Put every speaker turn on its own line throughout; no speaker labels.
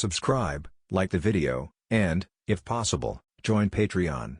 subscribe, like the video, and, if possible, join Patreon.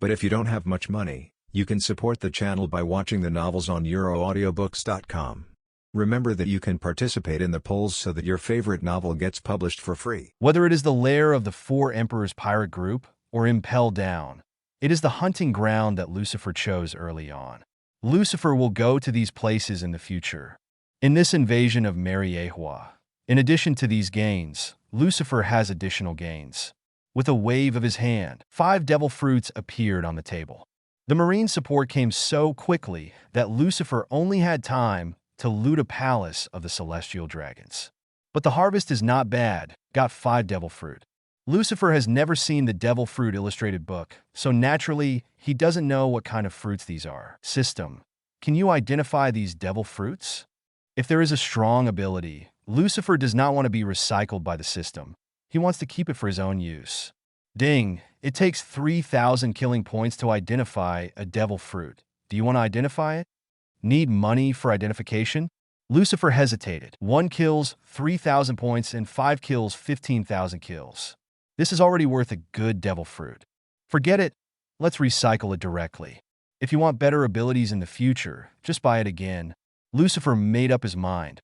But if you don't have much money, you can support the channel by watching the novels on euroaudiobooks.com. Remember that you can participate in the polls so that your favorite novel gets published for free.
Whether it is the lair of the Four Emperors pirate group or Impel Down, it is the hunting ground that Lucifer chose early on. Lucifer will go to these places in the future. In this invasion of Mariehua, in addition to these gains, Lucifer has additional gains. With a wave of his hand, 5 devil fruits appeared on the table. The marine support came so quickly that Lucifer only had time to loot a palace of the celestial dragons. But the harvest is not bad, got 5 devil fruit. Lucifer has never seen the devil fruit illustrated book, so naturally, he doesn't know what kind of fruits these are. System: can you identify these devil fruits? If there is a strong ability, Lucifer does not want to be recycled by the system. He wants to keep it for his own use. Ding, it takes 3,000 killing points to identify a devil fruit. Do you want to identify it? Need money for identification? Lucifer hesitated. 1 kills, 3,000 points, and 5 kills, 15,000 kills. This is already worth a good devil fruit. Forget it. Let's recycle it directly. If you want better abilities in the future, just buy it again. Lucifer made up his mind.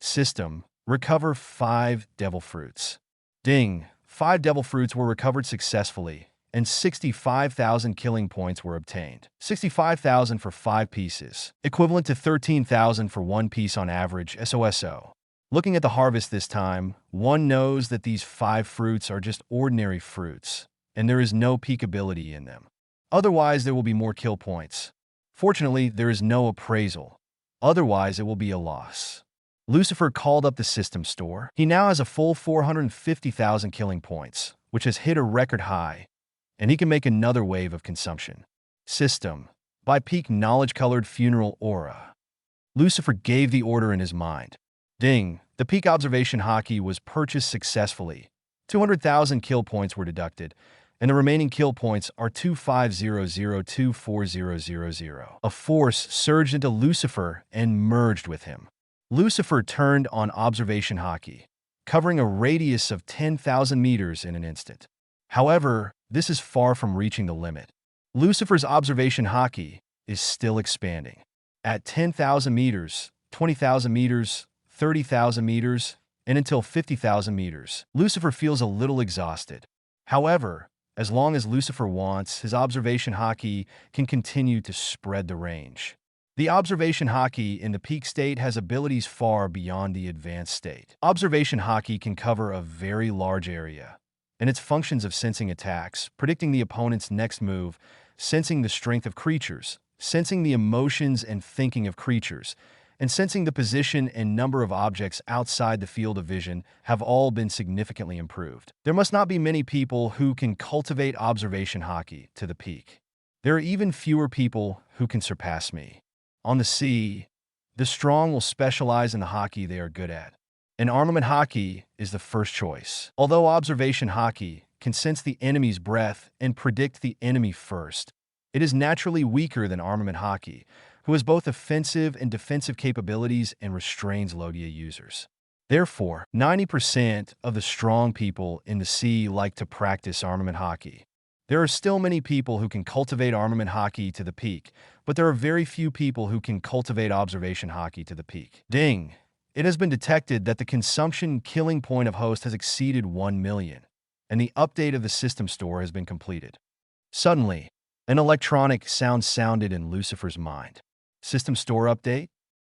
System: recover 5 devil fruits. Ding, 5 devil fruits were recovered successfully, and 65,000 killing points were obtained. 65,000 for 5 pieces, equivalent to 13,000 for 1 piece on average, SOSO. Looking at the harvest this time, one knows that these 5 fruits are just ordinary fruits, and there is no peak ability in them. Otherwise, there will be more kill points. Fortunately, there is no appraisal. Otherwise, it will be a loss. Lucifer called up the system store. He now has a full 450,000 killing points, which has hit a record high, and he can make another wave of consumption. System: buy peak knowledge-colored funeral aura. Lucifer gave the order in his mind. Ding, the peak observation Haki was purchased successfully. 200,000 kill points were deducted, and the remaining kill points are 2500240000. A force surged into Lucifer and merged with him. Lucifer turned on observation Haki, covering a radius of 10,000 meters in an instant. However, this is far from reaching the limit. Lucifer's observation Haki is still expanding. At 10,000 meters, 20,000 meters, 30,000 meters, and until 50,000 meters, Lucifer feels a little exhausted. However, as long as Lucifer wants, his observation Haki can continue to spread the range. The observation Haki in the peak state has abilities far beyond the advanced state. Observation Haki can cover a very large area, and its functions of sensing attacks, predicting the opponent's next move, sensing the strength of creatures, sensing the emotions and thinking of creatures, and sensing the position and number of objects outside the field of vision have all been significantly improved. There must not be many people who can cultivate observation Haki to the peak. There are even fewer people who can surpass me. On the sea, the strong will specialize in the Haki they are good at. And armament Haki is the first choice. Although observation Haki can sense the enemy's breath and predict the enemy first, it is naturally weaker than armament Haki, who has both offensive and defensive capabilities and restrains Lodia users. Therefore, 90% of the strong people in the sea like to practice armament Haki. There are still many people who can cultivate armament Haki to the peak, but there are very few people who can cultivate observation Haki to the peak. Ding! It has been detected that the consumption killing point of host has exceeded 1 million, and the update of the system store has been completed. Suddenly, an electronic sound sounded in Lucifer's mind. System store update?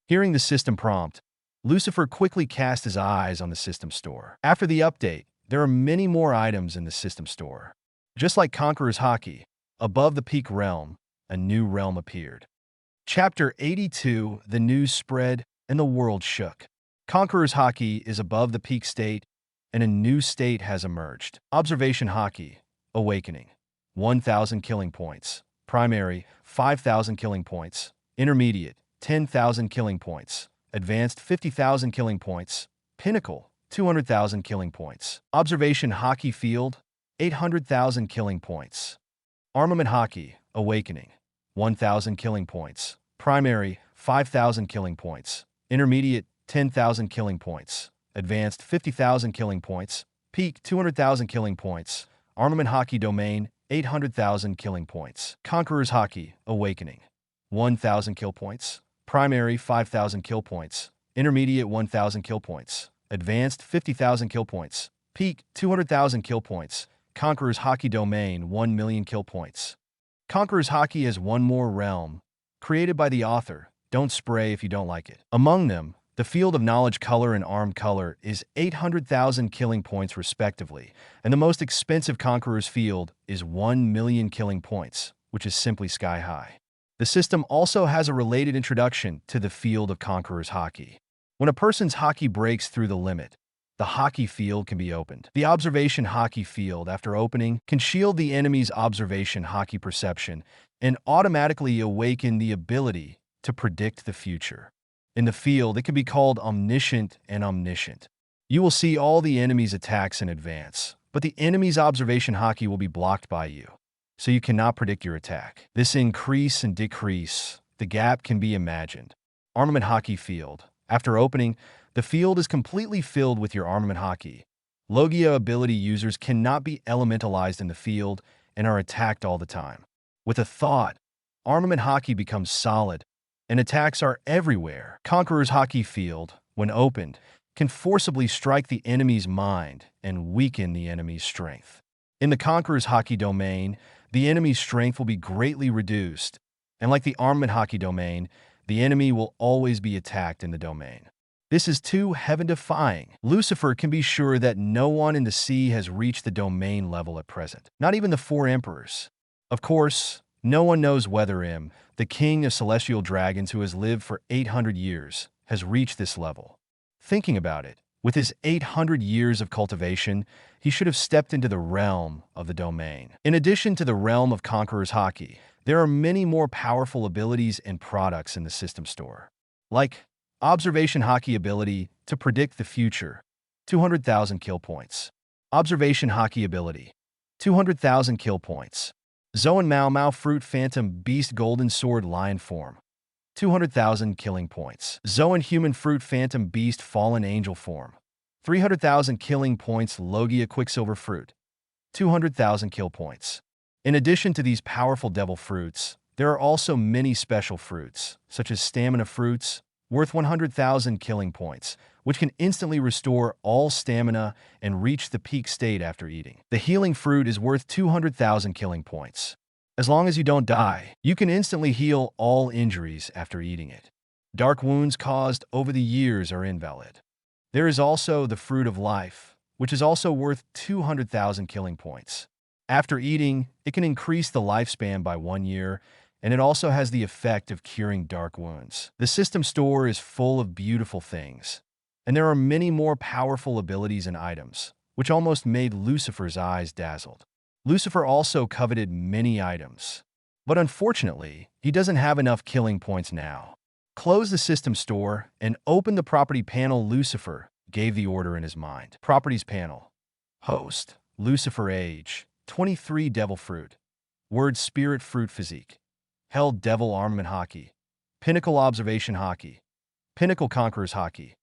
Hearing the system prompt, Lucifer quickly cast his eyes on the system store. After the update, there are many more items in the system store. Just like Conqueror's Haki, above the peak realm, a new realm appeared. Chapter 82, The News Spread, and the World Shook. Conqueror's Haki is above the peak state, and a new state has emerged. Observation Haki, Awakening, 1,000 killing points. Primary, 5,000 killing points. Intermediate, 10,000 killing points. Advanced, 50,000 killing points. Pinnacle, 200,000 killing points. Observation Haki Field, 800,000 killing points. Armament Haki, Awakening, 1,000 killing points. Primary, 5,000 killing points. Intermediate, 10,000 killing points. Advanced, 50,000 killing points. Peak 200,000 killing points. Armament Haki domain 800,000 killing points. Conqueror's Haki Awakening 1,000 kill points. Primary 5,000 kill points. Intermediate 1,000 kill points. Advanced 50,000 kill points. Peak 200,000 kill points. Conqueror's Haki domain 1 million kill points. Conqueror's Haki has one more realm, created by the author. Don't spray if you don't like it. Among them, the Field of Knowledge color and Armed color is 800,000 killing points respectively, and the most expensive Conqueror's Field is 1 million killing points, which is simply sky high. The system also has a related introduction to the Field of Conqueror's Haki. When a person's Haki breaks through the limit, the Haki field can be opened. The Observation Haki field, after opening, can shield the enemy's Observation Haki perception and automatically awaken the ability to predict the future. In the field, it can be called Omniscient and Omniscient. You will see all the enemy's attacks in advance, but the enemy's Observation Haki will be blocked by you, so you cannot predict your attack. This increase and decrease, the gap can be imagined. Armament Haki field. After opening, the field is completely filled with your Armament Haki. Logia ability users cannot be elementalized in the field and are attacked all the time. With a thought, Armament Haki becomes solid, and attacks are everywhere. Conqueror's Haki field, when opened, can forcibly strike the enemy's mind and weaken the enemy's strength. In the Conqueror's Haki domain, the enemy's strength will be greatly reduced, and like the Armament Haki domain, the enemy will always be attacked in the domain. This is too heaven-defying. Lucifer can be sure that no one in the sea has reached the domain level at present, not even the 4 emperors. Of course, no one knows whether the king of celestial dragons who has lived for 800 years, has reached this level. Thinking about it, with his 800 years of cultivation, he should have stepped into the realm of the domain. In addition to the realm of Conqueror's Haki, there are many more powerful abilities and products in the system store, like Observation Haki ability to predict the future, 200,000 kill points. Observation Haki ability, 200,000 kill points. Zoan Mao Mao Fruit Phantom Beast Golden Sword Lion Form, 200,000 killing points. Zoan Human Fruit Phantom Beast Fallen Angel Form, 300,000 killing points. Logia Quicksilver Fruit, 200,000 kill points. In addition to these powerful devil fruits, there are also many special fruits, such as stamina fruits, worth 100,000 killing points, which can instantly restore all stamina and reach the peak state after eating. The healing fruit is worth 200,000 killing points. As long as you don't die, you can instantly heal all injuries after eating it. Dark wounds caused over the years are invalid. There is also the Fruit of Life, which is also worth 200,000 killing points. After eating, it can increase the lifespan by 1 year, and it also has the effect of curing dark wounds. The system store is full of beautiful things, and there are many more powerful abilities and items, which almost made Lucifer's eyes dazzled. Lucifer also coveted many items, but unfortunately, he doesn't have enough killing points now. Close the system store and open the property panel. Lucifer gave the order in his mind. Properties panel. Host, Lucifer Age, 23 Devil Fruit. Word Spirit Fruit Physique. Held Devil Armament Haki. Pinnacle Observation Haki. Pinnacle Conqueror's Haki.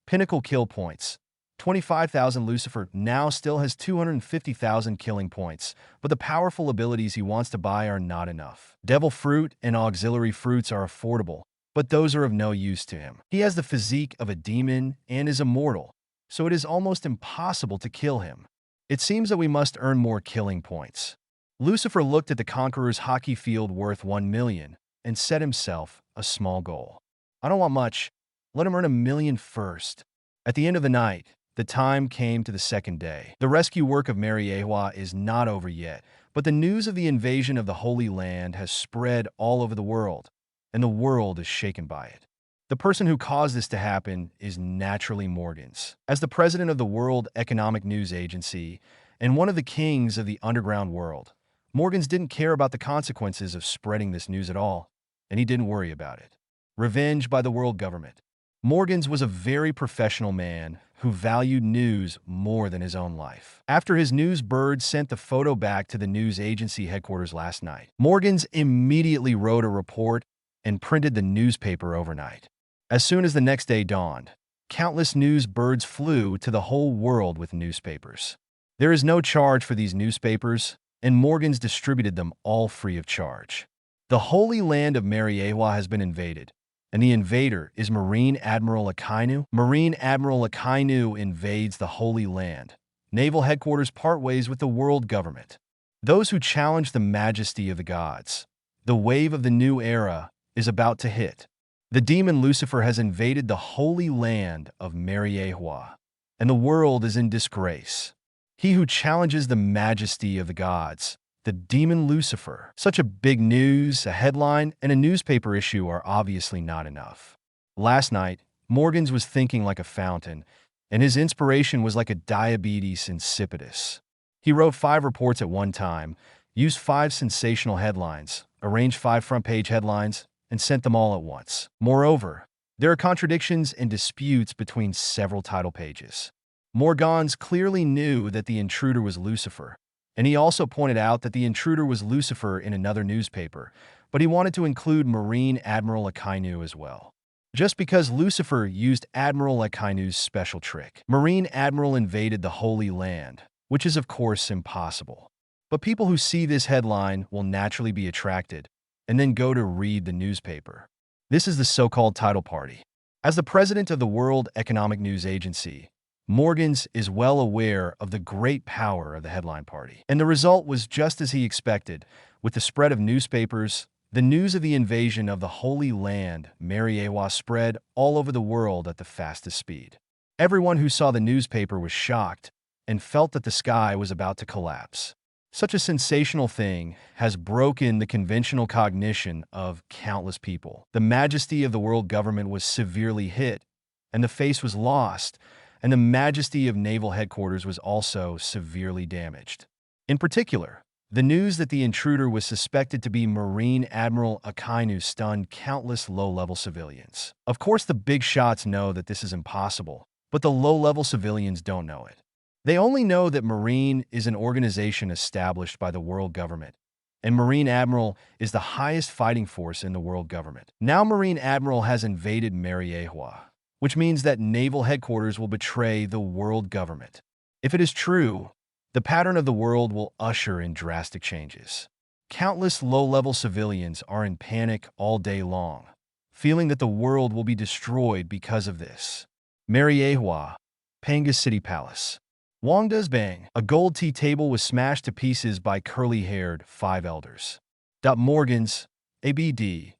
Pinnacle Kill Points. 25,000. Lucifer now still has 250,000 killing points, but the powerful abilities he wants to buy are not enough. Devil Fruit and auxiliary fruits are affordable, but those are of no use to him. He has the physique of a demon and is immortal, so it is almost impossible to kill him. It seems that we must earn more killing points. Lucifer looked at the Conqueror's Haki field worth 1 million and set himself a small goal. I don't want much. Let him earn 1 million first. At the end of the night, the time came to the second day. The rescue work of Mariehua is not over yet, but the news of the invasion of the Holy Land has spread all over the world, and the world is shaken by it. The person who caused this to happen is naturally Morgans. As the president of the World Economic News Agency and one of the kings of the underground world, Morgans didn't care about the consequences of spreading this news at all, and he didn't worry about it. Revenge by the world government. Morgans was a very professional man who valued news more than his own life. After his news bird sent the photo back to the news agency headquarters last night, Morgans immediately wrote a report and printed the newspaper overnight. As soon as the next day dawned, Countless news birds flew to the whole world with newspapers. There is no charge for these newspapers, and Morgans distributed them all free of charge. The Holy Land of Mariewa has been invaded, and the invader is Marine Admiral Akainu. Marine Admiral Akainu invades the Holy Land. Naval headquarters part ways with the world government. Those who challenge the majesty of the gods. The wave of the new era is about to hit. The demon Lucifer has invaded the Holy Land of Mariewa, and the world is in disgrace. He who challenges the majesty of the gods, the demon Lucifer. Such a big news, a headline, and a newspaper issue are obviously not enough. Last night, Morgans was thinking like a fountain, and his inspiration was like a diabetes insipidus. He wrote 5 reports at one time, used 5 sensational headlines, arranged 5 front-page headlines, and sent them all at once. Moreover, there are contradictions and disputes between several title pages. Morgans clearly knew that the intruder was Lucifer, and he also pointed out that the intruder was Lucifer in another newspaper, but he wanted to include Marine Admiral Akainu as well. Just because Lucifer used Admiral Akainu's special trick. Marine Admiral invaded the Holy Land, which is of course impossible. But people who see this headline will naturally be attracted, and then go to read the newspaper. This is the so-called title party. As the president of the World Economic News Agency, Morgans is well aware of the great power of the headline party. And the result was just as he expected. With the spread of newspapers, the news of the invasion of the Holy Land, Mariewa, spread all over the world at the fastest speed. Everyone who saw the newspaper was shocked and felt that the sky was about to collapse. Such a sensational thing has broken the conventional cognition of countless people. The majesty of the world government was severely hit, and the face was lost, and the majesty of naval headquarters was also severely damaged. In particular, the news that the intruder was suspected to be Marine Admiral Akainu stunned countless low-level civilians. Of course, the big shots know that this is impossible, but the low-level civilians don't know it. They only know that Marine is an organization established by the world government, and Marine Admiral is the highest fighting force in the world government. Now Marine Admiral has invaded Mariewa, which means that naval headquarters will betray the world government. If it is true, the pattern of the world will usher in drastic changes. Countless low-level civilians are in panic all day long, feeling that the world will be destroyed because of this. Mariewa, Panga's City Palace. Wangda's Bang, a gold tea table was smashed to pieces by curly-haired 5 elders. Morgans, ABD,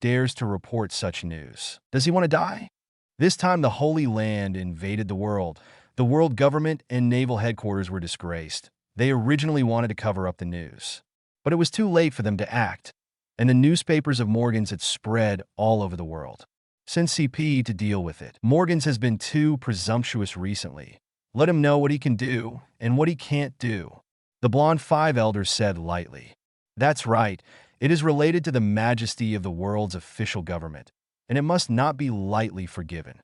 dares to report such news. Does he want to die? This time the Holy Land invaded the world. The world government and naval headquarters were disgraced. They originally wanted to cover up the news. But it was too late for them to act, and the newspapers of Morgans had spread all over the world. Send CP to deal with it. Morgans has been too presumptuous recently. Let him know what he can do and what he can't do. The blonde 5 elders said lightly. That's right, it is related to the majesty of the world's official government, and it must not be lightly forgiven.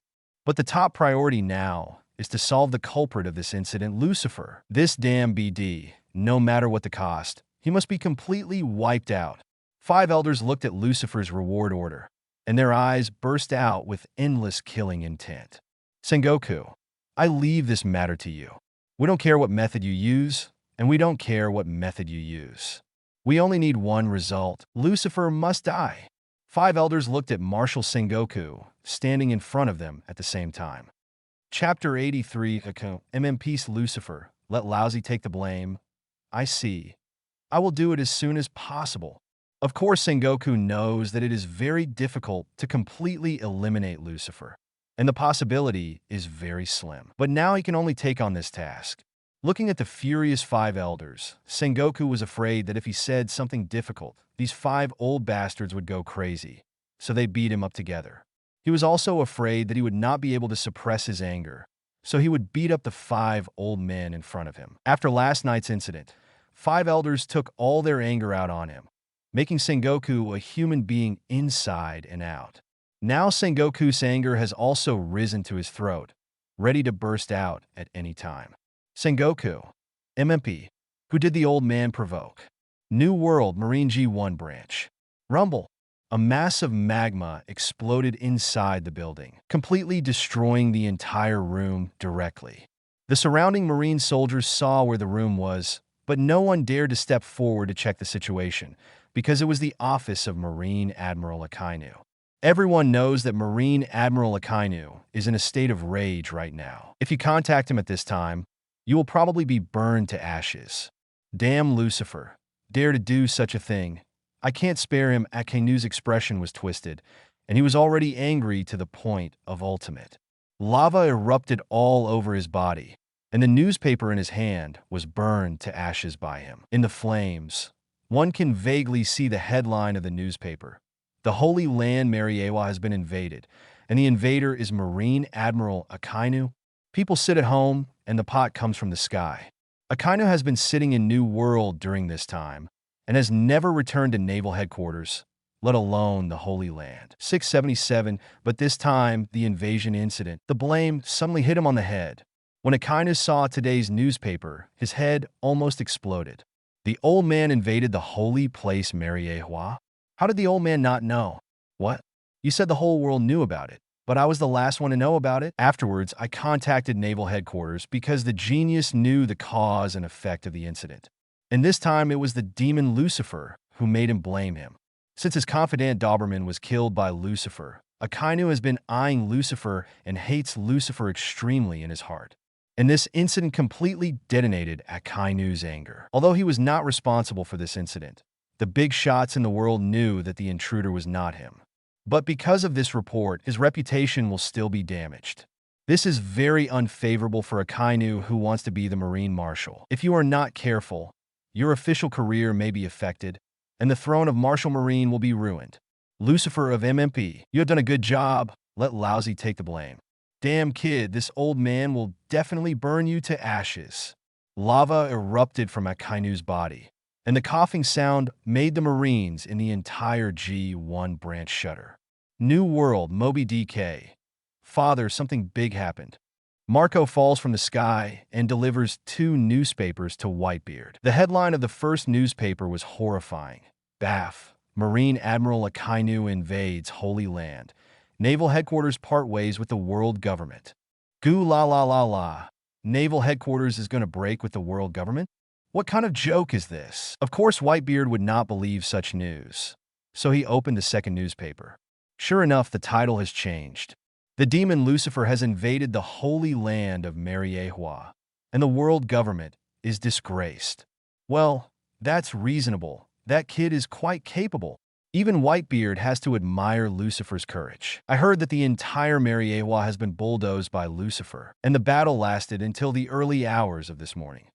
But the top priority now is to solve the culprit of this incident, Lucifer. This damn BD, no matter what the cost, he must be completely wiped out. 5 elders looked at Lucifer's reward order, and their eyes burst out with endless killing intent. Sengoku, I leave this matter to you. We don't care what method you use, and we don't care what method you use. We only need one result. Lucifer must die. 5 elders looked at Marshal Sengoku, standing in front of them at the same time. Chapter 83, MMP's Lucifer, let Lousy take the blame. I see. I will do it as soon as possible. Of course, Sengoku knows that it is very difficult to completely eliminate Lucifer, and the possibility is very slim. But now he can only take on this task. Looking at the furious 5 elders, Sengoku was afraid that if he said something difficult, these 5 old bastards would go crazy, so they beat him up together. He was also afraid that he would not be able to suppress his anger, so he would beat up the 5 old men in front of him. After last night's incident, 5 elders took all their anger out on him, making Sengoku a human being inside and out. Now Sengoku's anger has also risen to his throat, ready to burst out at any time. Sengoku, MMP, who did the old man provoke? New World Marine G1 branch. Rumble. A mass of magma exploded inside the building, completely destroying the entire room directly. The surrounding Marine soldiers saw where the room was, but no one dared to step forward to check the situation, because it was the office of Marine Admiral Akainu. Everyone knows that Marine Admiral Akainu is in a state of rage right now. If you contact him at this time, you will probably be burned to ashes. Damn Lucifer, dare to do such a thing. I can't spare him. Akainu's expression was twisted, and he was already angry to the point of ultimate. Lava erupted all over his body, and the newspaper in his hand was burned to ashes by him. In the flames, one can vaguely see the headline of the newspaper. The Holy Land Mariewa has been invaded, and the invader is Marine Admiral Akainu. People sit at home, and the pot comes from the sky. Akainu has been sitting in New World during this time, and has never returned to naval headquarters, let alone the Holy Land. 677, but this time, the invasion incident, the blame suddenly hit him on the head. When Akainu saw today's newspaper, his head almost exploded. The old man invaded the holy place Mariewa? How did the old man not know? What? You said the whole world knew about it, but I was the last one to know about it? Afterwards, I contacted naval headquarters because the genius knew the cause and effect of the incident. And this time it was the demon Lucifer who made him blame him. Since his confidant Doberman was killed by Lucifer, Akainu has been eyeing Lucifer and hates Lucifer extremely in his heart. And this incident completely detonated Akainu's anger. Although he was not responsible for this incident, the big shots in the world knew that the intruder was not him. But because of this report, his reputation will still be damaged. This is very unfavorable for Akainu, who wants to be the Marine Marshal. If you are not careful, your official career may be affected, and the throne of Marshal Marine will be ruined. Lucifer of MMP, you have done a good job. Let Lousy take the blame. Damn kid, this old man will definitely burn you to ashes. Lava erupted from Akainu's body, and the coughing sound made the Marines in the entire G1 branch shudder. New World, Moby DK. Father, something big happened. Marco falls from the sky and delivers 2 newspapers to Whitebeard. The headline of the first newspaper was horrifying. Baff, Marine Admiral Akainu invades Holy Land. Naval headquarters part ways with the world government. Goo la la la la. Naval headquarters is going to break with the world government? What kind of joke is this? Of course, Whitebeard would not believe such news. So he opened the second newspaper. Sure enough, the title has changed. The demon Lucifer has invaded the holy land of Mariewa, and the world government is disgraced. Well, that's reasonable. That kid is quite capable. Even Whitebeard has to admire Lucifer's courage. I heard that the entire Mariewa has been bulldozed by Lucifer, and the battle lasted until the early hours of this morning.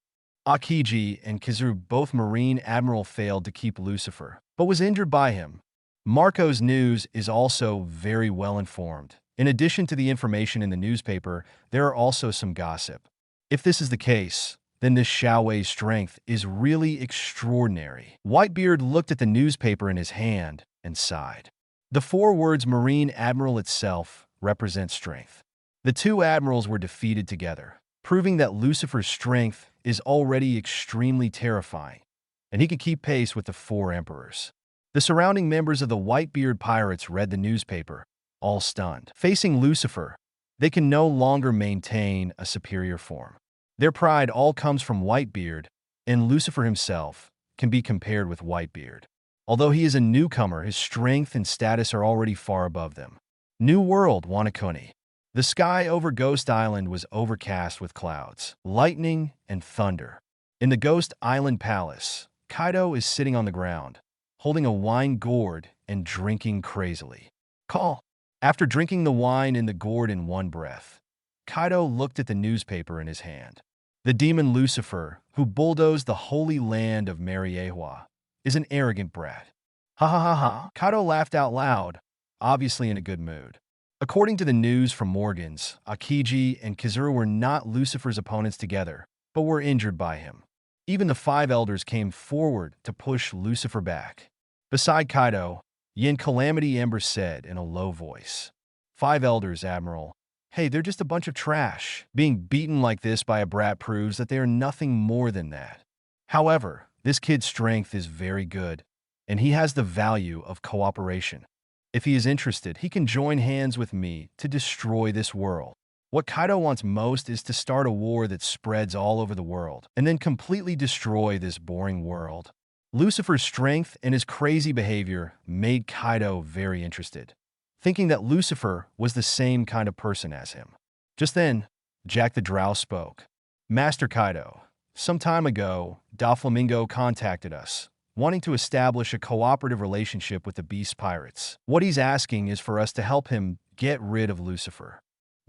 Akiji and Kizaru, both Marine Admiral, failed to keep Lucifer, but was injured by him. Marco's news is also very well informed. In addition to the information in the newspaper, there are also some gossip. If this is the case, then this Xiaowei's strength is really extraordinary. Whitebeard looked at the newspaper in his hand and sighed. The 4 words Marine Admiral itself represent strength. The 2 admirals were defeated together, proving that Lucifer's strength is already extremely terrifying, and he can keep pace with the 4 emperors. The surrounding members of the Whitebeard pirates read the newspaper, all stunned. Facing Lucifer, they can no longer maintain a superior form. Their pride all comes from Whitebeard, and Lucifer himself can be compared with Whitebeard. Although he is a newcomer, his strength and status are already far above them. New World, Wanakuni. The sky over Ghost Island was overcast with clouds, lightning, and thunder. In the Ghost Island Palace, Kaido is sitting on the ground, holding a wine gourd and drinking crazily. Call. After drinking the wine in the gourd in one breath, Kaido looked at the newspaper in his hand. The demon Lucifer, who bulldozed the holy land of Mariewa, is an arrogant brat. Ha ha ha ha. Kaido laughed out loud, obviously in a good mood. According to the news from Morgans, Akiji and Kizaru were not Lucifer's opponents together, but were injured by him. Even the 5 elders came forward to push Lucifer back. Beside Kaido, Yin Calamity Ember said in a low voice, 5 elders, Admiral. Hey, they're just a bunch of trash. Being beaten like this by a brat proves that they are nothing more than that. However, this kid's strength is very good, and he has the value of cooperation. If he is interested, he can join hands with me to destroy this world. What Kaido wants most is to start a war that spreads all over the world, and then completely destroy this boring world. Lucifer's strength and his crazy behavior made Kaido very interested, thinking that Lucifer was the same kind of person as him. Just then, Jack the Drow spoke. Master Kaido, some time ago, Doflamingo contacted us, wanting to establish a cooperative relationship with the Beast Pirates. What he's asking is for us to help him get rid of Lucifer.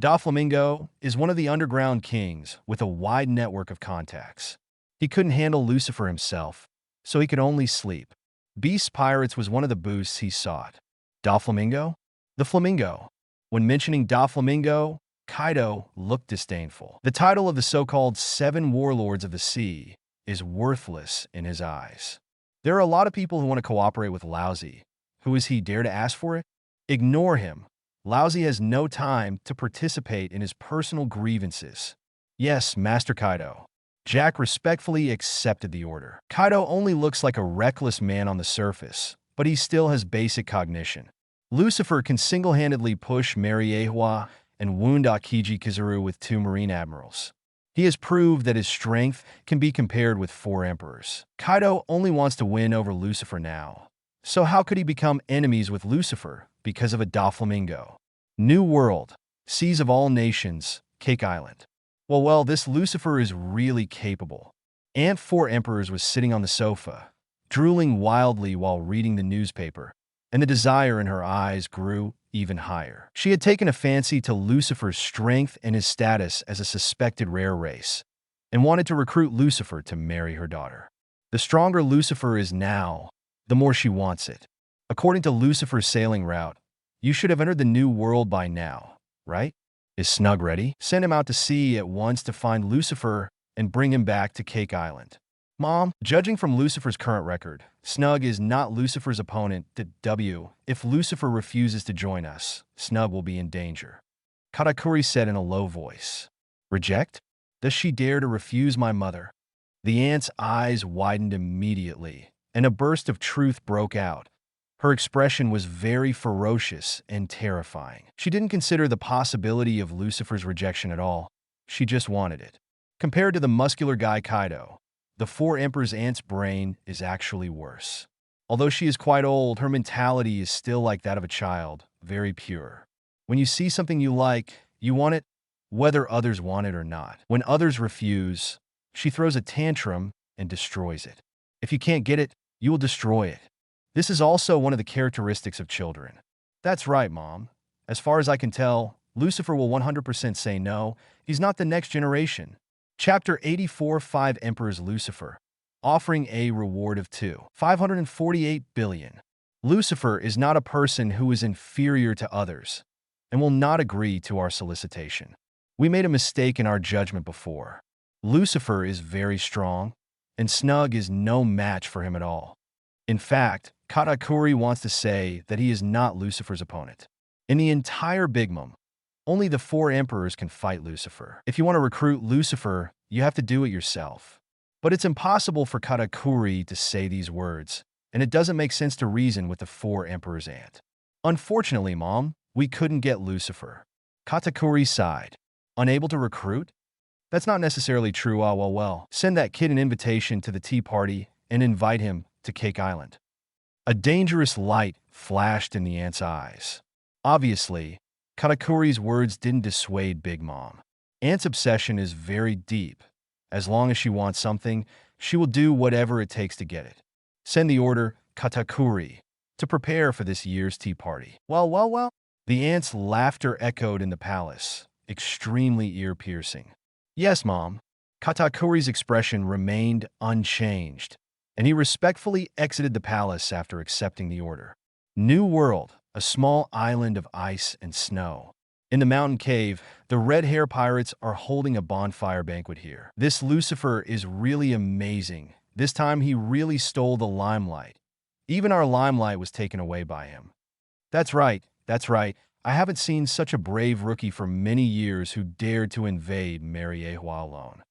Doflamingo is one of the underground kings with a wide network of contacts. He couldn't handle Lucifer himself, so he could only sleep. Beast Pirates was one of the boosts he sought. Doflamingo? The Flamingo. When mentioning Doflamingo, Kaido looked disdainful. The title of the so-called Seven Warlords of the Sea is worthless in his eyes. There are a lot of people who want to cooperate with Lousy. Who is he dare to ask for it? Ignore him. Lousy has no time to participate in his personal grievances. Yes, Master Kaido. Jack respectfully accepted the order. Kaido only looks like a reckless man on the surface, but he still has basic cognition. Lucifer can single-handedly push Mariewa and wound Akiji Kizaru with 2 Marine Admirals. He has proved that his strength can be compared with 4 emperors. Kaido only wants to win over Lucifer now. So how could he become enemies with Lucifer because of a Doflamingo? New World, Seas of All Nations, Cake Island. Well, this Lucifer is really capable. Aunt 4 Emperors was sitting on the sofa, drooling wildly while reading the newspaper, and the desire in her eyes grew even higher. She had taken a fancy to Lucifer's strength and his status as a suspected rare race, and wanted to recruit Lucifer to marry her daughter. The stronger Lucifer is now, the more she wants it. According to Lucifer's sailing route, you should have entered the New World by now, right? Is Snug ready? Send him out to sea at once to find Lucifer and bring him back to Cake Island. Mom, judging from Lucifer's current record, Snug is not Lucifer's opponent If Lucifer refuses to join us, Snug will be in danger. Katakuri said in a low voice. Reject? Does she dare to refuse my mother? The aunt's eyes widened immediately, and a burst of truth broke out. Her expression was very ferocious and terrifying. She didn't consider the possibility of Lucifer's rejection at all. She just wanted it. Compared to the muscular guy Kaido, the 4 Emperor's aunt's brain is actually worse. Although she is quite old, her mentality is still like that of a child, very pure. When you see something you like, you want it, whether others want it or not. When others refuse, she throws a tantrum and destroys it. If you can't get it, you will destroy it. This is also one of the characteristics of children. That's right, Mom. As far as I can tell, Lucifer will 100% say no. He's not the next generation. Chapter 84 5 Emperors Lucifer, offering a reward of 548 billion. Lucifer is not a person who is inferior to others, and will not agree to our solicitation. We made a mistake in our judgment before. Lucifer is very strong, and Snug is no match for him at all. In fact, Katakuri wants to say that he is not Lucifer's opponent. In the entire Big Mom, only the 4 Emperors can fight Lucifer. If you want to recruit Lucifer, you have to do it yourself. But it's impossible for Katakuri to say these words, and it doesn't make sense to reason with the 4 Emperors' aunt. Unfortunately, Mom, we couldn't get Lucifer. Katakuri sighed. Unable to recruit? That's not necessarily true. Well. Send that kid an invitation to the tea party and invite him to Cake Island. A dangerous light flashed in the aunt's eyes. Obviously, Katakuri's words didn't dissuade Big Mom. Aunt's obsession is very deep. As long as she wants something, she will do whatever it takes to get it. Send the order, Katakuri, to prepare for this year's tea party. Well. The aunt's laughter echoed in the palace, extremely ear-piercing. Yes, Mom. Katakuri's expression remained unchanged, and he respectfully exited the palace after accepting the order. New World, a small island of ice and snow. In the mountain cave, the Red Hair Pirates are holding a bonfire banquet here. This Lucifer is really amazing. This time he really stole the limelight. Even our limelight was taken away by him. That's right. I haven't seen such a brave rookie for many years who dared to invade Mariewa alone.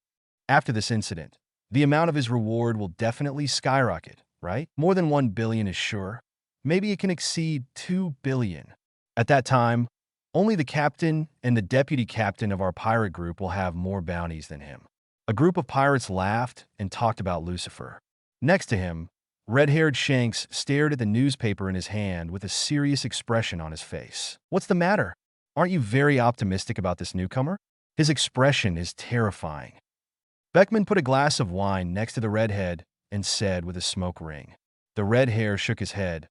After this incident, the amount of his reward will definitely skyrocket. right? More than 1 billion is sure. Maybe it can exceed 2 billion. At that time, only the captain and the deputy captain of our pirate group will have more bounties than him. A group of pirates laughed and talked about Lucifer. Next to him, red-haired Shanks stared at the newspaper in his hand with a serious expression on his face. What's the matter? Aren't you very optimistic about this newcomer? His expression is terrifying. Beckman put a glass of wine next to the redhead and said with a smoke ring. The red hair shook his head.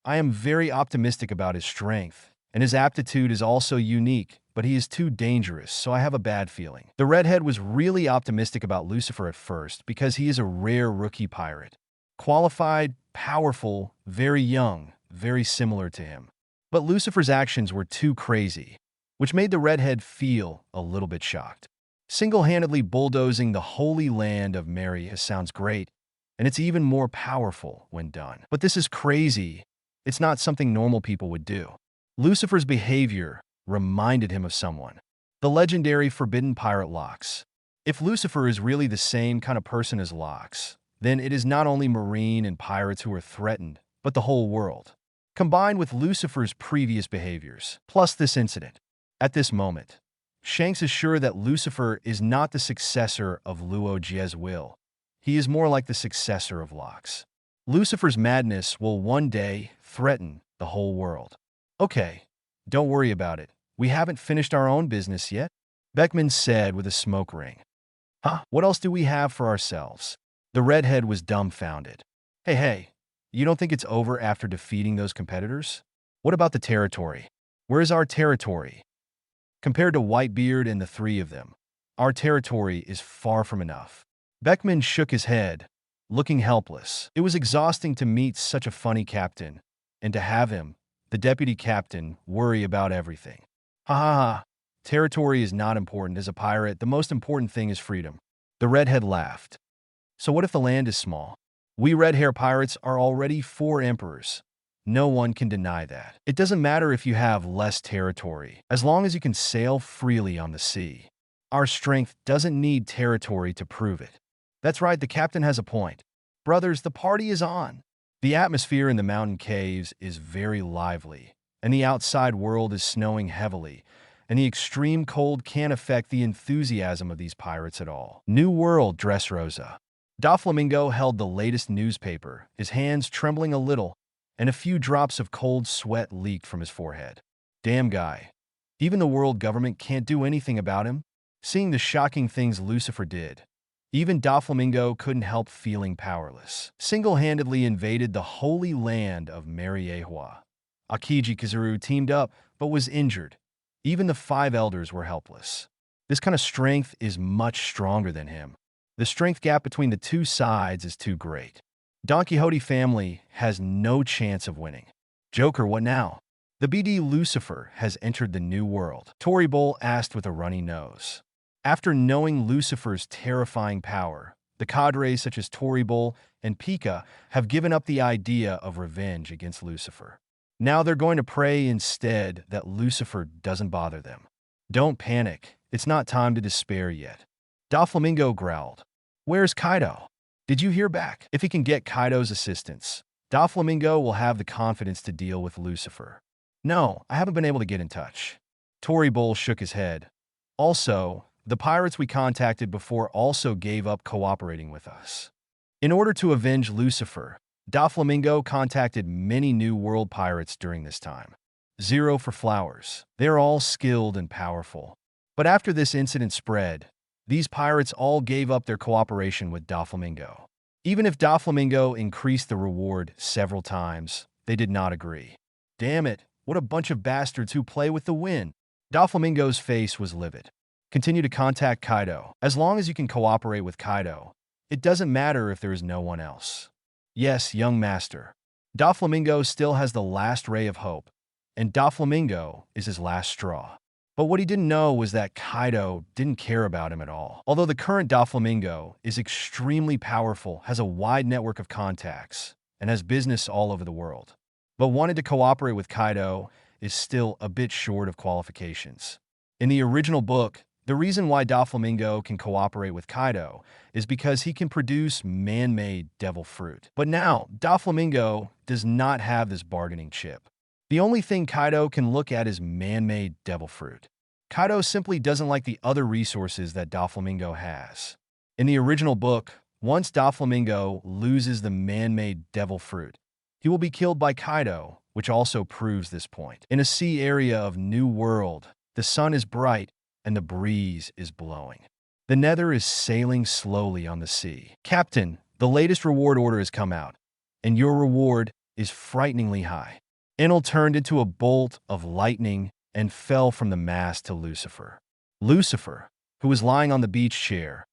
I am very optimistic about his strength, and his aptitude is also unique, but he is too dangerous, so I have a bad feeling. The redhead was really optimistic about Lucifer at first because he is a rare rookie pirate. Qualified, powerful, very young, very similar to him. But Lucifer's actions were too crazy, which made the redhead feel a little bit shocked. Single-handedly bulldozing the holy land of Maria sounds great, and it's even more powerful when done. But this is crazy. It's not something normal people would do. Lucifer's behavior reminded him of someone. The legendary Forbidden Pirate Lox. If Lucifer is really the same kind of person as Lox, then it is not only Marine and pirates who are threatened, but the whole world. Combined with Lucifer's previous behaviors, plus this incident. At this moment, Shanks is sure that Lucifer is not the successor of Luo-Jia's will. He is more like the successor of Lox. Lucifer's madness will one day threaten the whole world. Okay, don't worry about it. We haven't finished our own business yet, Beckman said with a smoke ring. Huh? What else do we have for ourselves? The redhead was dumbfounded. Hey, you don't think it's over after defeating those competitors? What about the territory? Where is our territory? Compared to Whitebeard and the three of them, our territory is far from enough. Beckman shook his head, looking helpless. It was exhausting to meet such a funny captain, and to have him, the deputy captain, worry about everything. Ha ha ha. Territory is not important. As a pirate, the most important thing is freedom. The redhead laughed. So what if the land is small? We red-hair pirates are already 4 emperors. No one can deny that. It doesn't matter if you have less territory, as long as you can sail freely on the sea. Our strength doesn't need territory to prove it. That's right, the captain has a point. Brothers, the party is on. The atmosphere in the mountain caves is very lively, and the outside world is snowing heavily, and the extreme cold can't affect the enthusiasm of these pirates at all. New World Dressrosa. Doflamingo held the latest newspaper, his hands trembling a little, and a few drops of cold sweat leaked from his forehead. Damn guy. Even the world government can't do anything about him. Seeing the shocking things Lucifer did, even Doflamingo couldn't help feeling powerless. Single-handedly invaded the holy land of Mariehua. Akiji Kizuru teamed up, but was injured. Even the 5 elders were helpless. This kind of strength is much stronger than him. The strength gap between the two sides is too great. Don Quixote family has no chance of winning. Joker, what now? The BD Lucifer has entered the new world, Toribol asked with a runny nose. After knowing Lucifer's terrifying power, the cadres such as Toribol and Pika have given up the idea of revenge against Lucifer. Now they're going to pray instead that Lucifer doesn't bother them. Don't panic. It's not time to despair yet. Doflamingo growled. Where's Kaido? Did you hear back? If he can get Kaido's assistance, Doflamingo will have the confidence to deal with Lucifer. No, I haven't been able to get in touch. Toribol shook his head. Also, the pirates we contacted before also gave up cooperating with us. In order to avenge Lucifer, Doflamingo contacted many New World pirates during this time. 0 for flowers. They're all skilled and powerful. But after this incident spread, these pirates all gave up their cooperation with Doflamingo. Even if Doflamingo increased the reward several times, they did not agree. Damn it, what a bunch of bastards who play with the wind. Doflamingo's face was livid. Continue to contact Kaido. As long as you can cooperate with Kaido, it doesn't matter if there is no one else. Yes, young master. Doflamingo still has the last ray of hope, and Doflamingo is his last straw. But what he didn't know was that Kaido didn't care about him at all. Although the current Doflamingo is extremely powerful, has a wide network of contacts, and has business all over the world, but wanted to cooperate with Kaido is still a bit short of qualifications. In the original book, The reason why Doflamingo can cooperate with Kaido is because he can produce man-made devil fruit. But now, Doflamingo does not have this bargaining chip. The only thing Kaido can look at is man-made devil fruit. Kaido simply doesn't like the other resources that Doflamingo has. In the original book, once Doflamingo loses the man-made devil fruit, he will be killed by Kaido, which also proves this point. In a sea area of New World, the sun is bright and the breeze is blowing. The Nether is sailing slowly on the sea. Captain, the latest reward order has come out, and your reward is frighteningly high. Enel turned into a bolt of lightning and fell from the mast to Lucifer. Lucifer, who was lying on the beach chair,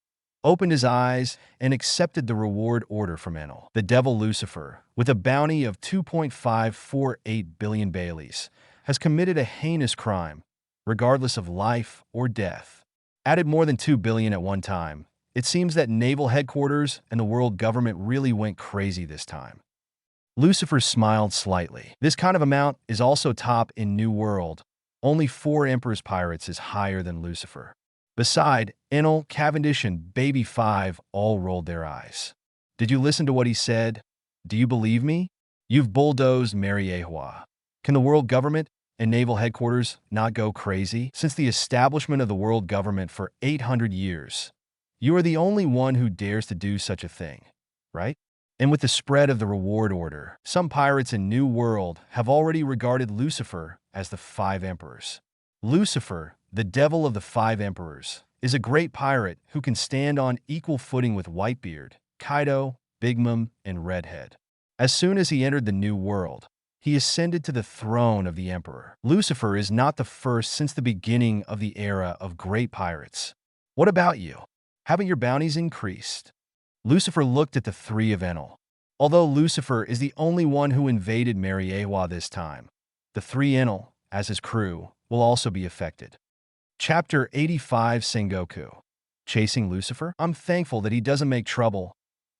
opened his eyes and accepted the reward order from Enel. The devil Lucifer, with a bounty of 2.548 billion Baileys, has committed a heinous crime, regardless of life or death. Added more than 2 billion at one time, it seems that naval headquarters and the world government really went crazy this time. Lucifer smiled slightly. This kind of amount is also top in New World. Only 4 Emperor's Pirates is higher than Lucifer. Beside, Enel, Cavendish, and Baby 5 all rolled their eyes. Did you listen to what he said? Do you believe me? You've bulldozed Mariewa. Can the world government and naval headquarters not go crazy? Since the establishment of the world government for 800 years, you are the only one who dares to do such a thing, right? And with the spread of the reward order, some pirates in New World have already regarded Lucifer as the 5 Emperors. Lucifer, the devil of the 5 Emperors, is a great pirate who can stand on equal footing with Whitebeard, Kaido, Big Mom, and Redhead. As soon as he entered the New World, he ascended to the throne of the Emperor. Lucifer is not the first since the beginning of the era of great pirates. What about you? Haven't your bounties increased? Lucifer looked at the 3 of Enel. Although Lucifer is the only one who invaded Mariewa this time, the 3 Enel, as his crew, will also be affected. Chapter 85 Sengoku. Chasing Lucifer? I'm thankful that he doesn't make trouble.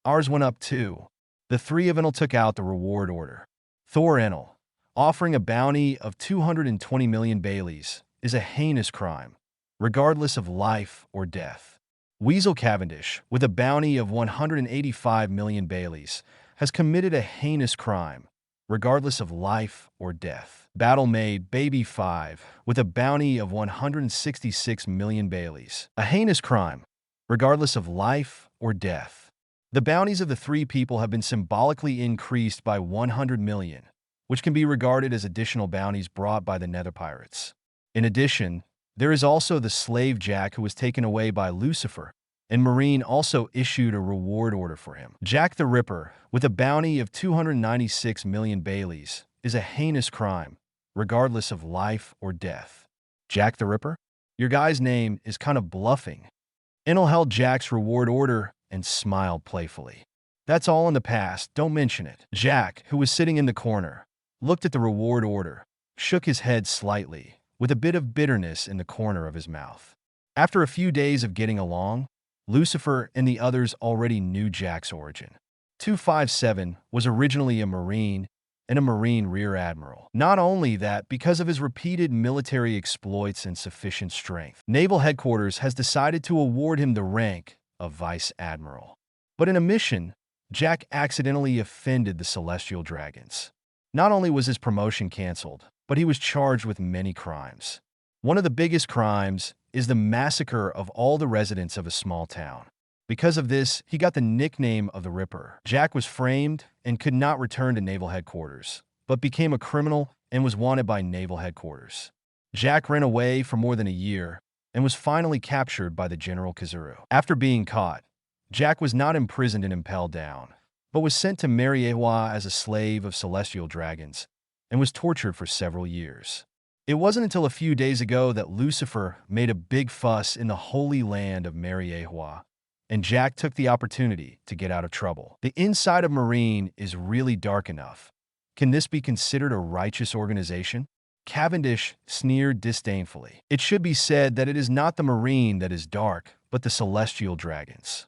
Ours went up too. The 3 of Enel took out the reward order. Thor Enel, offering a bounty of 220 million Baileys, is a heinous crime, regardless of life or death. Weasel Cavendish, with a bounty of 185 million Baileys, has committed a heinous crime, regardless of life or death. Battle Maid Baby 5, with a bounty of 166 million Baileys, a heinous crime, regardless of life or death. The bounties of the 3 people have been symbolically increased by 100 million, which can be regarded as additional bounties brought by the Nether Pirates. In addition, there is also the slave Jack who was taken away by Lucifer, and Marine also issued a reward order for him. Jack the Ripper, with a bounty of 296 million Baileys, is a heinous crime, regardless of life or death. Jack the Ripper? Your guy's name is kind of bluffing. Enel held Jack's reward order and smiled playfully. That's all in the past, don't mention it. Jack, who was sitting in the corner, looked at the reward order, shook his head slightly, with a bit of bitterness in the corner of his mouth. After a few days of getting along, Lucifer and the others already knew Jack's origin. 257 was originally a Marine and a Marine Rear Admiral. Not only that, because of his repeated military exploits and sufficient strength, Naval Headquarters has decided to award him the rank of Vice Admiral. But in a mission, Jack accidentally offended the Celestial Dragons. Not only was his promotion canceled, but he was charged with many crimes. One of the biggest crimes is the massacre of all the residents of a small town. Because of this, he got the nickname of the Ripper. Jack was framed and could not return to Naval Headquarters, but became a criminal and was wanted by Naval Headquarters. Jack ran away for more than a year and was finally captured by the General Kazuru. After being caught, Jack was not imprisoned and impaled down, but was sent to Mariewa as a slave of celestial dragons and was tortured for several years. It wasn't until a few days ago that Lucifer made a big fuss in the holy land of Mariewa, and Jack took the opportunity to get out of trouble. The inside of Marine is really dark enough. Can this be considered a righteous organization? Cavendish sneered disdainfully. It should be said that it is not the Marine that is dark, but the celestial dragons.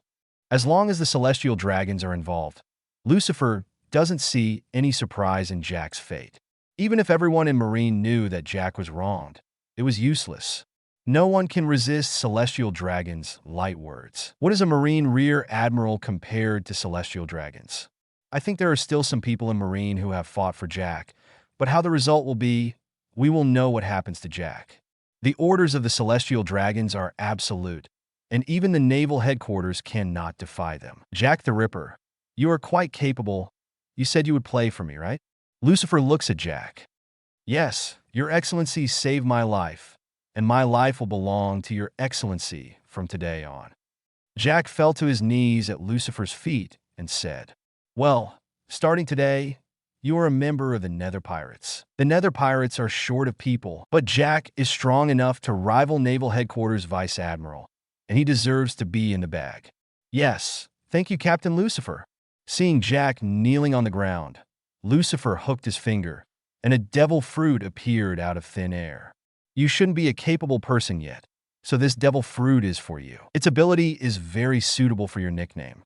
As long as the celestial dragons are involved, Lucifer doesn't see any surprise in Jack's fate. Even if everyone in Marine knew that Jack was wronged, it was useless. No one can resist celestial dragons' light words. What is a Marine rear admiral compared to celestial dragons? I think there are still some people in Marine who have fought for Jack, but how the result will be, we will know what happens to Jack. The orders of the celestial dragons are absolute, and even the naval headquarters cannot defy them. Jack the Ripper, you are quite capable. You said you would play for me, right? Lucifer looks at Jack. Yes, Your Excellency saved my life, and my life will belong to Your Excellency from today on. Jack fell to his knees at Lucifer's feet and said, Well, starting today, you are a member of the Nether Pirates. The Nether Pirates are short of people, but Jack is strong enough to rival Naval Headquarters Vice Admiral, and he deserves to be in the bag. Yes, thank you, Captain Lucifer. Seeing Jack kneeling on the ground, Lucifer hooked his finger, and a devil fruit appeared out of thin air. You shouldn't be a capable person yet, so this devil fruit is for you. Its ability is very suitable for your nickname.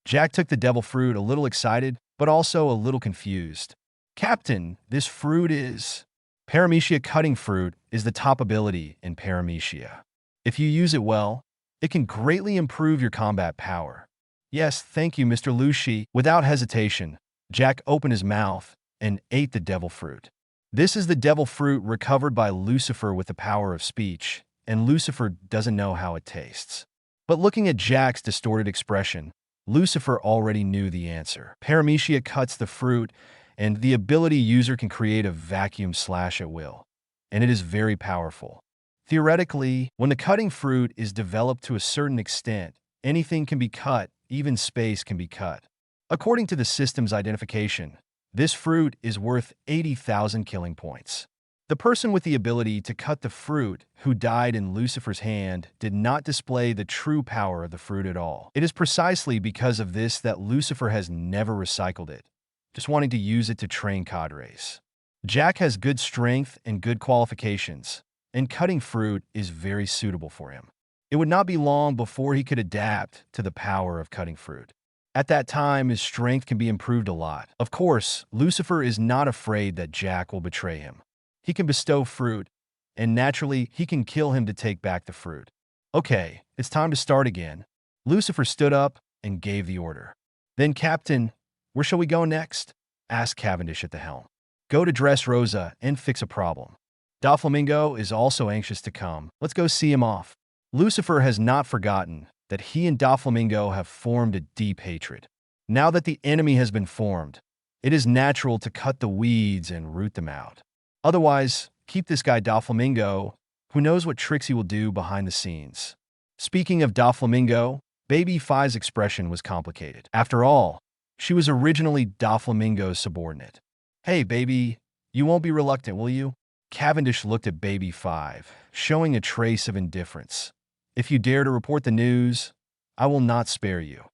Jack took the devil fruit a little excited, but also a little confused. Captain, this fruit is... Paramecia cutting fruit is the top ability in Paramecia. If you use it well, it can greatly improve your combat power. Yes, thank you, Mr. Lucy. Without hesitation, Jack opened his mouth and ate the devil fruit. This is the devil fruit recovered by Lucifer with the power of speech, and Lucifer doesn't know how it tastes. But looking at Jack's distorted expression, Lucifer already knew the answer. Paramecia cuts the fruit, and the ability user can create a vacuum slash at will, and it is very powerful. Theoretically, when the cutting fruit is developed to a certain extent, anything can be cut, even space can be cut. According to the system's identification, this fruit is worth 80,000 killing points. The person with the ability to cut the fruit, who died in Lucifer's hand, did not display the true power of the fruit at all. It is precisely because of this that Lucifer has never recycled it, just wanting to use it to train cadres. Jack has good strength and good qualifications, and cutting fruit is very suitable for him. It would not be long before he could adapt to the power of cutting fruit. At that time, his strength can be improved a lot. Of course, Lucifer is not afraid that Jack will betray him. He can bestow fruit, and naturally, he can kill him to take back the fruit. Okay, it's time to start again. Lucifer stood up and gave the order. Then, Captain, where shall we go next? Asked Cavendish at the helm. Go to Dressrosa and fix a problem. Doflamingo is also anxious to come. Let's go see him off. Lucifer has not forgotten that he and Doflamingo have formed a deep hatred. Now that the enemy has been formed, it is natural to cut the weeds and root them out. Otherwise, keep this guy Doflamingo, who knows what tricks he will do behind the scenes. Speaking of Doflamingo, Baby Fi's expression was complicated. After all, she was originally Doflamingo's subordinate. Hey, baby, you won't be reluctant, will you? Cavendish looked at Baby Five, showing a trace of indifference. If you dare to report the news, I will not spare you.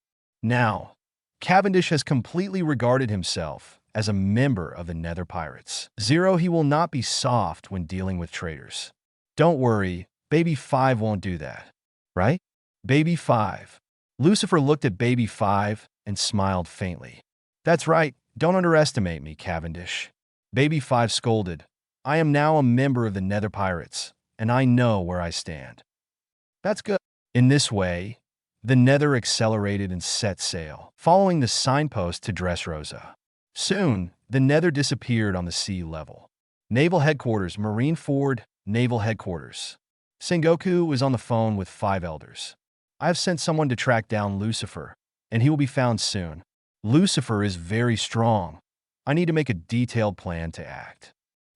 Now, Cavendish has completely regarded himself as a member of the Nether Pirates. Zero, he will not be soft when dealing with traitors. Don't worry, Baby Five won't do that. Right? Baby Five. Lucifer looked at Baby Five and smiled faintly. That's right, don't underestimate me, Cavendish. Baby Five scolded. I am now a member of the Nether Pirates, and I know where I stand. That's good. In this way, the Nether accelerated and set sail, following the signpost to Dressrosa. Soon, the Nether disappeared on the sea level. Naval Headquarters, Marine Ford, Naval Headquarters. Sengoku was on the phone with 5 elders. I have sent someone to track down Lucifer, and he will be found soon. Lucifer is very strong. I need to make a detailed plan to act.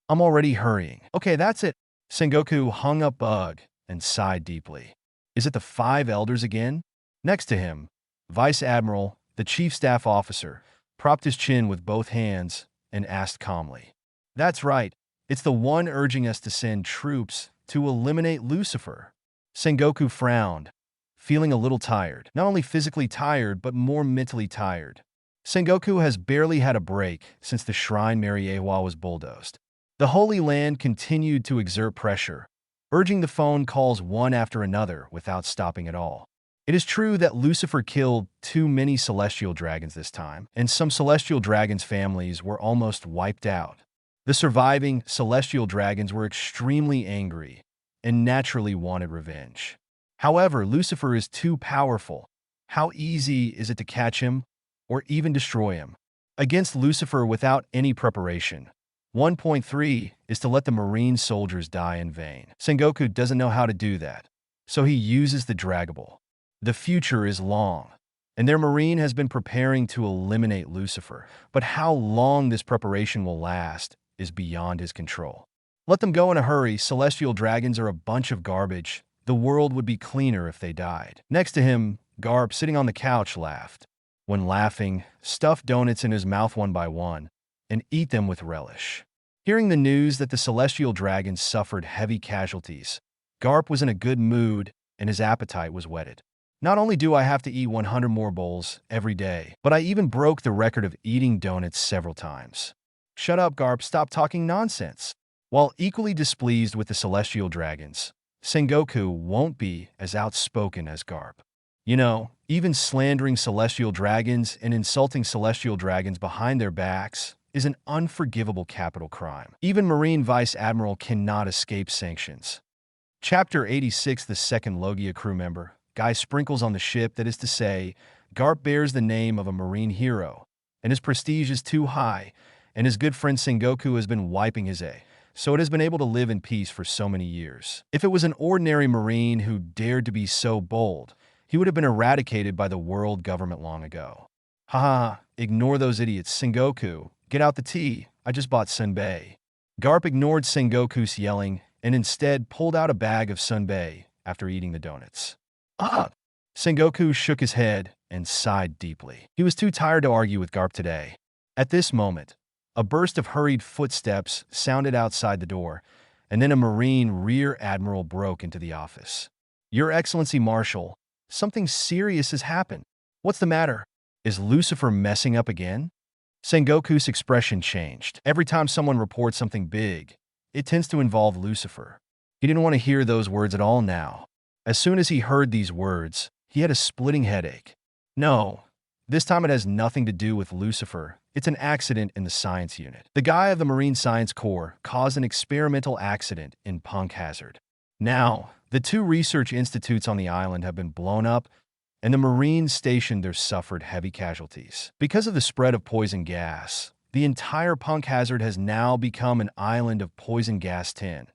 I'm already hurrying. Okay, that's it. Sengoku hung up Bug and sighed deeply. Is it the 5 elders again? Next to him, Vice Admiral, the Chief Staff Officer, propped his chin with both hands and asked calmly. That's right. It's the one urging us to send troops to eliminate Lucifer. Sengoku frowned, feeling a little tired. Not only physically tired, but more mentally tired. Sengoku has barely had a break since the Shrine Mary Awa was bulldozed. The Holy Land continued to exert pressure, urging the phone calls one after another without stopping at all. It is true that Lucifer killed too many celestial dragons this time, and some celestial dragons' families were almost wiped out. The surviving celestial dragons were extremely angry, and naturally wanted revenge. However, Lucifer is too powerful. How easy is it to catch him or even destroy him? Against Lucifer without any preparation, 1.3 is to let the Marine soldiers die in vain. Sengoku doesn't know how to do that, so he uses the Draggable. The future is long, and their Marine has been preparing to eliminate Lucifer, but how long this preparation will last is beyond his control. Let them go in a hurry. Celestial dragons are a bunch of garbage. The world would be cleaner if they died. Next to him, Garp, sitting on the couch, laughed. When laughing, stuffed donuts in his mouth one by one and eat them with relish. Hearing the news that the celestial dragons suffered heavy casualties, Garp was in a good mood and his appetite was whetted. Not only do I have to eat 100 more bowls every day, but I even broke the record of eating donuts several times. Shut up, Garp, stop talking nonsense. While equally displeased with the celestial dragons, Sengoku won't be as outspoken as Garp. You know, even slandering celestial dragons and insulting celestial dragons behind their backs is an unforgivable capital crime. Even Marine Vice Admiral cannot escape sanctions. Chapter 86. The second Logia crew member, Guy, sprinkles on the ship. That is to say, Garp bears the name of a Marine hero, and his prestige is too high, and his good friend Sengoku has been wiping his A, so it has been able to live in peace for so many years. If it was an ordinary Marine who dared to be so bold, he would have been eradicated by the world government long ago. Haha, ignore those idiots. Sengoku, get out the tea. I just bought Senbei. Garp ignored Sengoku's yelling and instead pulled out a bag of Senbei after eating the donuts. Ah! Sengoku shook his head and sighed deeply. He was too tired to argue with Garp today. At this moment, a burst of hurried footsteps sounded outside the door, and then a Marine Rear Admiral broke into the office. Your Excellency, Marshal, something serious has happened. What's the matter? Is Lucifer messing up again? Sengoku's expression changed. Every time someone reports something big, it tends to involve Lucifer. He didn't want to hear those words at all now. As soon as he heard these words, he had a splitting headache. No, this time it has nothing to do with Lucifer. It's an accident in the science unit. The guy of the Marine Science Corps caused an experimental accident in Punk Hazard. Now, the two research institutes on the island have been blown up, and the Marines stationed there suffered heavy casualties. Because of the spread of poison gas, the entire Punk Hazard has now become an island of poison gas tin,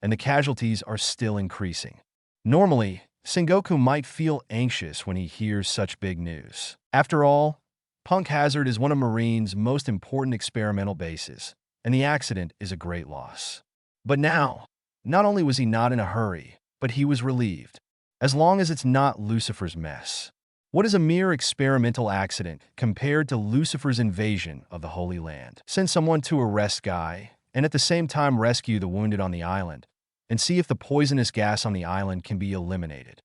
and the casualties are still increasing. Normally, Sengoku might feel anxious when he hears such big news. After all, Punk Hazard is one of Marine's most important experimental bases, and the accident is a great loss. But now, not only was he not in a hurry, but he was relieved. As long as it's not Lucifer's mess. What is a mere experimental accident compared to Lucifer's invasion of the Holy Land? Send someone to arrest Guy, and at the same time rescue the wounded on the island, and see if the poisonous gas on the island can be eliminated.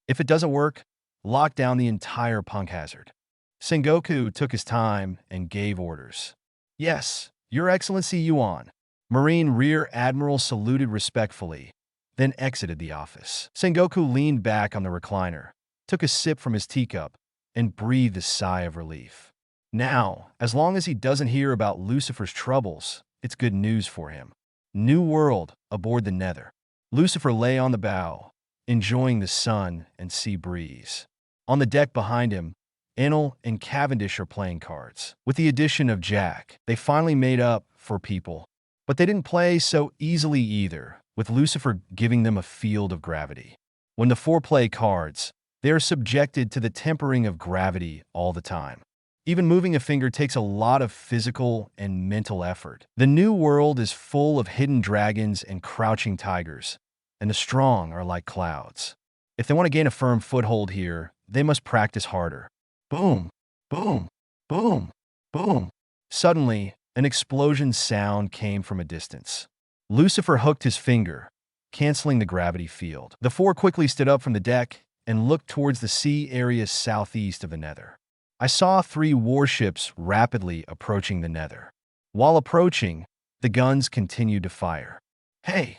If it doesn't work, lock down the entire Punk Hazard. Sengoku took his time and gave orders. Yes, Your Excellency Yuan. Marine Rear Admiral saluted respectfully, then exited the office. Sengoku leaned back on the recliner, took a sip from his teacup, and breathed a sigh of relief. Now, as long as he doesn't hear about Lucifer's troubles, it's good news for him. New world aboard the Nether. Lucifer lay on the bow, enjoying the sun and sea breeze. On the deck behind him, Enel and Cavendish are playing cards. With the addition of Jack, they finally made up for people. But they didn't play so easily either, with Lucifer giving them a field of gravity. When the four play cards, they are subjected to the tempering of gravity all the time. Even moving a finger takes a lot of physical and mental effort. The new world is full of hidden dragons and crouching tigers, and the strong are like clouds. If they want to gain a firm foothold here, they must practice harder. Boom, boom, boom, boom. Suddenly, an explosion sound came from a distance. Lucifer hooked his finger, canceling the gravity field. The four quickly stood up from the deck and looked towards the sea area southeast of the Nether. I saw 3 warships rapidly approaching the Nether. While approaching, the guns continued to fire. Hey,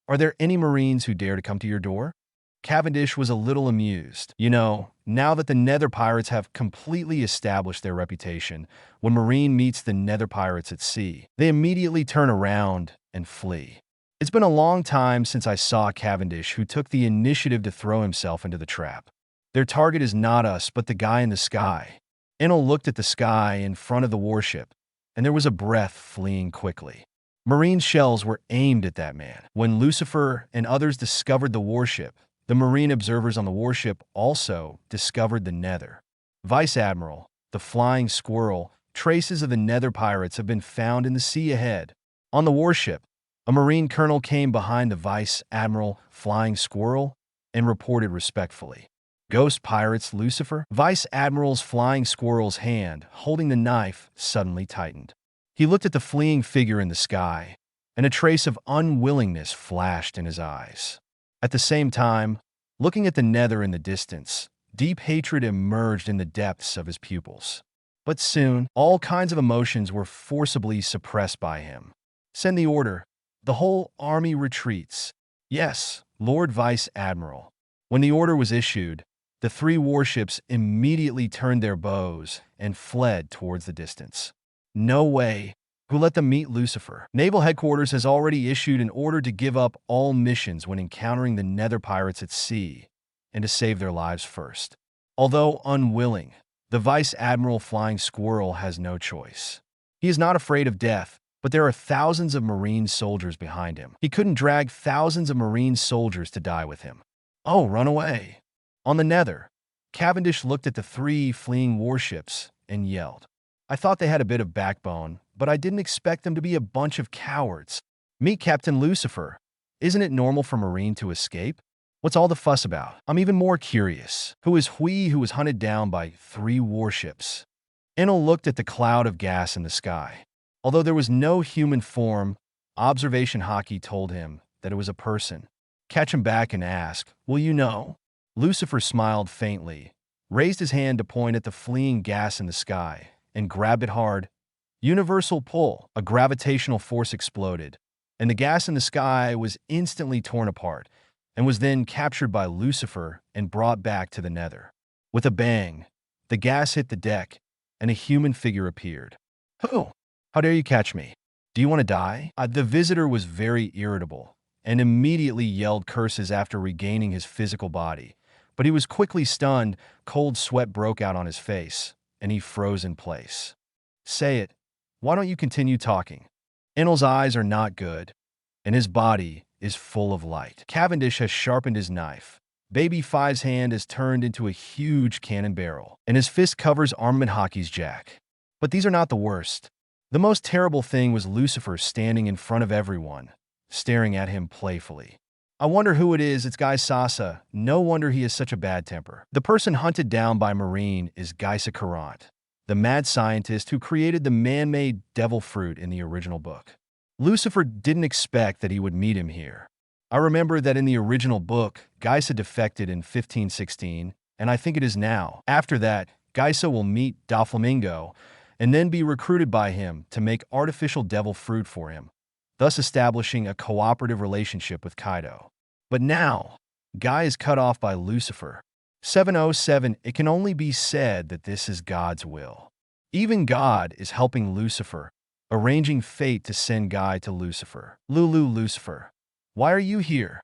are there any Marines who dare to come to your door? Cavendish was a little amused. You know, now that the Nether Pirates have completely established their reputation, when Marine meets the Nether Pirates at sea, they immediately turn around and flee. It's been a long time since I saw Cavendish who took the initiative to throw himself into the trap. Their target is not us, but the guy in the sky. Enel looked at the sky in front of the warship, and there was a breath fleeing quickly. Marine shells were aimed at that man. When Lucifer and others discovered the warship, the Marine observers on the warship also discovered the Nether. Vice Admiral, the Flying Squirrel, traces of the Nether pirates have been found in the sea ahead. On the warship, a Marine colonel came behind the Vice Admiral Flying Squirrel and reported respectfully. Ghost pirates, Lucifer? Vice Admiral's Flying Squirrel's hand, holding the knife, suddenly tightened. He looked at the fleeing figure in the sky, and a trace of unwillingness flashed in his eyes. At the same time, looking at the Nether in the distance, deep hatred emerged in the depths of his pupils. But soon, all kinds of emotions were forcibly suppressed by him. Send the order. The whole army retreats. Yes, Lord Vice Admiral. When the order was issued, the three warships immediately turned their bows and fled towards the distance. No way. Who let them meet Lucifer? Naval Headquarters has already issued an order to give up all missions when encountering the Nether pirates at sea and to save their lives first. Although unwilling, the Vice Admiral Flying Squirrel has no choice. He is not afraid of death, but there are thousands of Marine soldiers behind him. He couldn't drag thousands of Marine soldiers to die with him. Oh, run away. On the Nether, Cavendish looked at the three fleeing warships and yelled. I thought they had a bit of backbone, but I didn't expect them to be a bunch of cowards. Meet Captain Lucifer. Isn't it normal for Marine to escape? What's all the fuss about? I'm even more curious. Who is Hui who was hunted down by three warships? Enel looked at the cloud of gas in the sky. Although there was no human form, observation Haki told him that it was a person. Catch him back and ask, will you know? Lucifer smiled faintly, raised his hand to point at the fleeing gas in the sky, and grabbed it hard. Universal pull, a gravitational force exploded, and the gas in the sky was instantly torn apart, and was then captured by Lucifer and brought back to the Nether. With a bang, the gas hit the deck, and a human figure appeared. Who? How dare you catch me? Do you want to die? The visitor was very irritable, and immediately yelled curses after regaining his physical body. But he was quickly stunned, cold sweat broke out on his face, and he froze in place. Say it. Why don't you continue talking? Enel's eyes are not good, and his body is full of light. Cavendish has sharpened his knife. Baby Five's hand has turned into a huge cannon barrel, and his fist covers Armament Haki's jack. But these are not the worst. The most terrible thing was Lucifer standing in front of everyone, staring at him playfully. I wonder who it is. It's Guy Sasa. No wonder he has such a bad temper. The person hunted down by Marine is Geisa Courant, the mad scientist who created the man-made devil fruit in the original book. Lucifer didn't expect that he would meet him here. I remember that in the original book, Geisa defected in 1516, and I think it is now. After that, Geisa will meet Doflamingo and then be recruited by him to make artificial devil fruit for him, thus establishing a cooperative relationship with Kaido. But now, Guy is cut off by Lucifer. 707, it can only be said that this is God's will. Even God is helping Lucifer, arranging fate to send Guy to Lucifer. Lucifer, why are you here?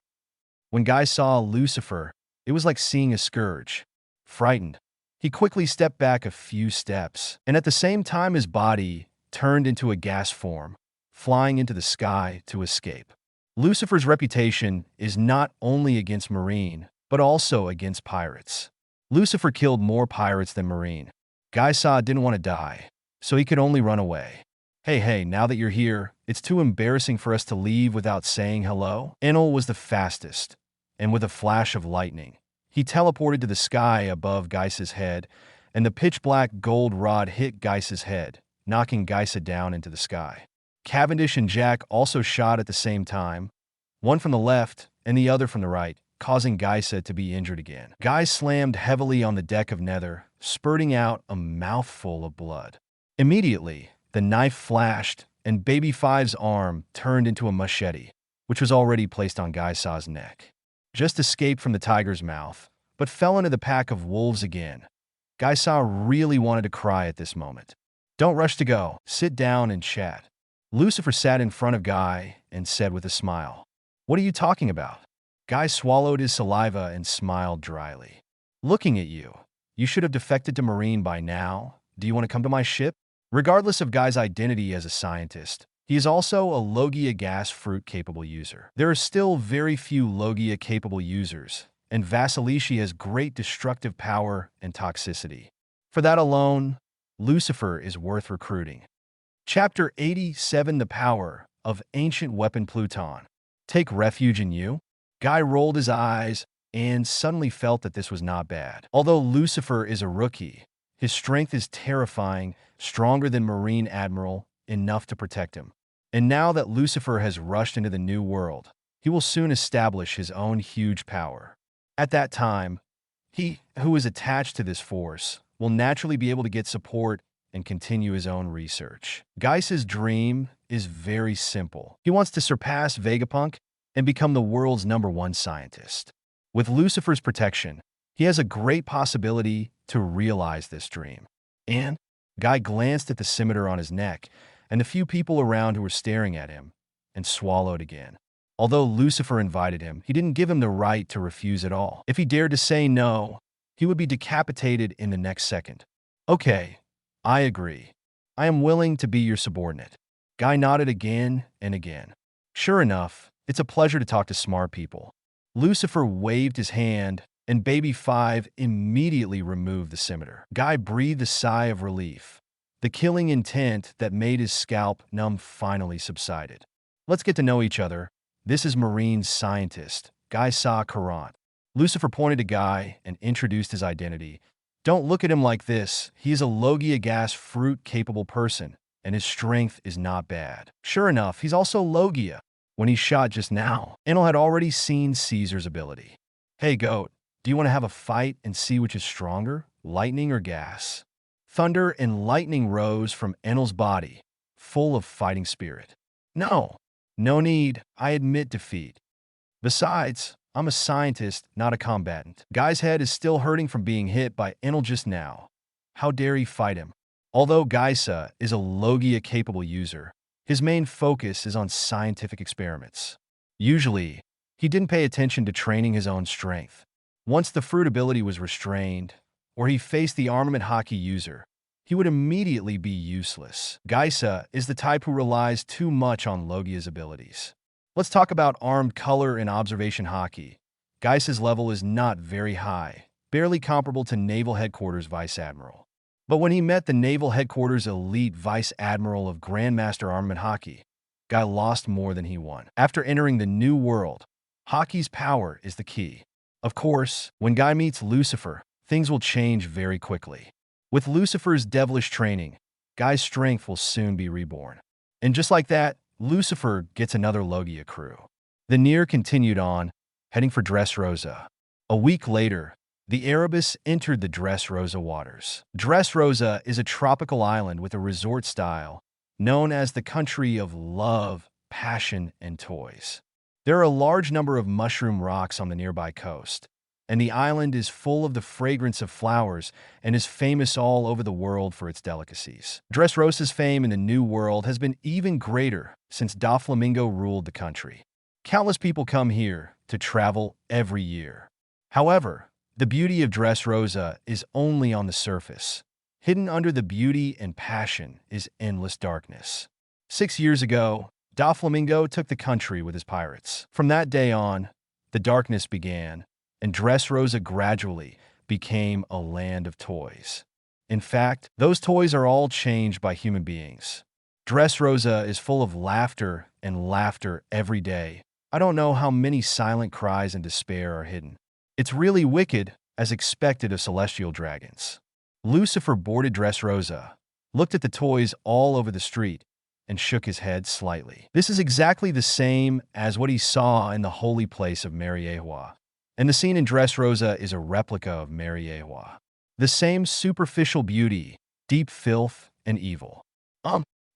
When Guy saw Lucifer, it was like seeing a scourge. Frightened, he quickly stepped back a few steps, and at the same time his body turned into a gas form, flying into the sky to escape. Lucifer's reputation is not only against Marine, but also against pirates. Lucifer killed more pirates than Marine. Geisa didn't want to die, so he could only run away. Hey, now that you're here, it's too embarrassing for us to leave without saying hello. Enel was the fastest, and with a flash of lightning, he teleported to the sky above Geisa's head, and the pitch-black gold rod hit Geisa's head, knocking Geisa down into the sky. Cavendish and Jack also shot at the same time, one from the left and the other from the right, causing Geisa to be injured again. Guy slammed heavily on the deck of Nether, spurting out a mouthful of blood. Immediately, the knife flashed, and Baby Five's arm turned into a machete, which was already placed on Geisa's neck. Just escaped from the tiger's mouth, but fell into the pack of wolves again. Geisa really wanted to cry at this moment. Don't rush to go. Sit down and chat. Lucifer sat in front of Guy and said with a smile, What are you talking about? Guy swallowed his saliva and smiled dryly. Looking at you. You should have defected to Marine by now. Do you want to come to my ship? Regardless of Guy's identity as a scientist, he is also a Logia gas fruit-capable user. There are still very few Logia-capable users, and Vasiliki has great destructive power and toxicity. For that alone, Lucifer is worth recruiting. Chapter 87: The Power of Ancient Weapon Pluton. Take refuge in you? Guy rolled his eyes and suddenly felt that this was not bad. Although Lucifer is a rookie, his strength is terrifying, stronger than Marine Admiral, enough to protect him. And now that Lucifer has rushed into the new world, he will soon establish his own huge power. At that time, he who is attached to this force will naturally be able to get support and continue his own research. Guy's dream is very simple. He wants to surpass Vegapunk and become the world's #1 scientist. With Lucifer's protection, he has a great possibility to realize this dream. And Guy glanced at the scimitar on his neck and the few people around who were staring at him, and swallowed again. Although Lucifer invited him, he didn't give him the right to refuse at all. If he dared to say no, he would be decapitated in the next second. Okay, I agree. I am willing to be your subordinate. Guy nodded again and again. Sure enough, it's a pleasure to talk to smart people. Lucifer waved his hand, and Baby 5 immediately removed the scimitar. Guy breathed a sigh of relief. The killing intent that made his scalp numb finally subsided. Let's get to know each other. This is Marine scientist, Guy Sa Karant. Lucifer pointed to Guy and introduced his identity. Don't look at him like this. He is a Logia gas fruit-capable person, and his strength is not bad. Sure enough, he's also Logia. When he shot just now, Enel had already seen Caesar's ability. Hey, Goat, do you want to have a fight and see which is stronger, lightning or gas? Thunder and lightning rose from Enel's body, full of fighting spirit. No need. I admit defeat. Besides, I'm a scientist, not a combatant. Guy's head is still hurting from being hit by Enel just now. How dare he fight him? Although Gaisa is a Logia-capable user, his main focus is on scientific experiments. Usually, he didn't pay attention to training his own strength. Once the fruit ability was restrained, or he faced the armament Haki user, he would immediately be useless. Gaisa is the type who relies too much on Logia's abilities. Let's talk about armed color and observation Haki. Gaisa's level is not very high, barely comparable to Naval Headquarters Vice Admiral. But when he met the Naval Headquarters Elite Vice Admiral of Grandmaster Armament Haki, Guy lost more than he won. After entering the new world, Haki's power is the key. Of course, when Guy meets Lucifer, things will change very quickly. With Lucifer's devilish training, Guy's strength will soon be reborn. And just like that, Lucifer gets another Logia crew. The Nier continued on, heading for Dressrosa. A week later, the Erebus entered the Dressrosa waters. Dressrosa is a tropical island with a resort style, known as the country of love, passion, and toys. There are a large number of mushroom rocks on the nearby coast, and the island is full of the fragrance of flowers and is famous all over the world for its delicacies. Dressrosa's fame in the New World has been even greater since Doflamingo ruled the country. Countless people come here to travel every year. However, the beauty of Dressrosa is only on the surface. Hidden under the beauty and passion is endless darkness. 6 years ago, Doflamingo took the country with his pirates. From that day on, the darkness began, and Dressrosa gradually became a land of toys. In fact, those toys are all changed by human beings. Dressrosa is full of laughter and laughter every day. I don't know how many silent cries and despair are hidden. It's really wicked, as expected of celestial dragons. Lucifer boarded Dressrosa, looked at the toys all over the street, and shook his head slightly. This is exactly the same as what he saw in the holy place of Mariehua. And the scene in Dressrosa is a replica of Mariehua. The same superficial beauty, deep filth, and evil.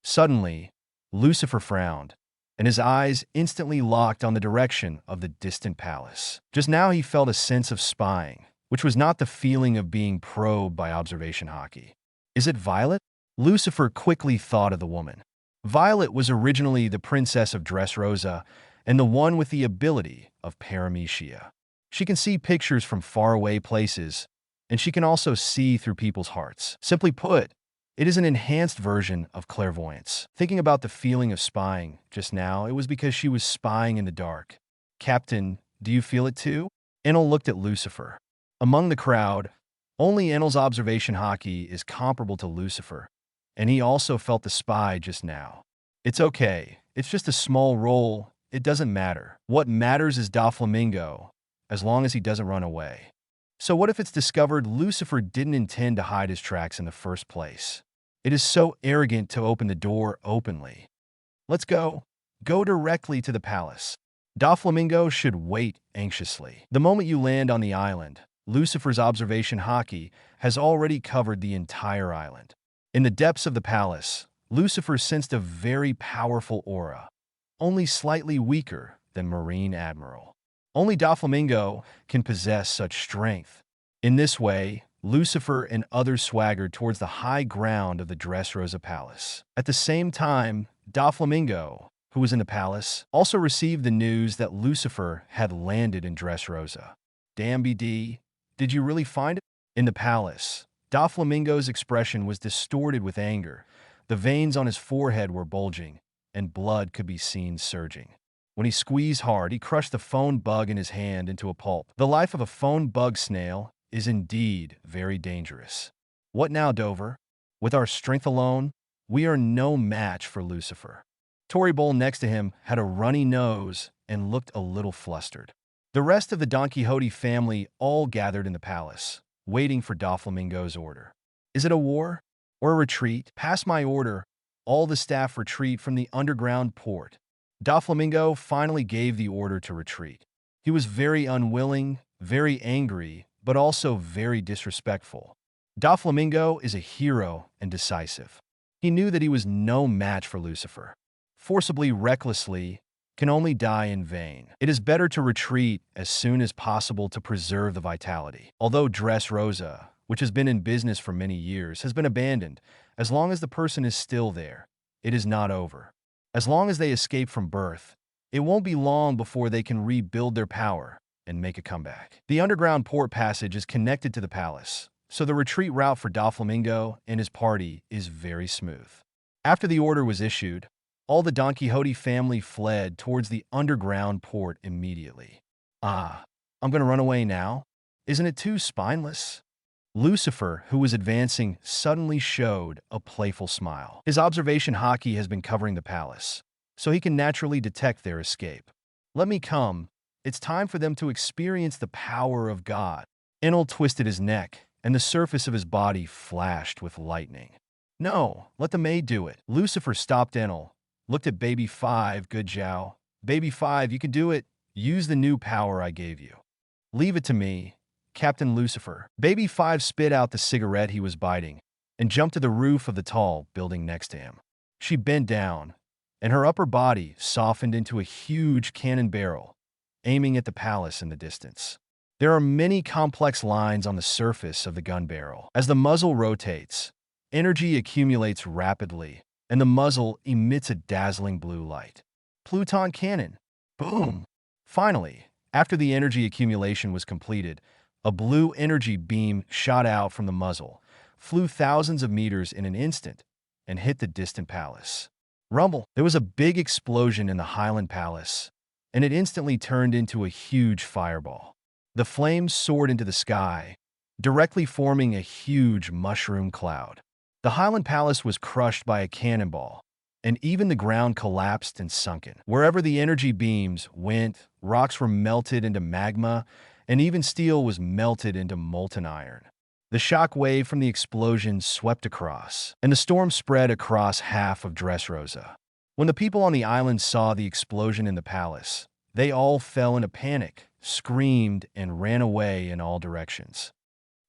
Suddenly, Lucifer frowned, and his eyes instantly locked on the direction of the distant palace. Just now he felt a sense of spying, which was not the feeling of being probed by observation Haki. Is it Violet? Lucifer quickly thought of the woman. Violet was originally the princess of Dressrosa and the one with the ability of paramecia. She can see pictures from faraway places, and she can also see through people's hearts. Simply put, it is an enhanced version of clairvoyance. Thinking about the feeling of spying just now, it was because she was spying in the dark. Captain, do you feel it too? Enel looked at Lucifer. Among the crowd, only Enel's observation Haki is comparable to Lucifer, and he also felt the spy just now. It's okay. It's just a small role. It doesn't matter. What matters is Doflamingo, as long as he doesn't run away. So what if it's discovered Lucifer didn't intend to hide his tracks in the first place? It is so arrogant to open the door openly. Let's go. Go directly to the palace. Doflamingo should wait anxiously. The moment you land on the island, Lucifer's observation Haki has already covered the entire island. In the depths of the palace, Lucifer sensed a very powerful aura, only slightly weaker than Marine Admiral. Only Doflamingo can possess such strength. In this way, Lucifer and others swaggered towards the high ground of the Dressrosa Palace. At the same time, Doflamingo, who was in the palace, also received the news that Lucifer had landed in Dressrosa. Damn BD, did you really find it? In the palace, Doflamingo's expression was distorted with anger. The veins on his forehead were bulging, and blood could be seen surging. When he squeezed hard, he crushed the phone bug in his hand into a pulp. The life of a phone bug snail is indeed very dangerous. What now, Dover? With our strength alone, we are no match for Lucifer. Tory Bull next to him had a runny nose and looked a little flustered. The rest of the Don Quixote family all gathered in the palace, waiting for Doflamingo's order. Is it a war or a retreat? Pass my order. All the staff retreat from the underground port. Doflamingo finally gave the order to retreat. He was very unwilling, very angry, but also very disrespectful. Doflamingo is a hero and decisive. He knew that he was no match for Lucifer. Forcibly, recklessly, can only die in vain. It is better to retreat as soon as possible to preserve the vitality. Although Dressrosa, which has been in business for many years, has been abandoned, as long as the person is still there, it is not over. As long as they escape from birth, it won't be long before they can rebuild their power and make a comeback. The underground port passage is connected to the palace, so the retreat route for Doflamingo and his party is very smooth. After the order was issued, all the Don Quixote family fled towards the underground port immediately. Ah, I'm gonna run away now? Isn't it too spineless? Lucifer, who was advancing, suddenly showed a playful smile. His observation Haki has been covering the palace, so he can naturally detect their escape. Let me come. It's time for them to experience the power of God. Enel twisted his neck, and the surface of his body flashed with lightning. No, let the maid do it. Lucifer stopped Enel, looked at Baby 5, good Zhao. Baby 5, you can do it. Use the new power I gave you. Leave it to me, Captain Lucifer. Baby 5 spit out the cigarette he was biting and jumped to the roof of the tall building next to him. She bent down, and her upper body softened into a huge cannon barrel, aiming at the palace in the distance. There are many complex lines on the surface of the gun barrel. As the muzzle rotates, energy accumulates rapidly, and the muzzle emits a dazzling blue light. Pluton cannon. Boom! Finally, after the energy accumulation was completed, a blue energy beam shot out from the muzzle, flew thousands of meters in an instant, and hit the distant palace. Rumble! There was a big explosion in the Highland Palace, and it instantly turned into a huge fireball. The flames soared into the sky, directly forming a huge mushroom cloud. The Highland Palace was crushed by a cannonball, and even the ground collapsed and sunken. Wherever the energy beams went, rocks were melted into magma, and even steel was melted into molten iron. The shock wave from the explosion swept across, and the storm spread across half of Dressrosa. When the people on the island saw the explosion in the palace, they all fell into panic, screamed, and ran away in all directions.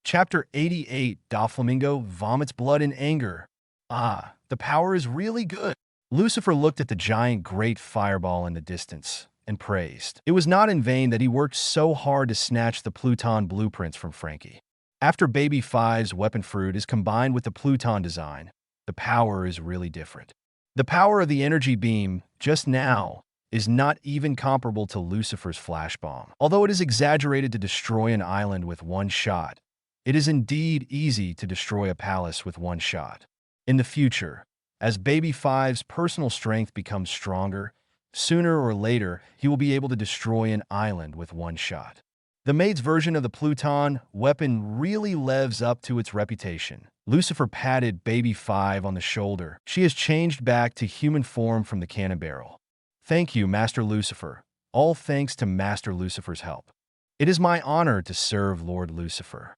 Chapter 88, Doflamingo vomits blood in anger. Ah, the power is really good. Lucifer looked at the giant great fireball in the distance and praised. It was not in vain that he worked so hard to snatch the Pluton blueprints from Frankie. After Baby 5's weapon fruit is combined with the Pluton design, the power is really different. The power of the energy beam, just now, is not even comparable to Lucifer's flash bomb. Although it is exaggerated to destroy an island with one shot, it is indeed easy to destroy a palace with one shot. In the future, as Baby Five's personal strength becomes stronger, sooner or later he will be able to destroy an island with one shot. The maid's version of the Pluton weapon really lives up to its reputation. Lucifer patted Baby Five on the shoulder. She has changed back to human form from the cannon barrel. Thank you, Master Lucifer. All thanks to Master Lucifer's help. It is my honor to serve Lord Lucifer.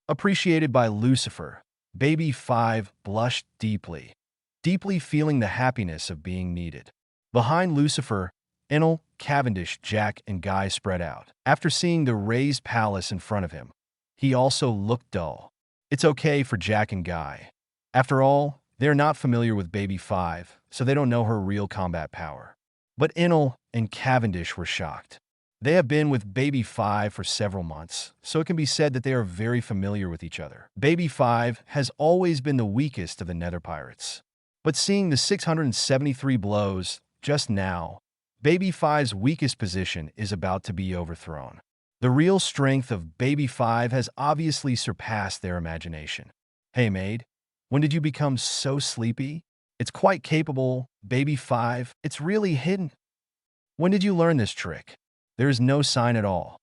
Appreciated by Lucifer, Baby Five blushed deeply, deeply feeling the happiness of being needed. Behind Lucifer, Enel, Cavendish, Jack, and Guy spread out. After seeing the raised palace in front of him, he also looked dull. It's okay for Jack and Guy. After all, they're not familiar with Baby Five, so they don't know her real combat power. But Enel and Cavendish were shocked. They have been with Baby Five for several months, so it can be said that they are very familiar with each other. Baby Five has always been the weakest of the Nether Pirates. But seeing the 673 blows just now, Baby Five's weakest position is about to be overthrown. The real strength of Baby Five has obviously surpassed their imagination. Hey maid, when did you become so sleepy? It's quite capable, Baby Five. It's really hidden. When did you learn this trick? There is no sign at all.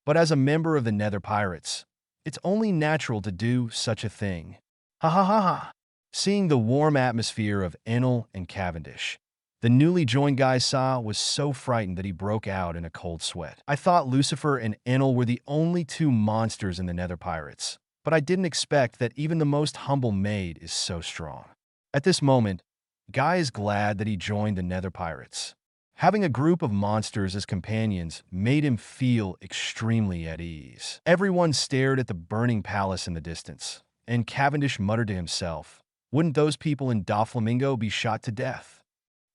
But as a member of the Nether Pirates, it's only natural to do such a thing. Ha ha ha ha. Seeing the warm atmosphere of Enel and Cavendish, the newly joined guy was so frightened that he broke out in a cold sweat. I thought Lucifer and Enel were the only two monsters in the Nether Pirates, but I didn't expect that even the most humble maid is so strong. At this moment, Guy is glad that he joined the Nether Pirates. Having a group of monsters as companions made him feel extremely at ease. Everyone stared at the burning palace in the distance, and Cavendish muttered to himself, "Wouldn't those people in Doflamingo be shot to death?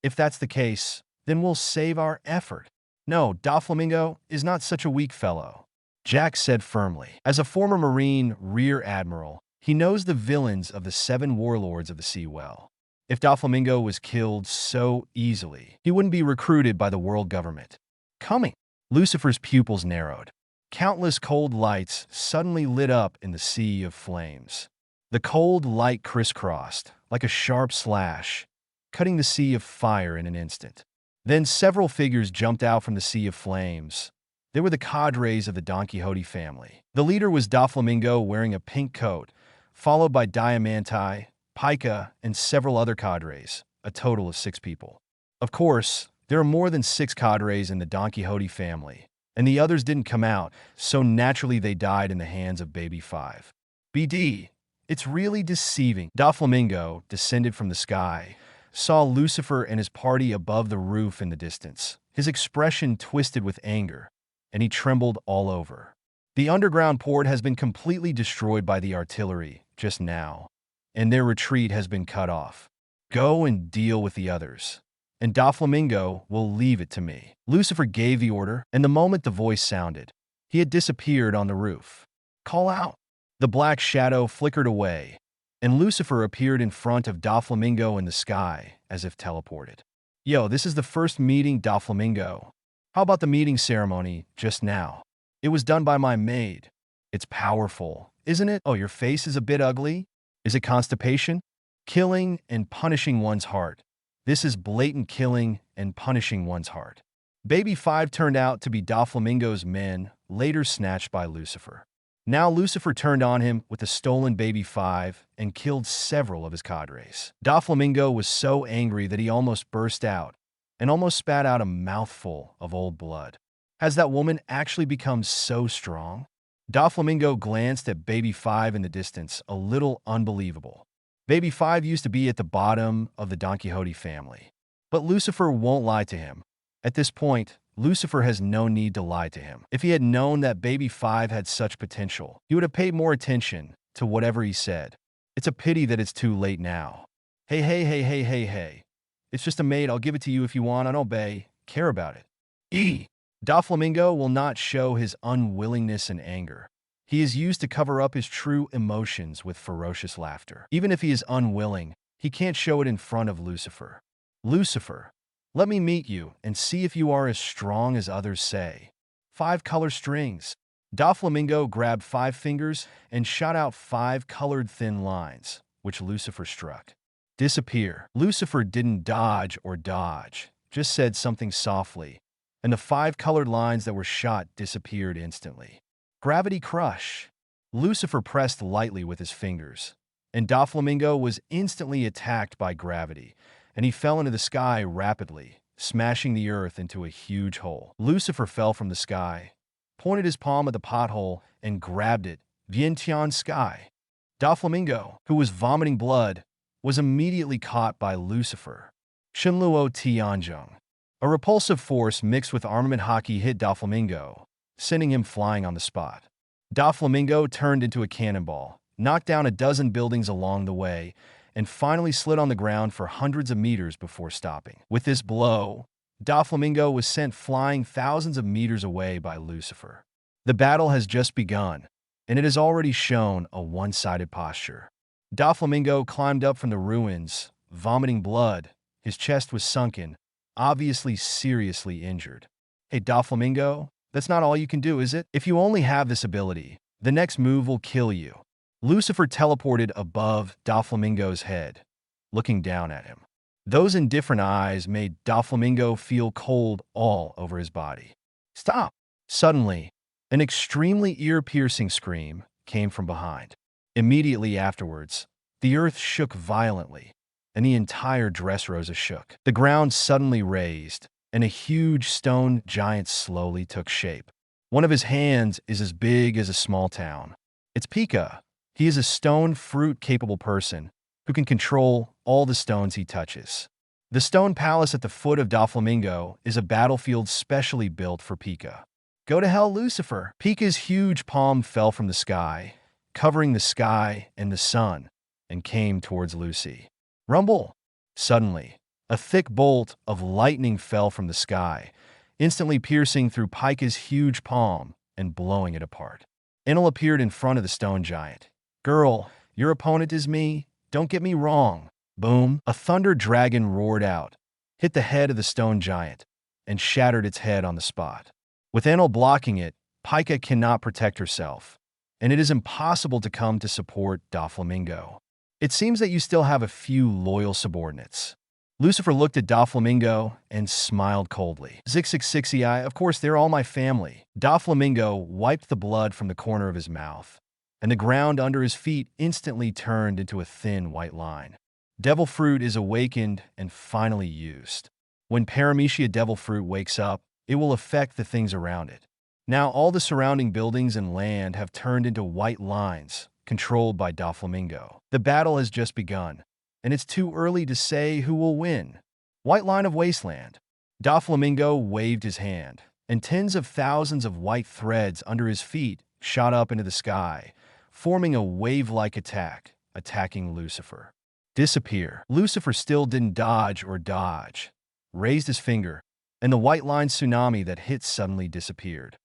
If that's the case, then we'll save our effort." "No, Doflamingo is not such a weak fellow," Jack said firmly. As a former Marine Rear Admiral, he knows the villains of the 7 warlords of the sea well. If Doflamingo was killed so easily, he wouldn't be recruited by the world government. Coming. Lucifer's pupils narrowed. Countless cold lights suddenly lit up in the sea of flames. The cold light crisscrossed, like a sharp slash, cutting the sea of fire in an instant. Then several figures jumped out from the sea of flames. They were the cadres of the Don Quixote family. The leader was Doflamingo wearing a pink coat, followed by Diamante, Pica, and several other cadres, a total of 6 people. Of course, there are more than 6 cadres in the Don Quixote family, and the others didn't come out, so naturally they died in the hands of Baby Five. BD, it's really deceiving. Doflamingo, descended from the sky, saw Lucifer and his party above the roof in the distance. His expression twisted with anger, and he trembled all over. The underground port has been completely destroyed by the artillery just now, and their retreat has been cut off. Go and deal with the others, and Doflamingo will leave it to me. Lucifer gave the order, and the moment the voice sounded, he had disappeared on the roof. Call out. The black shadow flickered away, and Lucifer appeared in front of Doflamingo in the sky, as if teleported. Yo, this is the first meeting, Doflamingo. How about the meeting ceremony just now? It was done by my maid. It's powerful, isn't it? Oh, your face is a bit ugly? Is it constipation? Killing and punishing one's heart. This is blatant killing and punishing one's heart. Baby Five turned out to be Doflamingo's men, later snatched by Lucifer. Now Lucifer turned on him with the stolen Baby Five and killed several of his cadres. Doflamingo was so angry that he almost burst out and almost spat out a mouthful of old blood. Has that woman actually become so strong? Doflamingo glanced at Baby Five in the distance, a little unbelievable. Baby Five used to be at the bottom of the Don Quixote family. But Lucifer won't lie to him. At this point, Lucifer has no need to lie to him. If he had known that Baby Five had such potential, he would have paid more attention to whatever he said. It's a pity that it's too late now. Hey. It's just a maid. I'll give it to you if you want. I don't care about it. Doflamingo will not show his unwillingness and anger. He is used to cover up his true emotions with ferocious laughter. Even if he is unwilling, he can't show it in front of Lucifer. Lucifer, Let me meet you and see if you are as strong as others say. 5 color strings. Doflamingo grabbed 5 fingers and shot out 5 colored thin lines, which Lucifer struck. Disappear. Lucifer didn't dodge or dodge, just said something softly, and the 5 colored lines that were shot disappeared instantly. Gravity crush. Lucifer pressed lightly with his fingers, and Doflamingo was instantly attacked by gravity, and he fell into the sky rapidly, smashing the earth into a huge hole. Lucifer fell from the sky, pointed his palm at the pothole, and grabbed it. Vientiane sky. Doflamingo, who was vomiting blood, was immediately caught by Lucifer. Shenluo Tianzhong. A repulsive force mixed with armament Haki hit Doflamingo, sending him flying on the spot. Doflamingo turned into a cannonball, knocked down a dozen buildings along the way, and finally slid on the ground for hundreds of meters before stopping. With this blow, Doflamingo was sent flying thousands of meters away by Lucifer. The battle has just begun, and it has already shown a one-sided posture. Doflamingo climbed up from the ruins, vomiting blood. His chest was sunken, obviously seriously injured. Hey, Doflamingo, that's not all you can do, is it? If you only have this ability, the next move will kill you. Lucifer teleported above Doflamingo's head, looking down at him. Those indifferent eyes made Doflamingo feel cold all over his body. Stop! Suddenly, an extremely ear-piercing scream came from behind. Immediately afterwards, the earth shook violently, and the entire Dressrosa shook. The ground suddenly raised, and a huge stone giant slowly took shape. One of his hands is as big as a small town. It's Pika. He is a stone fruit-capable person who can control all the stones he touches. The stone palace at the foot of Doflamingo is a battlefield specially built for Pika. Go to hell, Lucifer! Pika's huge palm fell from the sky, covering the sky and the sun, and came towards Lucy. Rumble! Suddenly, a thick bolt of lightning fell from the sky, instantly piercing through Pika's huge palm and blowing it apart. Enel appeared in front of the stone giant. Girl, your opponent is me. Don't get me wrong. Boom! A thunder dragon roared out, hit the head of the stone giant, and shattered its head on the spot. With Enel blocking it, Pika cannot protect herself, and it is impossible to come to support Doflamingo. It seems that you still have a few loyal subordinates. Lucifer looked at Doflamingo and smiled coldly. Zixixixii, of course, they're all my family. Doflamingo wiped the blood from the corner of his mouth, and the ground under his feet instantly turned into a thin white line. Devil Fruit is awakened and finally used. When Paramecia Devil Fruit wakes up, it will affect the things around it. Now all the surrounding buildings and land have turned into white lines, controlled by Doflamingo. The battle has just begun, and it's too early to say who will win. White line of wasteland. Doflamingo waved his hand, and tens of thousands of white threads under his feet shot up into the sky, forming a wave-like attack, attacking Lucifer. Disappear. Lucifer still didn't dodge or dodge, raised his finger, and the white line tsunami that hit suddenly disappeared.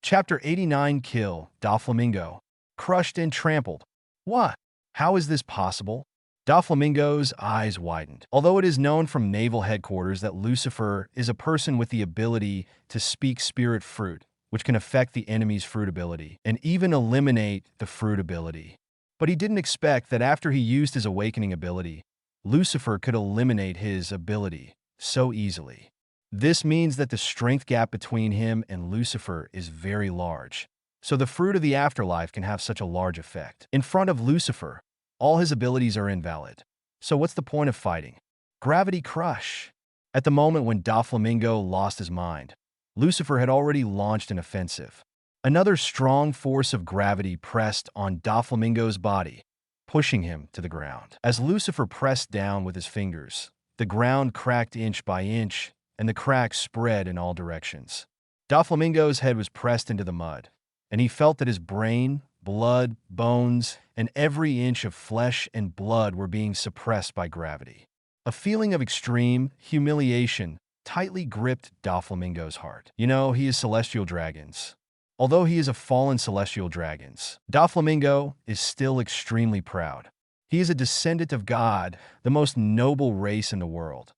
Chapter 89 Kill Doflamingo. Crushed and trampled. What? How is this possible? Doflamingo's eyes widened. Although it is known from naval headquarters that Lucifer is a person with the ability to speak spirit fruit, which can affect the enemy's fruit ability, and even eliminate the fruit ability. But he didn't expect that after he used his awakening ability, Lucifer could eliminate his ability so easily. This means that the strength gap between him and Lucifer is very large, so the fruit of the afterlife can have such a large effect. In front of Lucifer, all his abilities are invalid. So what's the point of fighting? Gravity Crush. At the moment when Doflamingo lost his mind, Lucifer had already launched an offensive. Another strong force of gravity pressed on Doflamingo's body, pushing him to the ground. As Lucifer pressed down with his fingers, the ground cracked inch by inch, and the cracks spread in all directions. Doflamingo's head was pressed into the mud, and he felt that his brain, blood, bones, and every inch of flesh and blood were being suppressed by gravity. A feeling of extreme humiliation tightly gripped Doflamingo's heart. You know, he is celestial dragons. Although he is a fallen celestial dragons, Doflamingo is still extremely proud. He is a descendant of God, the most noble race in the world.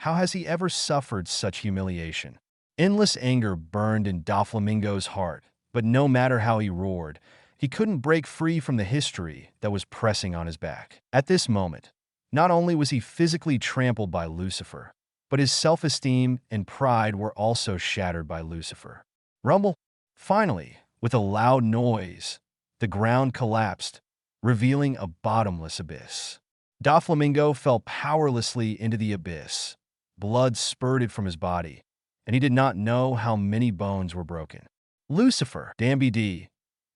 How has he ever suffered such humiliation? Endless anger burned in Doflamingo's heart, but no matter how he roared, he couldn't break free from the history that was pressing on his back. At this moment, not only was he physically trampled by Lucifer, but his self-esteem and pride were also shattered by Lucifer. Rumble! Finally, with a loud noise, the ground collapsed, revealing a bottomless abyss. Doflamingo fell powerlessly into the abyss. Blood spurted from his body, and he did not know how many bones were broken. Lucifer, damn BD,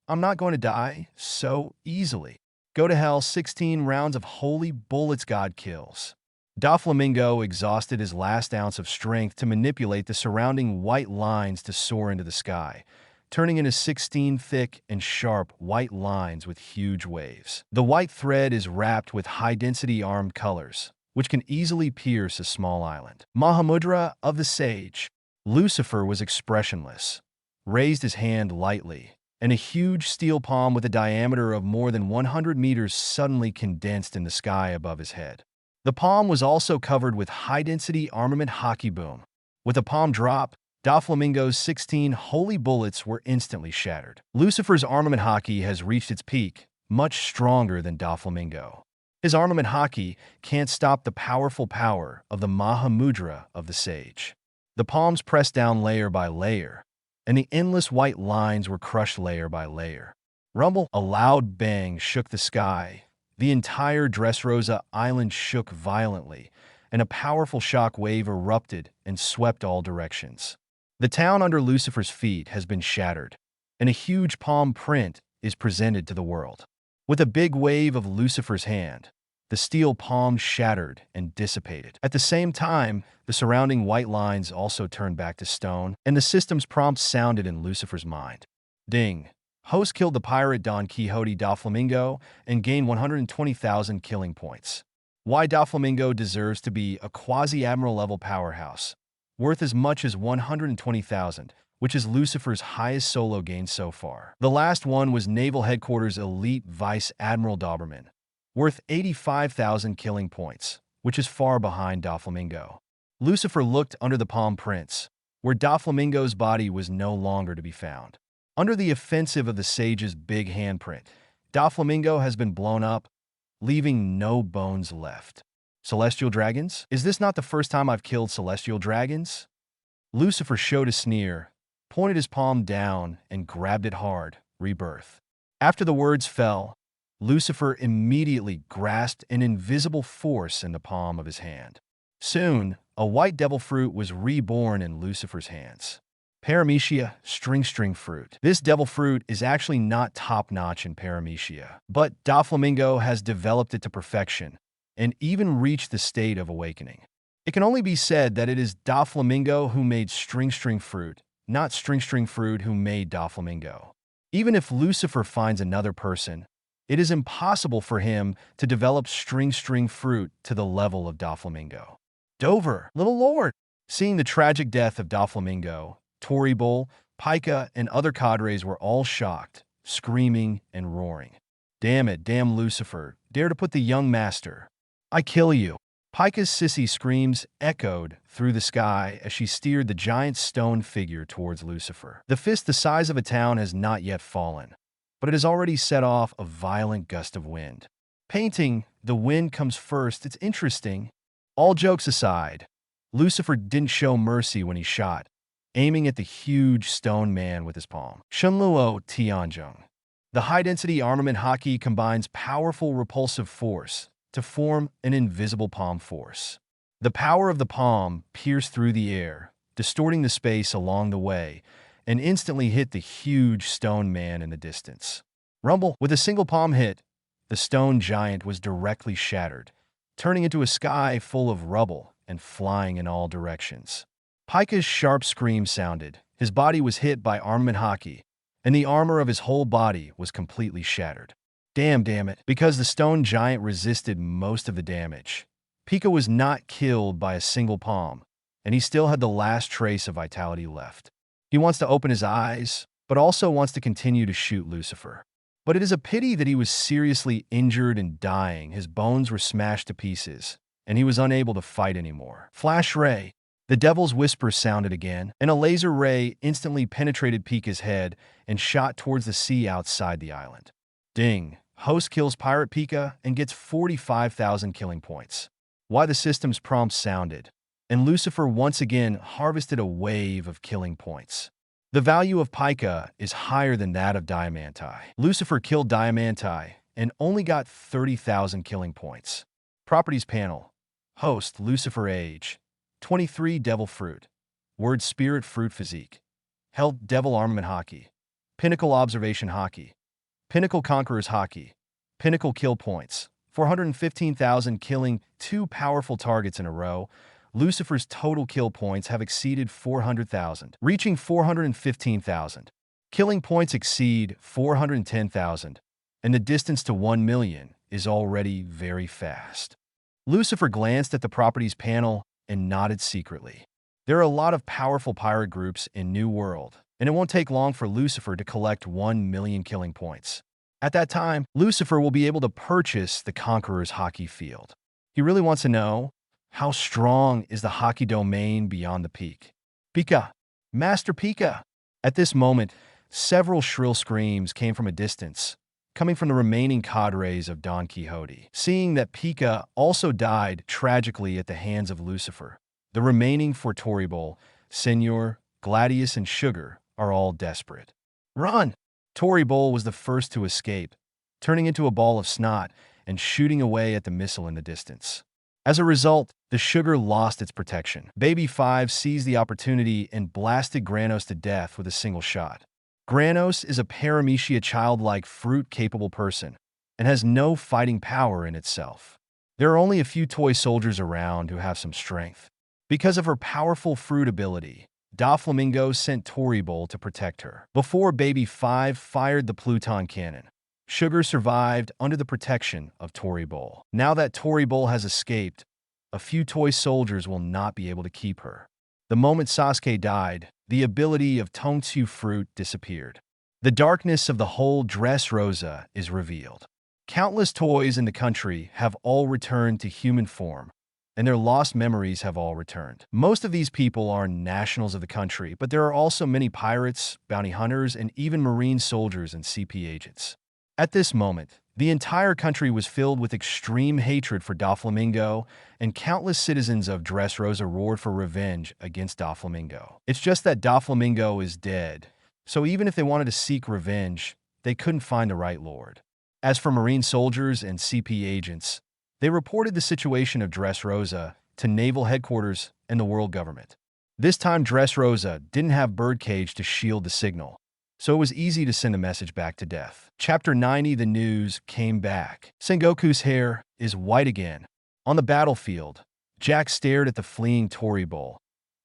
I'm not going to die so easily. Go to hell, 16 rounds of holy bullets God kills. Doflamingo exhausted his last ounce of strength to manipulate the surrounding white lines to soar into the sky, turning into 16 thick and sharp white lines with huge waves. The white thread is wrapped with high-density armed colors, which can easily pierce a small island. Mahamudra of the Sage. Lucifer was expressionless, raised his hand lightly, and a huge steel palm with a diameter of more than 100 meters suddenly condensed in the sky above his head. The palm was also covered with high-density armament Haki boom. With a palm drop, Doflamingo's 16 holy bullets were instantly shattered. Lucifer's armament Haki has reached its peak, much stronger than Doflamingo. His armament Haki can't stop the powerful power of the Mahamudra of the Sage. The palms pressed down layer by layer, and the endless white lines were crushed layer by layer. Rumble! A loud bang shook the sky. The entire Dressrosa Island shook violently, and a powerful shock wave erupted and swept all directions. The town under Lucifer's feet has been shattered, and a huge palm print is presented to the world. With a big wave of Lucifer's hand, the steel palm shattered and dissipated. At the same time, the surrounding white lines also turned back to stone, and the system's prompt sounded in Lucifer's mind. Ding! Host killed the pirate Don Quixote Doflamingo and gained 120,000 killing points. Why Doflamingo deserves to be a quasi-admiral level powerhouse, worth as much as 120,000, which is Lucifer's highest solo gain so far. The last one was Naval Headquarters Elite Vice Admiral Doberman, worth 85,000 killing points, which is far behind Doflamingo. Lucifer looked under the palm prints, where Doflamingo's body was no longer to be found. Under the offensive of the Sage's big handprint, Doflamingo has been blown up, leaving no bones left. Celestial dragons? Is this not the first time I've killed celestial dragons? Lucifer showed a sneer, pointed his palm down, and grabbed it hard. Rebirth. After the words fell, Lucifer immediately grasped an invisible force in the palm of his hand. Soon, a white devil fruit was reborn in Lucifer's hands. Paramecia string fruit. This devil fruit is actually not top-notch in Paramecia, but Doflamingo has developed it to perfection and even reached the state of awakening. It can only be said that it is Doflamingo who made string fruit, not string fruit who made Doflamingo. Even if Lucifer finds another person, it is impossible for him to develop string fruit to the level of Doflamingo. Dover, little lord! Seeing the tragic death of Doflamingo, Toribol, Pika, and other cadres were all shocked, screaming and roaring. Damn it, damn Lucifer, dare to put the young master. I kill you. Pika's sissy screams echoed through the sky as she steered the giant stone figure towards Lucifer. The fist the size of a town has not yet fallen, but it has already set off a violent gust of wind. Painting, the wind comes first. It's interesting. All jokes aside, Lucifer didn't show mercy when he shot, aiming at the huge stone man with his palm. Shunluo Tianzhong. The high-density armament Haki combines powerful repulsive force to form an invisible palm force. The power of the palm pierced through the air, distorting the space along the way, and instantly hit the huge stone man in the distance. Rumble! With a single palm hit, the stone giant was directly shattered, turning into a sky full of rubble and flying in all directions. Pika's sharp scream sounded. His body was hit by armament Haki, and the armor of his whole body was completely shattered. Damn it. Because the stone giant resisted most of the damage, Pika was not killed by a single palm, and he still had the last trace of vitality left. He wants to open his eyes, but also wants to continue to shoot Lucifer. But it is a pity that he was seriously injured and dying. His bones were smashed to pieces, and he was unable to fight anymore. Flash ray. The devil's whisper sounded again, and a laser ray instantly penetrated Pika's head and shot towards the sea outside the island. Ding. Host kills Pirate Pika and gets 45,000 killing points. Why the system's prompt sounded, and Lucifer once again harvested a wave of killing points. The value of Pika is higher than that of Diamanti. Lucifer killed Diamanti and only got 30,000 killing points. Properties panel. Host Lucifer age. 23 Devil Fruit. Word Spirit Fruit Physique. Health Devil Armament Haki. Pinnacle Observation Haki. Pinnacle Conqueror's Haki. Pinnacle Kill Points. 415,000 killing 2 powerful targets in a row. Lucifer's total kill points have exceeded 400,000, reaching 415,000. Killing points exceed 410,000, and the distance to 1 million is already very fast. Lucifer glanced at the properties panel and nodded secretly. There are a lot of powerful pirate groups in New World, and it won't take long for Lucifer to collect 1 million killing points. At that time, Lucifer will be able to purchase the Conqueror's Haki field. He really wants to know, how strong is the Haki domain beyond the peak? Pika! Master Pika! At this moment, several shrill screams came from a distance, coming from the remaining cadres of Don Quixote. Seeing that Pika also died tragically at the hands of Lucifer, the remaining for Toribol, Senor, Gladius, and Sugar are all desperate. Run! Toribol was the first to escape, turning into a ball of snot and shooting away at the missile in the distance. As a result, the Sugar lost its protection. Baby 5 seized the opportunity and blasted Granos to death with a single shot. Granos is a paramecia childlike fruit-capable person and has no fighting power in itself. There are only a few toy soldiers around who have some strength. Because of her powerful fruit ability, Doflamingo sent Toribol to protect her. Before Baby 5 fired the Pluton cannon, Sugar survived under the protection of Toribol. Now that Toribol has escaped, a few toy soldiers will not be able to keep her. The moment Sasuke died, the ability of Tongtsu fruit disappeared. The darkness of the whole Dressrosa is revealed. Countless toys in the country have all returned to human form, and their lost memories have all returned. Most of these people are nationals of the country, but there are also many pirates, bounty hunters, and even marine soldiers and CP agents. At this moment, the entire country was filled with extreme hatred for Doflamingo, and countless citizens of Dressrosa roared for revenge against Doflamingo. It's just that Doflamingo is dead, so even if they wanted to seek revenge, they couldn't find the right lord. As for marine soldiers and CP agents, they reported the situation of Dressrosa to naval headquarters and the world government. This time Dressrosa didn't have Birdcage to shield the signal, so it was easy to send a message back to death. Chapter 90, the news came back. Sengoku's hair is white again. On the battlefield, Jack stared at the fleeing Toribol,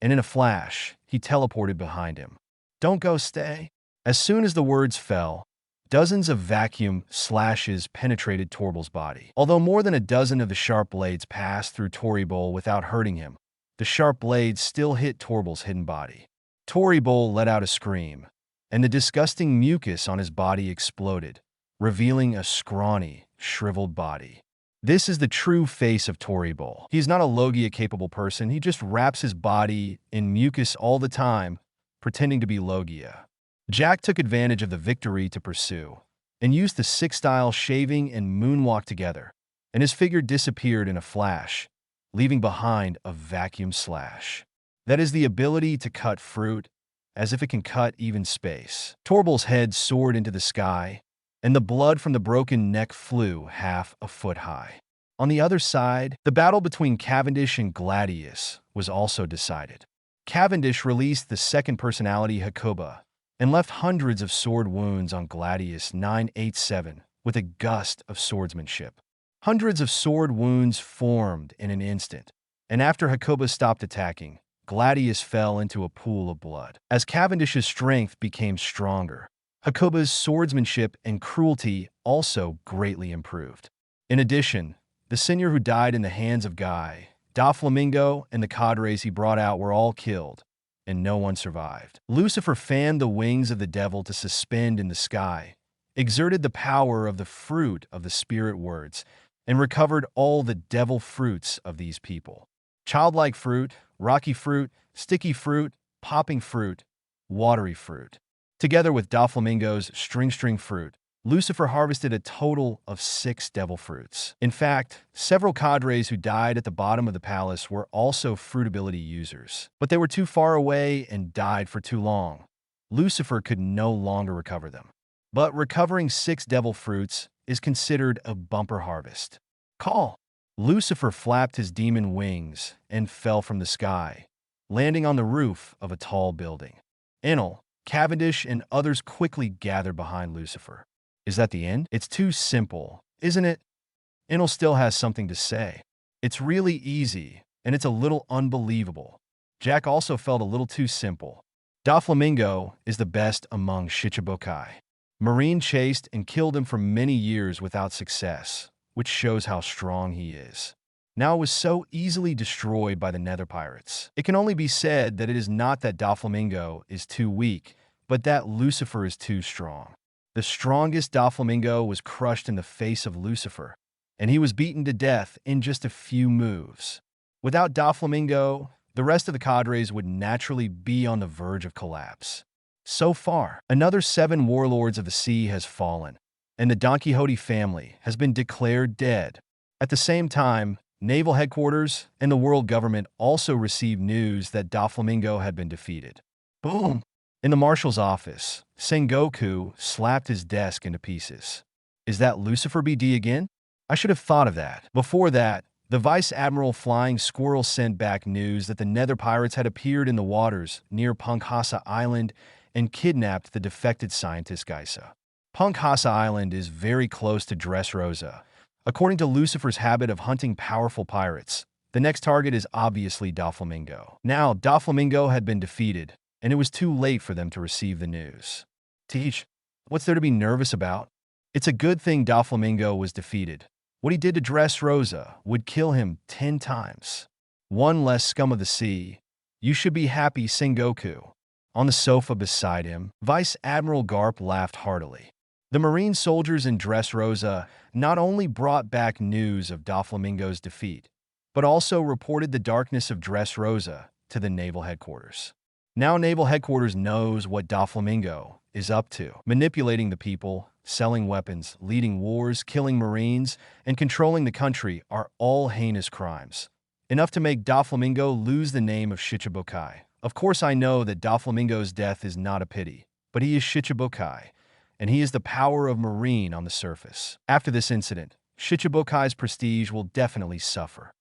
and in a flash, he teleported behind him. Don't go, stay. As soon as the words fell, dozens of vacuum slashes penetrated Torbol's body. Although more than a dozen of the sharp blades passed through Toribol without hurting him, the sharp blades still hit Torbol's hidden body. Toribol let out a scream, and the disgusting mucus on his body exploded, revealing a scrawny, shriveled body. This is the true face of Toribol. He's not a Logia-capable person, he just wraps his body in mucus all the time, pretending to be Logia. Jack took advantage of the victory to pursue, and used the six-style shaving and moonwalk together, and his figure disappeared in a flash, leaving behind a vacuum slash. That is the ability to cut fruit, as if it can cut even space. Torbol's head soared into the sky, and the blood from the broken neck flew half a foot high. On the other side, the battle between Cavendish and Gladius was also decided. Cavendish released the second personality Hakuba, and left hundreds of sword wounds on Gladius 987 with a gust of swordsmanship. Hundreds of sword wounds formed in an instant, and after Hakuba stopped attacking, Gladius fell into a pool of blood. As Cavendish's strength became stronger, Hakuba's swordsmanship and cruelty also greatly improved. In addition, the senior who died in the hands of Guy, Doflamingo, and the cadres he brought out were all killed, and no one survived. Lucifer fanned the wings of the devil to suspend in the sky, exerted the power of the fruit of the spirit words, and recovered all the devil fruits of these people. Childlike fruit, rocky fruit, sticky fruit, popping fruit, watery fruit. Together with Doflamingo's string fruit, Lucifer harvested a total of 6 devil fruits. In fact, several cadres who died at the bottom of the palace were also fruit ability users, but they were too far away and died for too long. Lucifer could no longer recover them. But recovering 6 devil fruits is considered a bumper harvest. Call! Lucifer flapped his demon wings and fell from the sky, landing on the roof of a tall building. Enel, Cavendish, and others quickly gathered behind Lucifer. Is that the end? It's too simple, isn't it? Enel still has something to say. It's really easy, and it's a little unbelievable. Jack also felt a little too simple. Doflamingo is the best among Shichibukai. Marine chased and killed him for many years without success, which shows how strong he is. Now it was so easily destroyed by the Nether Pirates. It can only be said that it is not that Doflamingo is too weak, but that Lucifer is too strong. The strongest Doflamingo was crushed in the face of Lucifer, and he was beaten to death in just a few moves. Without Doflamingo, the rest of the cadres would naturally be on the verge of collapse. So far, another 7 warlords of the sea has fallen, and the Don Quixote family has been declared dead. At the same time, naval headquarters and the world government also received news that Doflamingo had been defeated. Boom! In the marshal's office, Sengoku slapped his desk into pieces. Is that Lucifer BD again? I should have thought of that. Before that, the Vice Admiral Flying Squirrel sent back news that the Nether Pirates had appeared in the waters near Punkhasa Island and kidnapped the defected scientist Geisa. Punkhasa Island is very close to Dressrosa. According to Lucifer's habit of hunting powerful pirates, the next target is obviously Doflamingo. Now, Doflamingo had been defeated, and it was too late for them to receive the news. Teach, what's there to be nervous about? It's a good thing Doflamingo was defeated. What he did to Dressrosa would kill him 10 times. One less scum of the sea. You should be happy, Sengoku. On the sofa beside him, Vice Admiral Garp laughed heartily. The Marine soldiers in Dressrosa not only brought back news of Doflamingo's defeat, but also reported the darkness of Dressrosa to the naval headquarters. Now naval headquarters knows what Doflamingo is up to. Manipulating the people, selling weapons, leading wars, killing Marines, and controlling the country are all heinous crimes. Enough to make Doflamingo lose the name of Shichibukai. Of course I know that Doflamingo's death is not a pity, but he is Shichibukai, and he is the power of Marine on the surface. After this incident, Shichibukai's prestige will definitely suffer.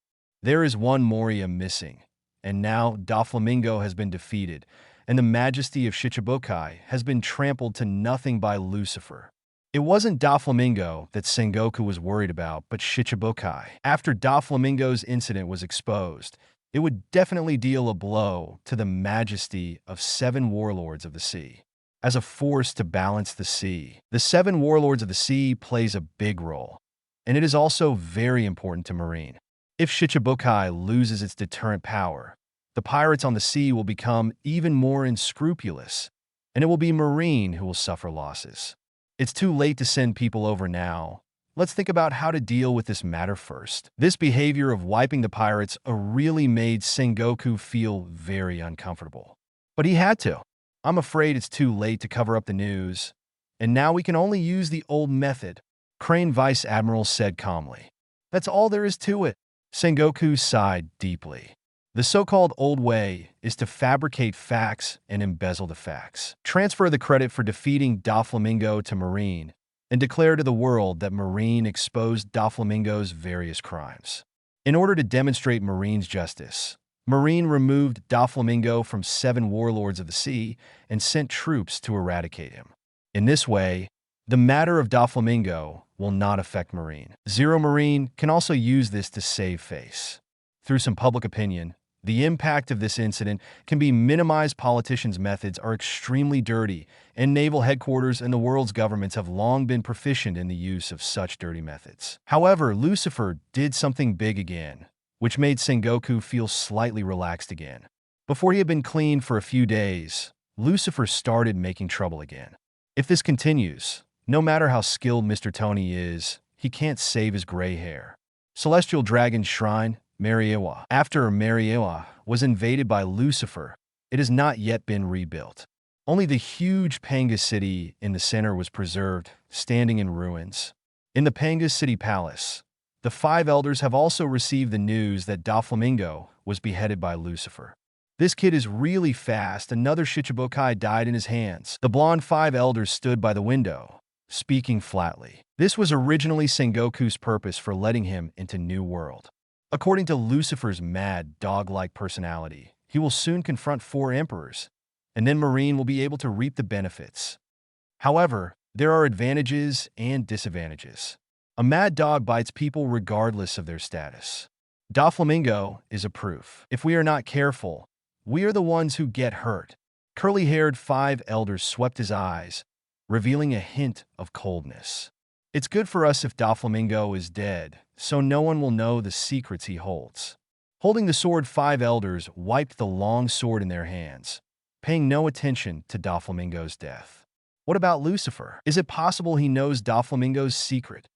There is one Moria missing, and now Doflamingo has been defeated, and the majesty of Shichibukai has been trampled to nothing by Lucifer. It wasn't Doflamingo that Sengoku was worried about, but Shichibukai. After Doflamingo's incident was exposed, it would definitely deal a blow to the majesty of 7 warlords of the sea. As a force to balance the sea, the 7 warlords of the sea plays a big role, and it is also very important to Marine. If Shichibukai loses its deterrent power, the pirates on the sea will become even more unscrupulous, and it will be Marine who will suffer losses. It's too late to send people over now. Let's think about how to deal with this matter first. This behavior of wiping the pirates really made Sengoku feel very uncomfortable. But he had to. I'm afraid it's too late to cover up the news, and now we can only use the old method, Crane Vice Admiral said calmly. That's all there is to it. Sengoku sighed deeply. The so-called old way is to fabricate facts and embezzle the facts. Transfer the credit for defeating Doflamingo to Marine, and declare to the world that Marine exposed Doflamingo's various crimes. In order to demonstrate Marine's justice, Marine removed Doflamingo from 7 warlords of the sea and sent troops to eradicate him. In this way, the matter of Doflamingo will not affect Marine. Zero Marine can also use this to save face. Through some public opinion, the impact of this incident can be minimized. Politicians' methods are extremely dirty, and naval headquarters and the world's governments have long been proficient in the use of such dirty methods. However, Lucifer did something big again, which made Sengoku feel slightly relaxed again. Before he had been clean for a few days, Lucifer started making trouble again. If this continues, no matter how skilled Mr. Tony is, he can't save his gray hair. Celestial Dragon Shrine, Mariewa. After Mariewa was invaded by Lucifer, it has not yet been rebuilt. Only the huge Panga city in the center was preserved, standing in ruins. In the Panga City Palace, the five elders have also received the news that Doflamingo was beheaded by Lucifer. This kid is really fast. Another Shichibukai died in his hands. The blonde five elders stood by the window, speaking flatly. This was originally Sengoku's purpose for letting him into New World. According to Lucifer's mad, dog-like personality, he will soon confront four emperors, and then Marine will be able to reap the benefits. However, there are advantages and disadvantages. A mad dog bites people regardless of their status. Doflamingo is a proof. If we are not careful, we are the ones who get hurt. Curly-haired five elders swept his eyes, revealing a hint of coldness. It's good for us if Doflamingo is dead, so no one will know the secrets he holds. Holding the sword, five elders wiped the long sword in their hands, paying no attention to Doflamingo's death. What about Lucifer? Is it possible he knows Doflamingo's secret?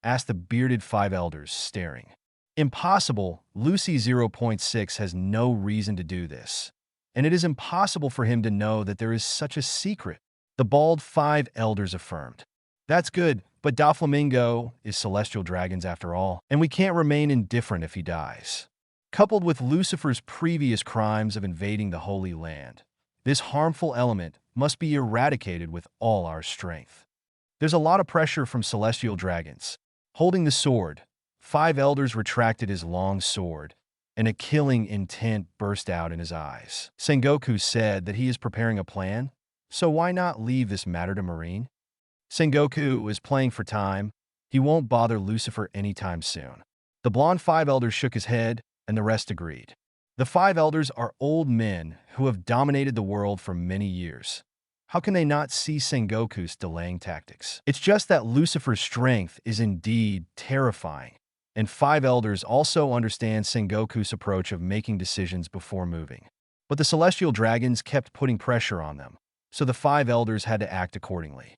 Asked the bearded five elders, staring. Impossible. Lucy 0.6 has no reason to do this, and it is impossible for him to know that there is such a secret, the bald five elders affirmed. That's good, but Doflamingo is celestial dragons after all, and we can't remain indifferent if he dies. Coupled with Lucifer's previous crimes of invading the Holy Land, this harmful element must be eradicated with all our strength. There's a lot of pressure from celestial dragons. Holding the sword, five elders retracted his long sword, and a killing intent burst out in his eyes. Sengoku said that he is preparing a plan, so why not leave this matter to Marine? Sengoku is playing for time. He won't bother Lucifer anytime soon. The blonde five elders shook his head, and the rest agreed. The five elders are old men who have dominated the world for many years. How can they not see Sengoku's delaying tactics? It's just that Lucifer's strength is indeed terrifying, and five elders also understand Sengoku's approach of making decisions before moving. But the celestial dragons kept putting pressure on them, so the five elders had to act accordingly.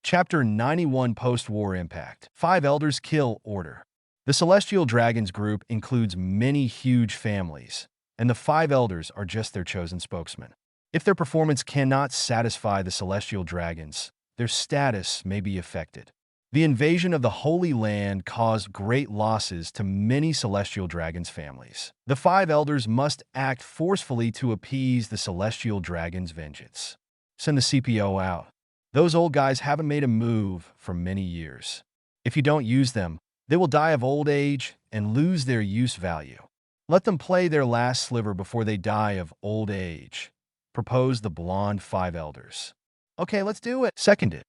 Chapter 91 Post-War Impact. Five Elders Kill Order. The Celestial Dragons group includes many huge families, and the five elders are just their chosen spokesmen. If their performance cannot satisfy the Celestial Dragons, their status may be affected. The invasion of the Holy Land caused great losses to many Celestial Dragons families. The five elders must act forcefully to appease the Celestial Dragons' vengeance. Send the CPO out. Those old guys haven't made a move for many years. If you don't use them, they will die of old age and lose their use value. Let them play their last sliver before they die of old age, proposed the blonde five elders. Okay, let's do it. Seconded.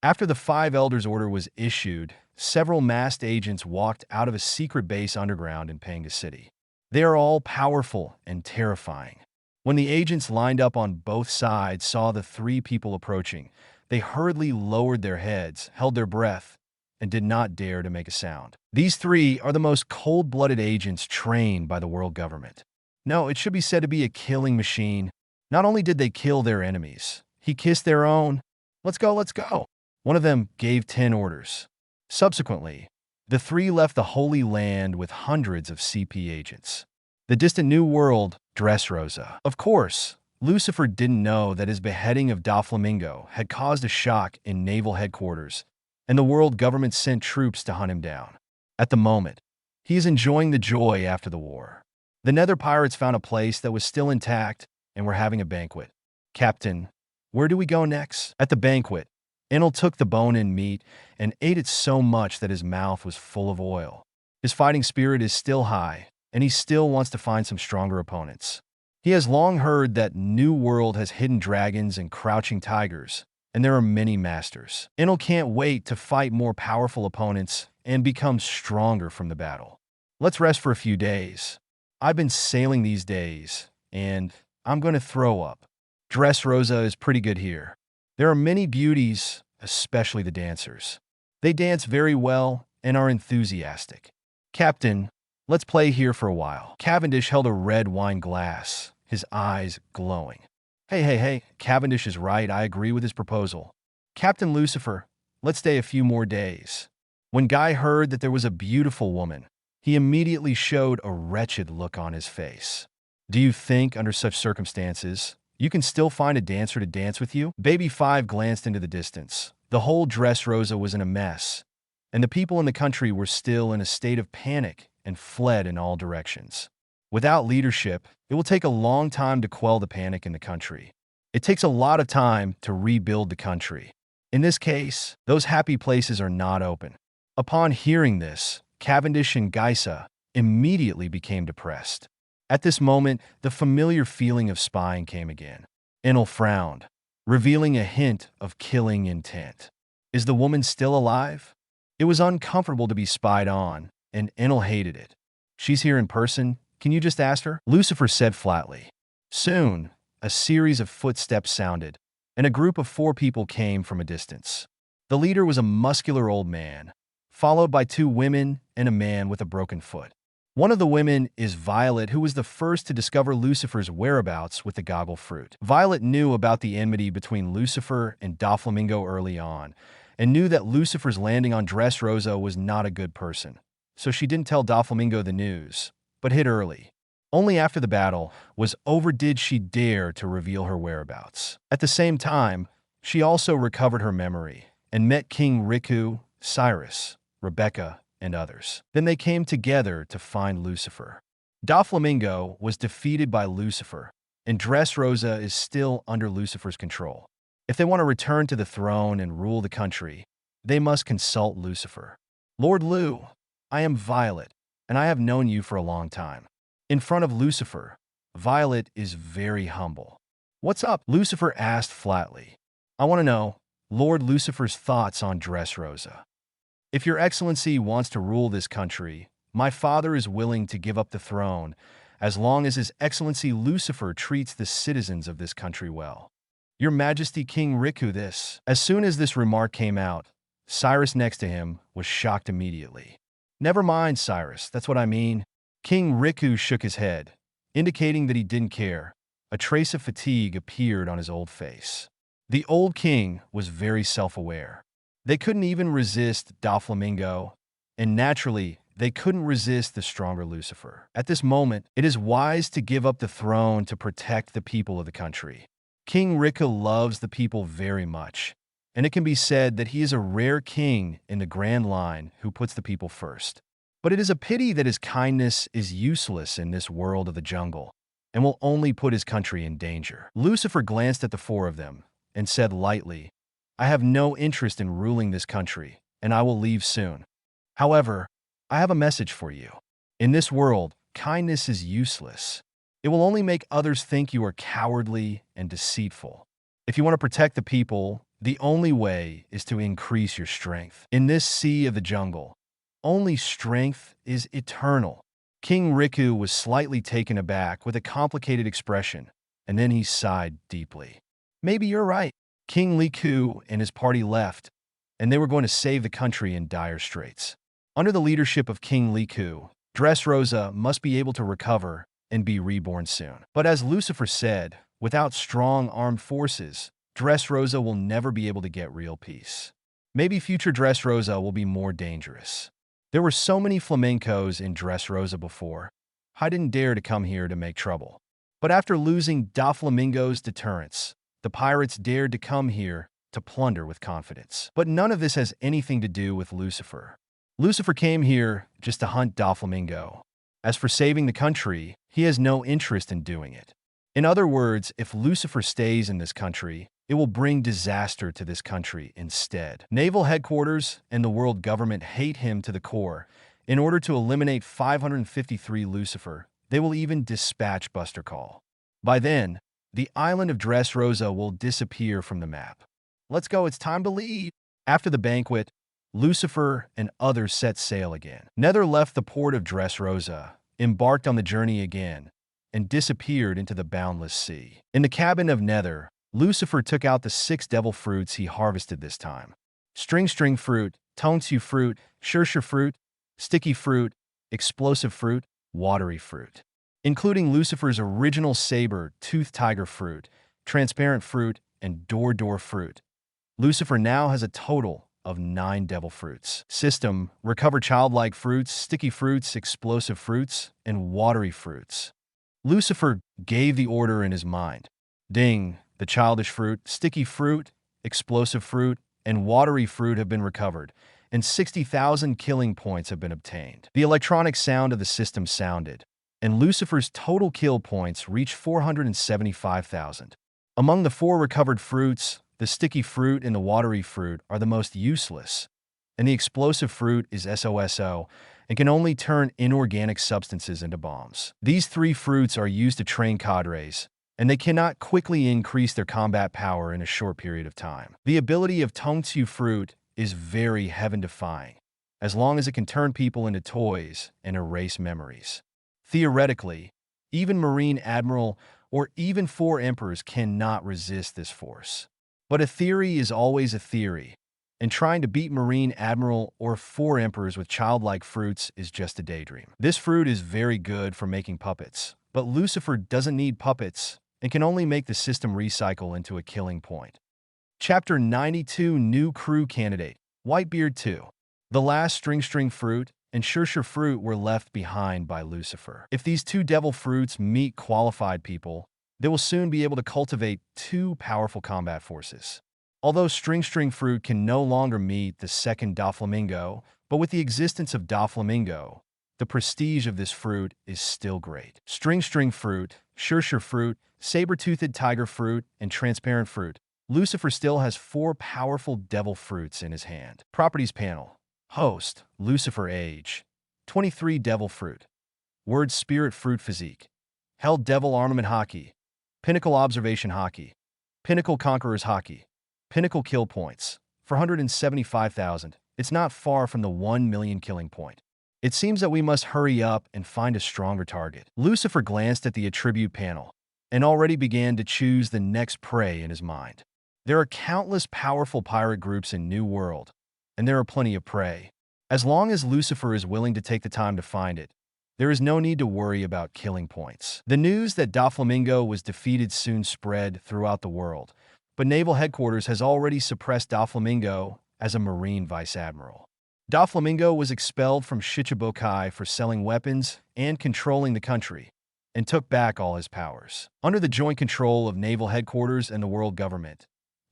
After the five elders' order was issued, several masked agents walked out of a secret base underground in Panga City. They are all powerful and terrifying. When the agents lined up on both sides saw the three people approaching, they hurriedly lowered their heads, held their breath, and did not dare to make a sound. These three are the most cold-blooded agents trained by the world government. No, it should be said to be a killing machine. Not only did they kill their enemies, he kissed their own. Let's go. One of them gave 10 orders. Subsequently, the three left the Holy Land with hundreds of CP agents. The distant New World, Dressrosa. Of course, Lucifer didn't know that his beheading of Doflamingo had caused a shock in naval headquarters, and the world government sent troops to hunt him down. At the moment, he is enjoying the joy after the war. The Nether Pirates found a place that was still intact and were having a banquet. Captain, where do we go next? At the banquet, Enel took the bone-in meat and ate it so much that his mouth was full of oil. His fighting spirit is still high, and he still wants to find some stronger opponents. He has long heard that New World has hidden dragons and crouching tigers, and there are many masters. Enel can't wait to fight more powerful opponents and become stronger from the battle. Let's rest for a few days. I've been sailing these days, and I'm going to throw up. Dressrosa is pretty good here. There are many beauties, especially the dancers. They dance very well and are enthusiastic. Captain, let's play here for a while. Cavendish held a red wine glass, his eyes glowing. Hey, Cavendish is right. I agree with his proposal. Captain Lucifer, let's stay a few more days. When Guy heard that there was a beautiful woman, he immediately showed a wretched look on his face. Do you think, under such circumstances, you can still find a dancer to dance with you? Baby 5 glanced into the distance. The whole Dressrosa was in a mess, and the people in the country were still in a state of panic and fled in all directions. Without leadership, it will take a long time to quell the panic in the country. It takes a lot of time to rebuild the country. In this case, those happy places are not open. Upon hearing this, Cavendish and Geisa immediately became depressed. At this moment, the familiar feeling of spying came again. Enel frowned, revealing a hint of killing intent. Is the woman still alive? It was uncomfortable to be spied on, and Enel hated it. She's here in person. Can you just ask her? Lucifer said flatly. Soon, a series of footsteps sounded, and a group of 4 people came from a distance. The leader was a muscular old man, followed by 2 women and a man with a broken foot. One of the women is Violet, who was the first to discover Lucifer's whereabouts with the goggle fruit. Violet knew about the enmity between Lucifer and Doflamingo early on, and knew that Lucifer's landing on Dressrosa was not a good person. So she didn't tell Doflamingo the news, but hid early. Only after the battle was over did she dare to reveal her whereabouts. At the same time, she also recovered her memory and met King Riku, Cyrus, Rebecca, and others. Then they came together to find Lucifer. Doflamingo was defeated by Lucifer, and Dressrosa is still under Lucifer's control. If they want to return to the throne and rule the country, they must consult Lucifer. Lord Lu, I am Violet, and I have known you for a long time. In front of Lucifer, Violet is very humble. What's up? Lucifer asked flatly. I want to know Lord Lucifer's thoughts on Dressrosa. If your excellency wants to rule this country, my father is willing to give up the throne as long as his excellency Lucifer treats the citizens of this country well. Your majesty King Riku this. As soon as this remark came out, Cyrus next to him was shocked immediately. Never mind, Cyrus, that's what I mean. King Riku shook his head, indicating that he didn't care. A trace of fatigue appeared on his old face. The old king was very self-aware. They couldn't even resist Doflamingo, and naturally, they couldn't resist the stronger Lucifer. At this moment, it is wise to give up the throne to protect the people of the country. King Riku loves the people very much, and it can be said that he is a rare king in the grand line who puts the people first. But it is a pity that his kindness is useless in this world of the jungle, and will only put his country in danger. Lucifer glanced at the 4 of them and said lightly, I have no interest in ruling this country, and I will leave soon. However, I have a message for you. In this world, kindness is useless. It will only make others think you are cowardly and deceitful. If you want to protect the people, the only way is to increase your strength. In this sea of the jungle, only strength is eternal. King Riku was slightly taken aback with a complicated expression, and then he sighed deeply. Maybe you're right. King Riku and his party left, and they were going to save the country in dire straits. Under the leadership of King Riku, Dressrosa must be able to recover and be reborn soon. But as Lucifer said, without strong armed forces, Dressrosa will never be able to get real peace. Maybe future Dressrosa will be more dangerous. There were so many flamencos in Dressrosa before. I didn't dare to come here to make trouble. But after losing Doflamingo's deterrence, the pirates dared to come here to plunder with confidence. But none of this has anything to do with Lucifer. Lucifer came here just to hunt Doflamingo. As for saving the country, he has no interest in doing it. In other words, if Lucifer stays in this country, it will bring disaster to this country instead. Naval headquarters and the world government hate him to the core. In order to eliminate 553 Lucifer, they will even dispatch Buster Call. By then, the island of Dressrosa will disappear from the map. Let's go, it's time to leave. After the banquet, Lucifer and others set sail again. Nether left the port of Dressrosa, embarked on the journey again, and disappeared into the boundless sea. In the cabin of Nether, Lucifer took out the 6 devil fruits he harvested this time. String fruit, Tongsu fruit, Shursha fruit, sticky fruit, explosive fruit, watery fruit. Including Lucifer's original saber-tooth tiger fruit, transparent fruit, and door fruit. Lucifer now has a total of 9 devil fruits. System: recover childlike fruits, sticky fruits, explosive fruits, and watery fruits. Lucifer gave the order in his mind. Ding! The childish fruit, sticky fruit, explosive fruit, and watery fruit have been recovered, and 60,000 killing points have been obtained. The electronic sound of the system sounded, and Lucifer's total kill points reached 475,000. Among the 4 recovered fruits, the sticky fruit and the watery fruit are the most useless, and the explosive fruit is SOSO and can only turn inorganic substances into bombs. These 3 fruits are used to train cadres, and they cannot quickly increase their combat power in a short period of time. The ability of Tongtsu fruit is very heaven-defying, as long as it can turn people into toys and erase memories. Theoretically, even Marine Admiral or even 4 emperors cannot resist this force. But a theory is always a theory, and trying to beat Marine Admiral or 4 emperors with childlike fruits is just a daydream. This fruit is very good for making puppets, but Lucifer doesn't need puppets and can only make the system recycle into a killing point. Chapter 92: New Crew Candidate, Whitebeard 2. The last string fruit and sure fruit were left behind by Lucifer. If these 2 devil fruits meet qualified people, they will soon be able to cultivate 2 powerful combat forces. Although string fruit can no longer meet the second Doflamingo, but with the existence of Doflamingo, the prestige of this fruit is still great. String fruit, sure fruit, saber-toothed tiger fruit, and transparent fruit. Lucifer still has 4 powerful devil fruits in his hand. Properties panel. Host, Lucifer age, 23 devil fruit. Word spirit fruit physique. Held devil armament Haki. Pinnacle observation Haki. Pinnacle conquerors Haki. Pinnacle kill points, 475,000. It's not far from the 1 million killing point. It seems that we must hurry up and find a stronger target. Lucifer glanced at the attribute panel and already began to choose the next prey in his mind. There are countless powerful pirate groups in New World, and there are plenty of prey. As long as Lucifer is willing to take the time to find it, there is no need to worry about killing points. The news that Doflamingo was defeated soon spread throughout the world, but Naval Headquarters has already suppressed Doflamingo as a Marine Vice Admiral. Doflamingo was expelled from Shichibukai for selling weapons and controlling the country, and took back all his powers. Under the joint control of Naval Headquarters and the world government,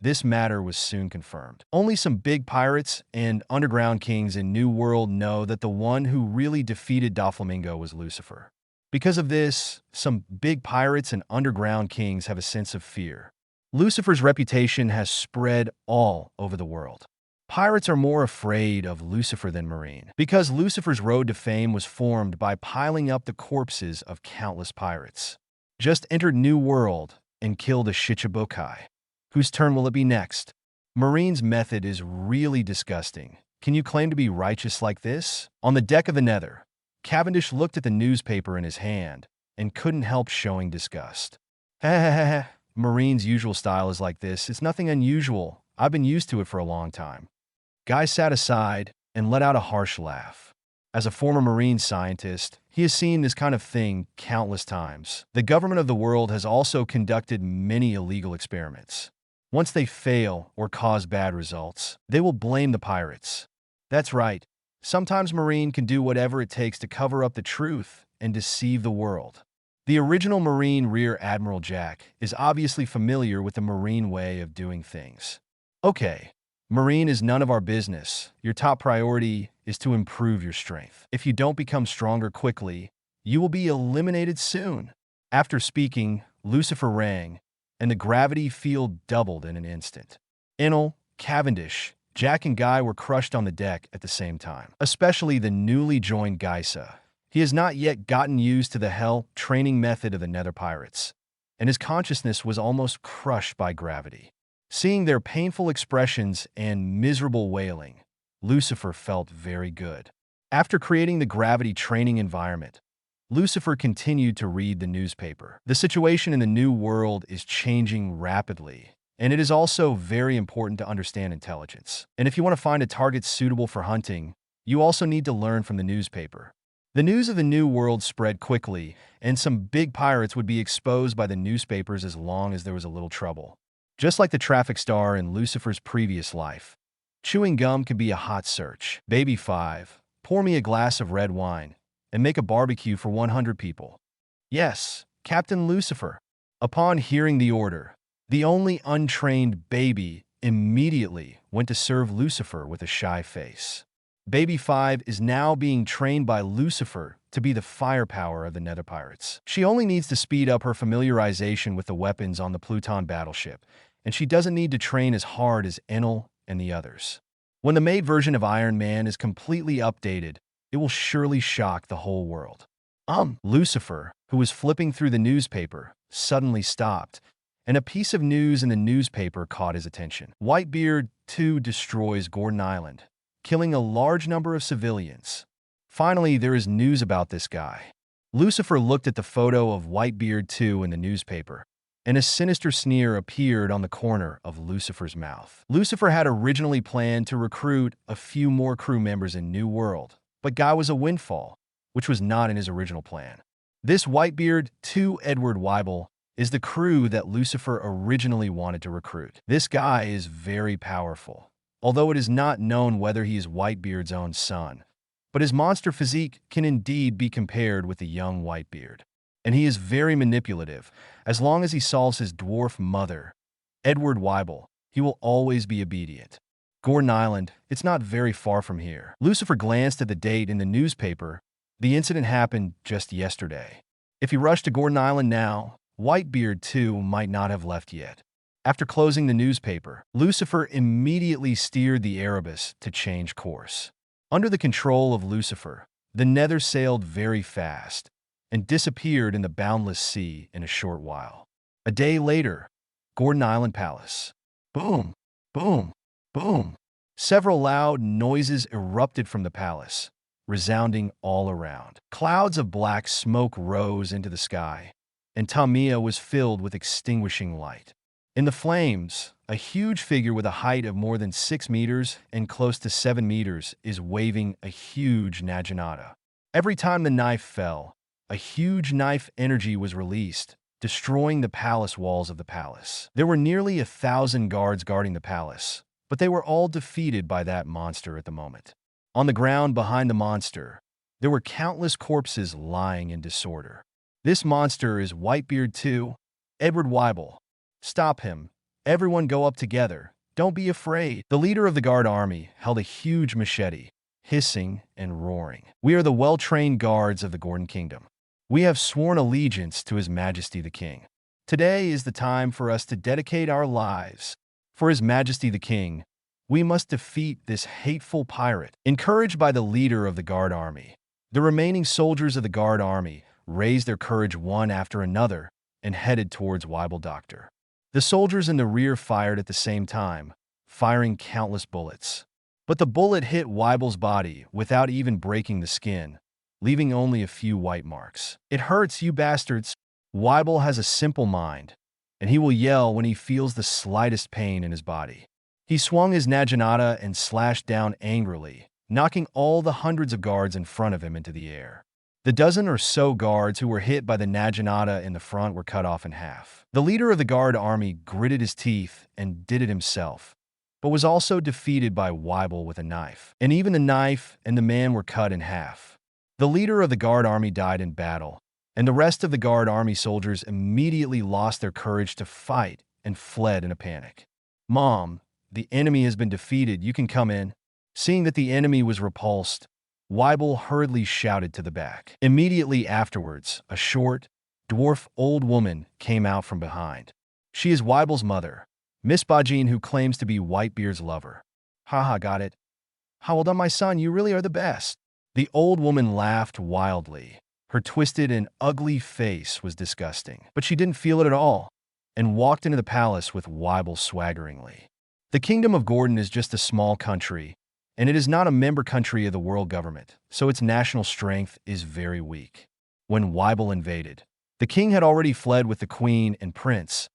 this matter was soon confirmed. Only some big pirates and underground kings in New World know that the one who really defeated Doflamingo was Lucifer. Because of this, some big pirates and underground kings have a sense of fear. Lucifer's reputation has spread all over the world. Pirates are more afraid of Lucifer than Marine, because Lucifer's road to fame was formed by piling up the corpses of countless pirates. Just entered New World and killed a Shichibukai. Whose turn will it be next? Marine's method is really disgusting. Can you claim to be righteous like this? On the deck of the Nether, Cavendish looked at the newspaper in his hand and couldn't help showing disgust. Heh. Marine's usual style is like this. It's nothing unusual. I've been used to it for a long time. Guy sat aside and let out a harsh laugh. As a former Marine scientist, he has seen this kind of thing countless times. The government of the world has also conducted many illegal experiments. Once they fail or cause bad results, they will blame the pirates. That's right. Sometimes Marine can do whatever it takes to cover up the truth and deceive the world. The original Marine Rear Admiral Jack is obviously familiar with the Marine way of doing things. Okay, Marine is none of our business. Your top priority is to improve your strength. If you don't become stronger quickly, you will be eliminated soon. After speaking, Lucifer rang, and the gravity field doubled in an instant. Enel, Cavendish, Jack and Guy were crushed on the deck at the same time, especially the newly joined Geisa. He has not yet gotten used to the hell training method of the Nether Pirates, and his consciousness was almost crushed by gravity. Seeing their painful expressions and miserable wailing, Lucifer felt very good. After creating the gravity training environment, Lucifer continued to read the newspaper. The situation in the New World is changing rapidly, and it is also very important to understand intelligence. And if you want to find a target suitable for hunting, you also need to learn from the newspaper. The news of the New World spread quickly, and some big pirates would be exposed by the newspapers as long as there was a little trouble. Just like the traffic star in Lucifer's previous life, Chewing gum can be a hot search. Baby 5, pour me a glass of red wine and make a barbecue for 100 people. Yes, Captain Lucifer. Upon hearing the order, the only untrained baby immediately went to serve Lucifer with a shy face. Baby 5 is now being trained by Lucifer to be the firepower of the Nether Pirates. She only needs to speed up her familiarization with the weapons on the Pluton battleship, and she doesn't need to train as hard as Enel and the others. When the made version of Iron Man is completely updated, it will surely shock the whole world. Lucifer, who was flipping through the newspaper, suddenly stopped, and a piece of news in the newspaper caught his attention. Whitebeard 2 destroys Gordon Island, killing a large number of civilians. Finally, there is news about this guy. Lucifer looked at the photo of Whitebeard 2 in the newspaper, and a sinister sneer appeared on the corner of Lucifer's mouth. Lucifer had originally planned to recruit a few more crew members in New World, but Guy was a windfall, which was not in his original plan. This Whitebeard 2 Edward Weibel is the crew that Lucifer originally wanted to recruit. This guy is very powerful, although it is not known whether he is Whitebeard's own son, but his monster physique can indeed be compared with the young Whitebeard. And he is very manipulative. As long as he solves his dwarf mother, Edward Weibel, he will always be obedient. Gordon Island, it's not very far from here. Lucifer glanced at the date in the newspaper. The incident happened just yesterday. If he rushed to Gordon Island now, Whitebeard 2 might not have left yet. After closing the newspaper, Lucifer immediately steered the Erebus to change course. Under the control of Lucifer, the Nether sailed very fast and disappeared in the boundless sea in a short while. A day later, Gordon Island Palace. Boom, boom, boom. Several loud noises erupted from the palace, resounding all around. Clouds of black smoke rose into the sky, and Tamiya was filled with extinguishing light. In the flames, a huge figure with a height of more than 6 meters and close to 7 meters is waving a huge naginata. Every time the knife fell, a huge knife energy was released, destroying the palace walls of the palace. There were nearly 1,000 guards guarding the palace, but they were all defeated by that monster at the moment. On the ground behind the monster, there were countless corpses lying in disorder. This monster is Whitebeard 2, Edward Weibel. Stop him. Everyone go up together. Don't be afraid. The leader of the guard army held a huge machete, hissing and roaring. We are the well-trained guards of the Gordon Kingdom. We have sworn allegiance to His Majesty the King. Today is the time for us to dedicate our lives. For His Majesty the King, we must defeat this hateful pirate. Encouraged by the leader of the guard army, the remaining soldiers of the guard army raised their courage one after another and headed towards Weibel Doctor. The soldiers in the rear fired at the same time, firing countless bullets. But the bullet hit Weibel's body without even breaking the skin, leaving only a few white marks. It hurts, you bastards. Weibel has a simple mind, and he will yell when he feels the slightest pain in his body. He swung his naginata and slashed down angrily, knocking all the hundreds of guards in front of him into the air. The dozen or so guards who were hit by the naginata in the front were cut off in half. The leader of the guard army gritted his teeth and did it himself, but was also defeated by Weibel with a knife. And even the knife and the man were cut in half. The leader of the guard army died in battle, and the rest of the guard army soldiers immediately lost their courage to fight and fled in a panic. Mom, the enemy has been defeated. You can come in. Seeing that the enemy was repulsed, Weibel hurriedly shouted to the back. Immediately afterwards, a short, dwarf old woman came out from behind. She is Weibel's mother, Miss Bajin, who claims to be Whitebeard's lover. Haha, got it. How well done, my son. You really are the best. The old woman laughed wildly. Her twisted and ugly face was disgusting, but she didn't feel it at all, and walked into the palace with Weibel swaggeringly. The Kingdom of Gordon is just a small country, and it is not a member country of the world government, so its national strength is very weak. When Weibel invaded, the king had already fled with the queen and prince,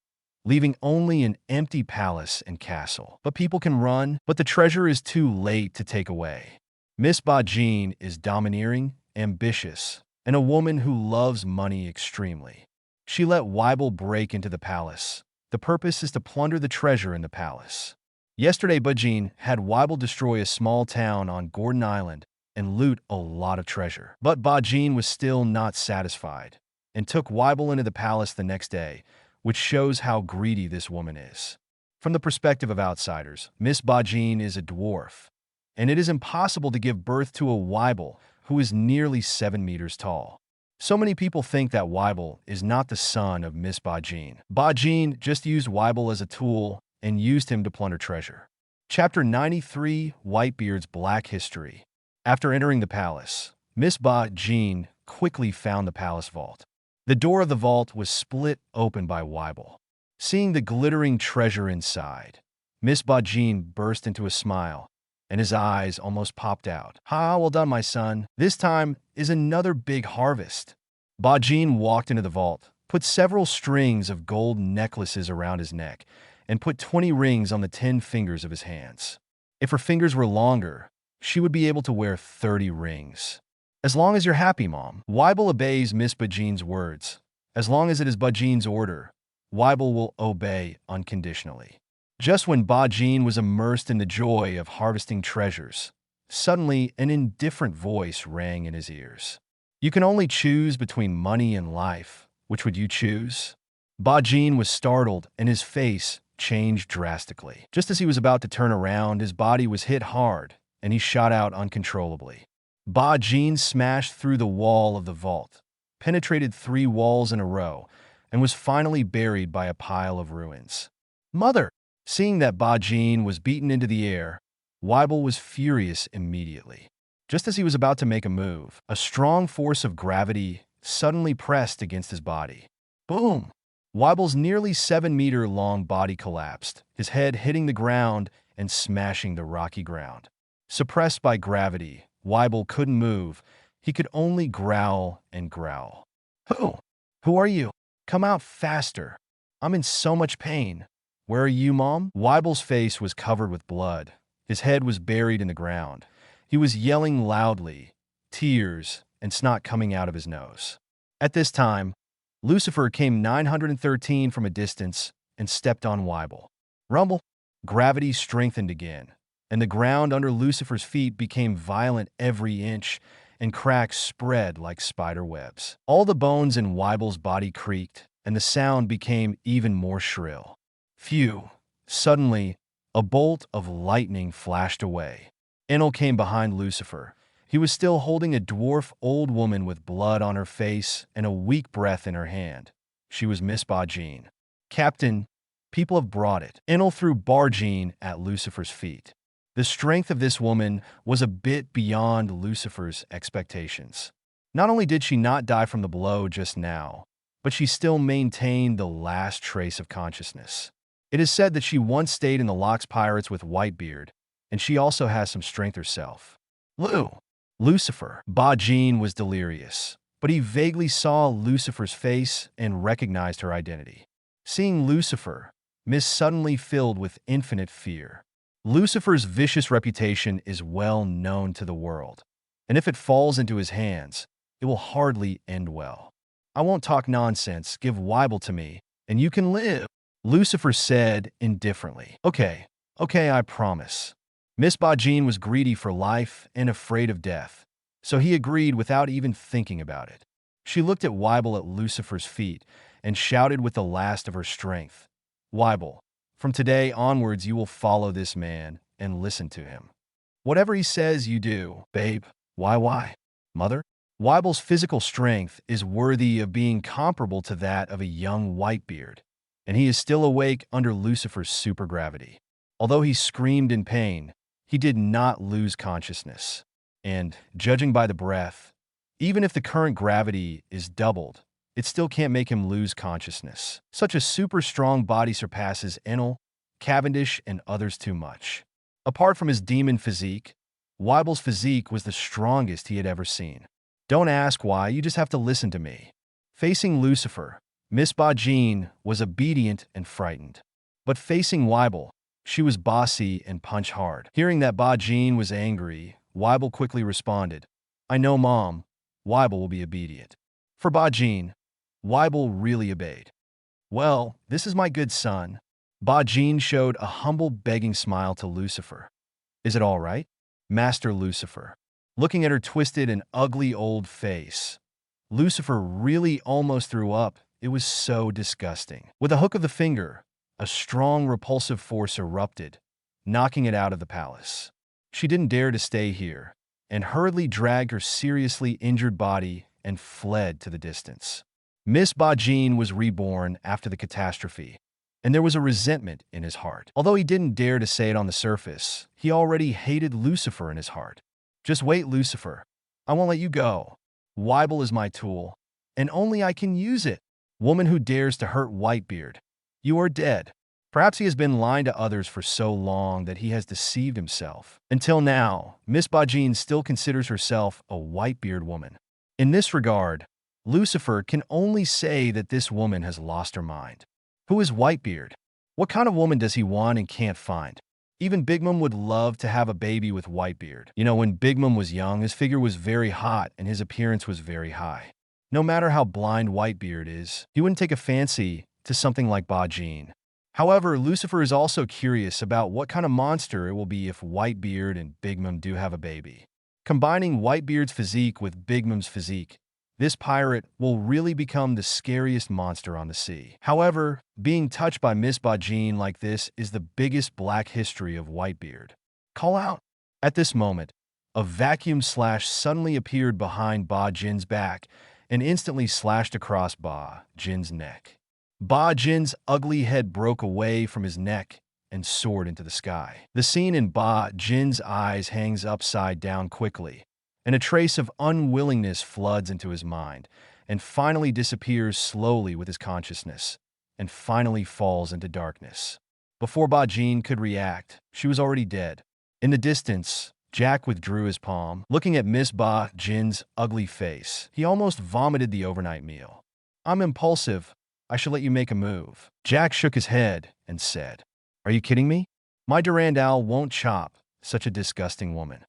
leaving only an empty palace and castle. But people can run, but the treasure is too late to take away. Miss Bajin is domineering, ambitious, and a woman who loves money extremely. She let Weibel break into the palace. The purpose is to plunder the treasure in the palace. Yesterday, Bajin had Weibel destroy a small town on Gordon Island and loot a lot of treasure. But Bajin was still not satisfied and took Weibel into the palace the next day, which shows how greedy this woman is. From the perspective of outsiders, Miss Bajin is a dwarf, and it is impossible to give birth to a Weibel who is nearly 7 meters tall. So many people think that Weibel is not the son of Miss Bajin. Bajin just used Weibel as a tool and used him to plunder treasure. Chapter 93, Whitebeard's Black History. After entering the palace, Miss Bajin quickly found the palace vault. The door of the vault was split open by Weibel. Seeing the glittering treasure inside, Miss Bajin burst into a smile, and his eyes almost popped out. "Ah, well done, my son. This time is another big harvest." Bajin walked into the vault, put several strings of gold necklaces around his neck, and put 20 rings on the 10 fingers of his hands. If her fingers were longer, she would be able to wear 30 rings. "As long as you're happy, Mom." Weibel obeys Miss Bajin's words. As long as it is Bajin's order, Weibel will obey unconditionally. Just when Bajin was immersed in the joy of harvesting treasures, suddenly an indifferent voice rang in his ears. "You can only choose between money and life. Which would you choose?" Bajin was startled, and his face changed drastically. Just as he was about to turn around, his body was hit hard, and he shot out uncontrollably. Bajin smashed through the wall of the vault, penetrated 3 walls in a row, and was finally buried by a pile of ruins. "Mother!" Seeing that Bajin was beaten into the air, Weibel was furious immediately. Just as he was about to make a move, a strong force of gravity suddenly pressed against his body. Boom! Weibel's nearly 7-meter-long body collapsed, his head hitting the ground and smashing the rocky ground. Suppressed by gravity, Weibel couldn't move. He could only growl and growl. Who are you? Come out faster. I'm in so much pain." "Where are you, Mom?" Weibel's face was covered with blood. His head was buried in the ground. He was yelling loudly, tears and snot coming out of his nose. At this time, Lucifer came 913 from a distance and stepped on Weibel. Rumble! Gravity strengthened again, and the ground under Lucifer's feet became violent every inch, and cracks spread like spider webs. All the bones in Weibel's body creaked, and the sound became even more shrill. Phew! Suddenly, a bolt of lightning flashed away. Enel came behind Lucifer. He was still holding a dwarf old woman with blood on her face and a weak breath in her hand. She was Miss Bajin. "Captain, people have brought it." Enel threw Bajin at Lucifer's feet. The strength of this woman was a bit beyond Lucifer's expectations. Not only did she not die from the blow just now, but she still maintained the last trace of consciousness. It is said that she once stayed in the Locks Pirates with Whitebeard, and she also has some strength herself. Lucifer. Bajin was delirious, but he vaguely saw Lucifer's face and recognized her identity. Seeing Lucifer, Miss suddenly filled with infinite fear. Lucifer's vicious reputation is well known to the world, and if it falls into his hands, it will hardly end well. "I won't talk nonsense. Give Weibel to me, and you can live," Lucifer said indifferently. Okay, I promise." Miss Bajin was greedy for life and afraid of death, so he agreed without even thinking about it. She looked at Weibel at Lucifer's feet and shouted with the last of her strength, "Weibel, from today onwards you will follow this man and listen to him. Whatever he says, you do." "Babe, why? Mother?" Weibel's physical strength is worthy of being comparable to that of a young Whitebeard, and he is still awake under Lucifer's supergravity. Although he screamed in pain, he did not lose consciousness. And, judging by the breath, even if the current gravity is doubled, it still can't make him lose consciousness. Such a super strong body surpasses Enel, Cavendish, and others too much. Apart from his demon physique, Weibel's physique was the strongest he had ever seen. Don't ask why, you just have to listen to me. Facing Lucifer, Miss Bajin was obedient and frightened. But facing Weibel, she was bossy and punch hard. Hearing that Bajin was angry, Weibel quickly responded, "I know, Mom. Weibel will be obedient." For Bajin, Weibel really obeyed. "Well, this is my good son. Bajin showed a humble, begging smile to Lucifer. Is it all right, Master Lucifer? Looking at her twisted and ugly old face, Lucifer really almost threw up. It was so disgusting. With a hook of the finger, a strong, repulsive force erupted, knocking it out of the palace. She didn't dare to stay here, and hurriedly dragged her seriously injured body and fled to the distance. Miss Bajin was reborn after the catastrophe, and there was a resentment in his heart. Although he didn't dare to say it on the surface, he already hated Lucifer in his heart. Just wait, Lucifer. I won't let you go. Whitebeard is my tool, and only I can use it. Woman who dares to hurt Whitebeard, you are dead. Perhaps he has been lying to others for so long that he has deceived himself. Until now, Miss Bajin still considers herself a Whitebeard woman. In this regard, Lucifer can only say that this woman has lost her mind. Who is Whitebeard? What kind of woman does he want and can't find? Even Big Mom would love to have a baby with Whitebeard. You know, when Big Mom was young, his figure was very hot and his appearance was very high. No matter how blind Whitebeard is, he wouldn't take a fancy to something like Bajin. However, Lucifer is also curious about what kind of monster it will be if Whitebeard and Big Mom do have a baby. Combining Whitebeard's physique with Big Mom's physique, this pirate will really become the scariest monster on the sea. However, being touched by Miss Bajin like this is the biggest black history of Whitebeard. Call out! At this moment, a vacuum slash suddenly appeared behind Bajin's back and instantly slashed across Bajin's neck. Bajin's ugly head broke away from his neck and soared into the sky. The scene in Bajin's eyes hangs upside down quickly, and a trace of unwillingness floods into his mind, and finally disappears slowly with his consciousness, and finally falls into darkness. Before Bajin could react, she was already dead. In the distance, Jack withdrew his palm. Looking at Miss Bajin's ugly face, he almost vomited the overnight meal. I'm impulsive. I should let you make a move. Jack shook his head and said, Are you kidding me? My Durandal won't chop such a disgusting woman.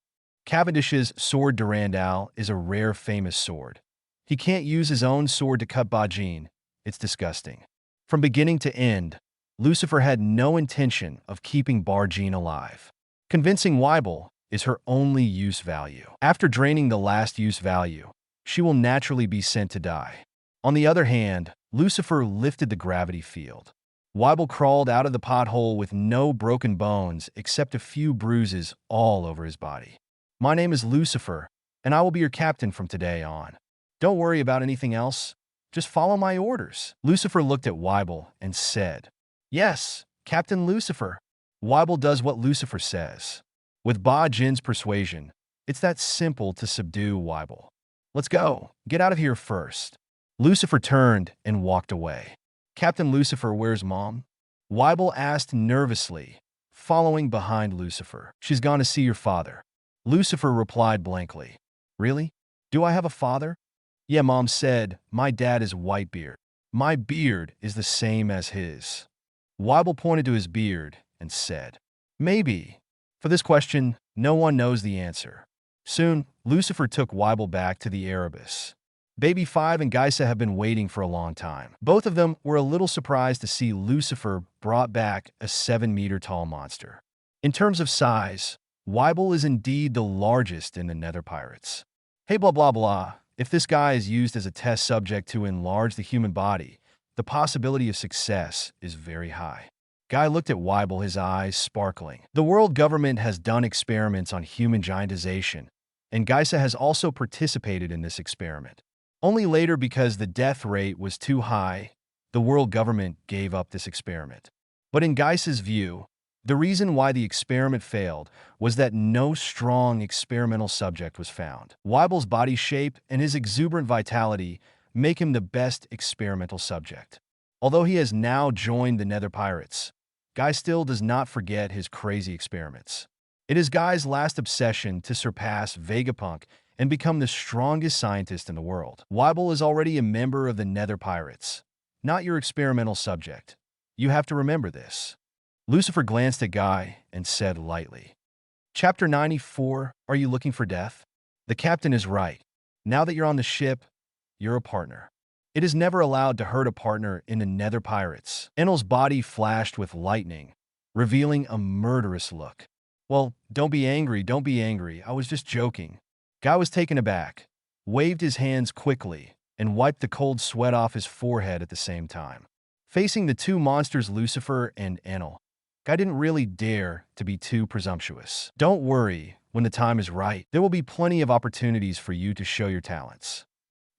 Cavendish's sword Durandal is a rare famous sword. He can't use his own sword to cut Bajin. It's disgusting. From beginning to end, Lucifer had no intention of keeping Bajin alive. Convincing Whitebeard is her only use value. After draining the last use value, she will naturally be sent to die. On the other hand, Lucifer lifted the gravity field. Whitebeard crawled out of the pothole with no broken bones except a few bruises all over his body. My name is Lucifer, and I will be your captain from today on. Don't worry about anything else. Just follow my orders. Lucifer looked at Whitebeard and said, Yes, Captain Lucifer. Whitebeard does what Lucifer says. With Bajin's persuasion, it's that simple to subdue Whitebeard. Let's go. Get out of here first. Lucifer turned and walked away. Captain Lucifer, where's Mom? Whitebeard asked nervously, following behind Lucifer. She's gone to see your father. Lucifer replied blankly. Really? Do I have a father? Yeah, Mom said, my dad is Whitebeard. My beard is the same as his. Whitebeard pointed to his beard and said, Maybe. For this question, no one knows the answer. Soon, Lucifer took Whitebeard back to the Erebus. Baby 5 and Geisa have been waiting for a long time. Both of them were a little surprised to see Lucifer brought back a 7-meter-tall monster. In terms of size, Whitebeard is indeed the largest in the Nether Pirates. Hey blah blah blah, if this guy is used as a test subject to enlarge the human body, the possibility of success is very high. Guy looked at Whitebeard, his eyes sparkling. The world government has done experiments on human giantization, and Geisa has also participated in this experiment. Only later, because the death rate was too high, the world government gave up this experiment. But in Geisa's view, the reason why the experiment failed was that no strong experimental subject was found. Whitebeard's body shape and his exuberant vitality make him the best experimental subject. Although he has now joined the Nether Pirates, Guy still does not forget his crazy experiments. It is Guy's last obsession to surpass Vegapunk and become the strongest scientist in the world. Whitebeard is already a member of the Nether Pirates, not your experimental subject. You have to remember this. Lucifer glanced at Guy and said lightly, Chapter 94, Are you looking for death? The captain is right. Now that you're on the ship, you're a partner. It is never allowed to hurt a partner in the Nether Pirates. Enel's body flashed with lightning, revealing a murderous look. Well, don't be angry, I was just joking. Guy was taken aback, waved his hands quickly, and wiped the cold sweat off his forehead at the same time. Facing the two monsters Lucifer and Enel, Guy didn't really dare to be too presumptuous. Don't worry, when the time is right, there will be plenty of opportunities for you to show your talents.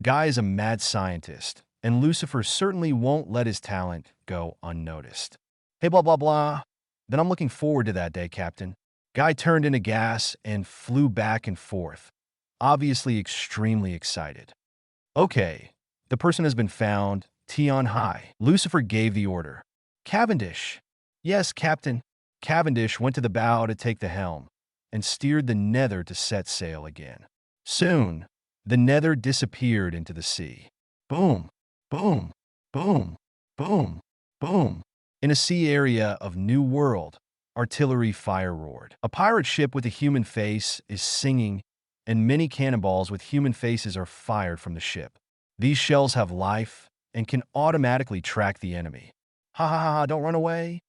Guy is a mad scientist, and Lucifer certainly won't let his talent go unnoticed. Hey, blah, blah, blah. Then I'm looking forward to that day, Captain. Guy turned into gas and flew back and forth, obviously extremely excited. Okay, the person has been found. Tea on high. Lucifer gave the order. Cavendish. Yes, Captain. Cavendish went to the bow to take the helm and steered the Nether to set sail again. Soon, the Nether disappeared into the sea. Boom, boom, boom, boom, boom. In a sea area of New World, artillery fire roared. A pirate ship with a human face is singing, and many cannonballs with human faces are fired from the ship. These shells have life and can automatically track the enemy. Ha ha ha, don't run away.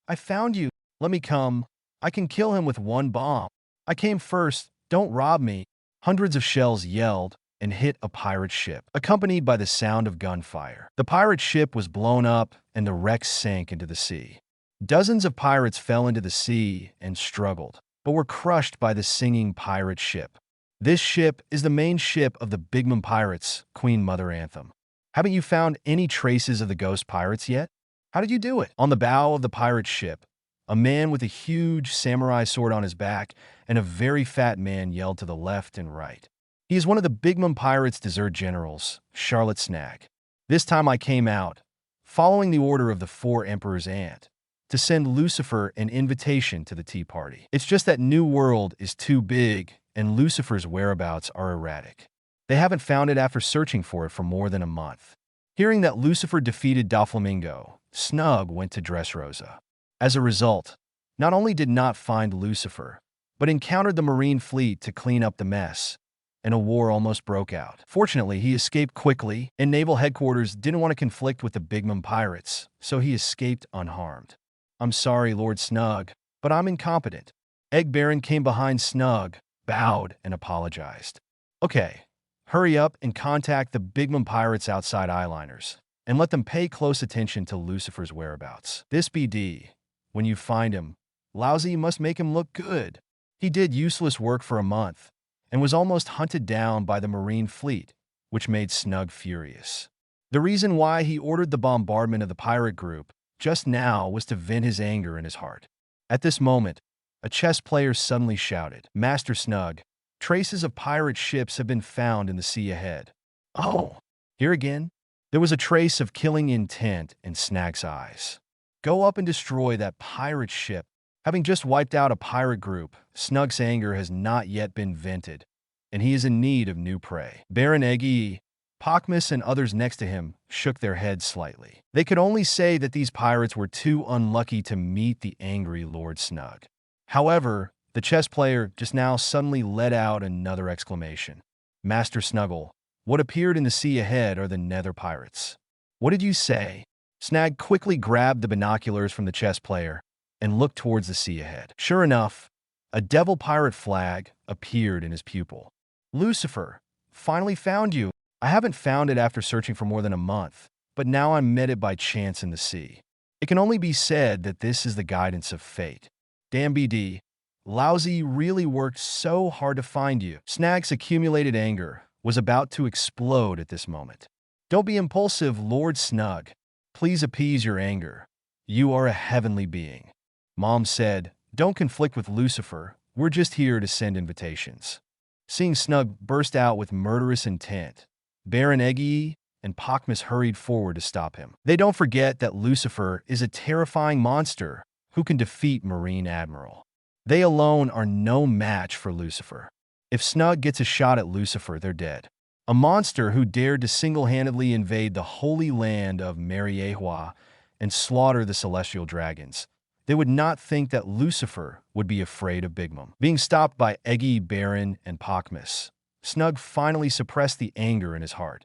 I found you. Let me come. I can kill him with one bomb. I came first. Don't rob me. Hundreds of shells yelled and hit a pirate ship, accompanied by the sound of gunfire. The pirate ship was blown up and the wreck sank into the sea. Dozens of pirates fell into the sea and struggled, but were crushed by the singing pirate ship. This ship is the main ship of the Big Mom Pirates, Queen Mother Anthem. Haven't you found any traces of the ghost pirates yet? How did you do it? On the bow of the pirate ship, a man with a huge samurai sword on his back and a very fat man yelled to the left and right. He is one of the Big Mom Pirates' desert generals, Charlotte Snag. This time I came out, following the order of the Four Emperors' aunt, to send Lucifer an invitation to the tea party. It's just that New World is too big and Lucifer's whereabouts are erratic. They haven't found it after searching for it for more than a month. Hearing that Lucifer defeated Doflamingo, Snug went to Dressrosa. As a result, not only did not find Lucifer, but encountered the Marine fleet to clean up the mess, and a war almost broke out. Fortunately, he escaped quickly, and Naval Headquarters didn't want to conflict with the Big Mom Pirates, so he escaped unharmed. I'm sorry, Lord Snug, but I'm incompetent. Egg Baron came behind Snug, bowed, and apologized. Okay, hurry up and contact the Big Mom Pirates outside Eyeliners, and let them pay close attention to Lucifer's whereabouts. This BD, when you find him, Lousy must make him look good. He did useless work for a month, and was almost hunted down by the Marine fleet, which made Snug furious. The reason why he ordered the bombardment of the pirate group just now was to vent his anger in his heart. At this moment, a chess player suddenly shouted, Master Snug, traces of pirate ships have been found in the sea ahead. Oh, here again? There was a trace of killing intent in Snag's eyes. Go up and destroy that pirate ship. Having just wiped out a pirate group, Snug's anger has not yet been vented, and he is in need of new prey. Baron Eggy, Pockmus, and others next to him shook their heads slightly. They could only say that these pirates were too unlucky to meet the angry Lord Snug. However, the chess player just now suddenly let out another exclamation. Master Snuggle, what appeared in the sea ahead are the Nether Pirates. What did you say? Snag quickly grabbed the binoculars from the chess player and looked towards the sea ahead. Sure enough, a devil pirate flag appeared in his pupil. Lucifer, finally found you. I haven't found it after searching for more than a month, but now I met it by chance in the sea. It can only be said that this is the guidance of fate. Damn BD, Lousy really worked so hard to find you. Snag's accumulated anger was about to explode at this moment. Don't be impulsive, Lord Snug. Please appease your anger. You are a heavenly being. Mom said, don't conflict with Lucifer. We're just here to send invitations. Seeing Snug burst out with murderous intent, Baron Eggy and Pockmus hurried forward to stop him. They don't forget that Lucifer is a terrifying monster who can defeat Marine Admiral. They alone are no match for Lucifer. If Snug gets a shot at Lucifer, they're dead. A monster who dared to single-handedly invade the holy land of Mariehua and slaughter the celestial dragons. They would not think that Lucifer would be afraid of Big Mom. Being stopped by Eggy, Baron, and Pockmus, Snug finally suppressed the anger in his heart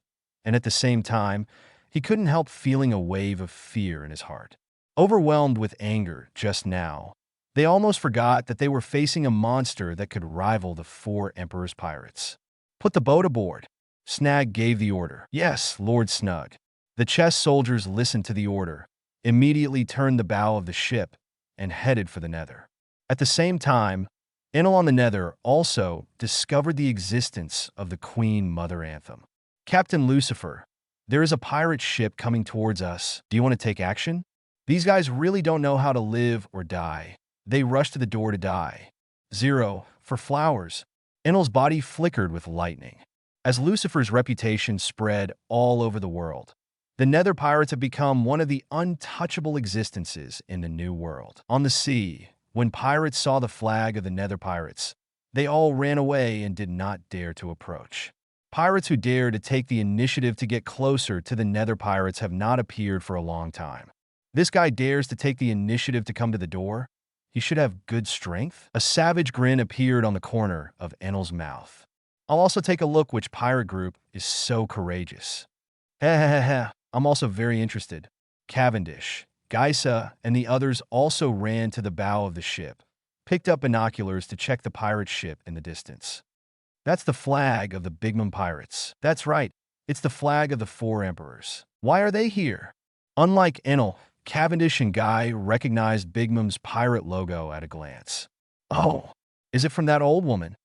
and at the same time, he couldn't help feeling a wave of fear in his heart. Overwhelmed with anger just now, they almost forgot that they were facing a monster that could rival the four Emperor's pirates. "Put the boat aboard." Snag gave the order. "Yes, Lord Snug." The chess soldiers listened to the order, immediately turned the bow of the ship, and headed for the Nether. At the same time, Enel on the Nether also discovered the existence of the Queen Mother Anthem. "Captain Lucifer, there is a pirate ship coming towards us. Do you want to take action?" These guys really don't know how to live or die. They rush to the door to die. 0 for flowers. Enel's body flickered with lightning. As Lucifer's reputation spread all over the world, the Nether Pirates have become one of the untouchable existences in the New World. On the sea, when pirates saw the flag of the Nether Pirates, they all ran away and did not dare to approach. Pirates who dare to take the initiative to get closer to the Nether Pirates have not appeared for a long time. This guy dares to take the initiative to come to the door? He should have good strength? A savage grin appeared on the corner of Enel's mouth. "I'll also take a look which pirate group is so courageous." "Heh. I'm also very interested." Cavendish, Geisa, and the others also ran to the bow of the ship, picked up binoculars to check the pirate ship in the distance. "That's the flag of the Bigmum Pirates." "That's right. It's the flag of the four Emperors." "Why are they here?" Unlike Enel, Cavendish and Guy recognized Bigmum's pirate logo at a glance. "Oh, is it from that old woman?"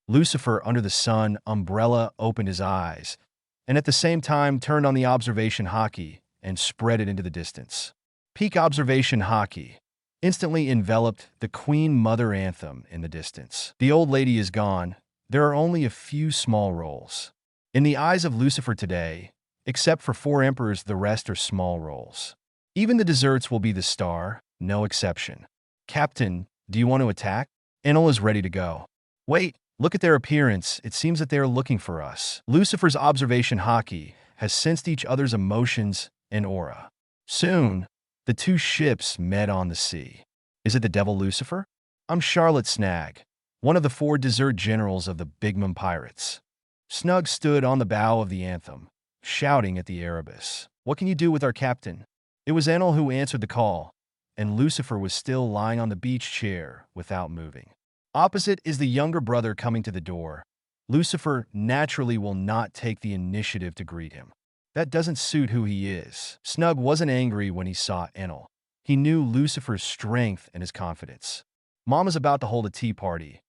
Lucifer under the sun umbrella opened his eyes, and at the same time turned on the observation Haki and spread it into the distance. Peak observation Haki instantly enveloped the Queen Mother Anthem in the distance. The old lady is gone. There are only a few small rolls. In the eyes of Lucifer today, except for four emperors, the rest are small rolls. Even the desserts will be the star, no exception. "Captain, do you want to attack?" Enel is ready to go. "Wait, look at their appearance. It seems that they are looking for us." Lucifer's observation Haki has sensed each other's emotions and aura. Soon, the two ships met on the sea. Is it the Devil Lucifer? "I'm Charlotte Snag, one of the four desert generals of the Bigmum Pirates." Snug stood on the bow of the Anthem, shouting at the Erebus. "What can you do with our captain?" It was Enel who answered the call, and Lucifer was still lying on the beach chair without moving. Opposite is the younger brother coming to the door. Lucifer naturally will not take the initiative to greet him. That doesn't suit who he is. Snug wasn't angry when he saw Enel. He knew Lucifer's strength and his confidence. "Mama's about to hold a tea party.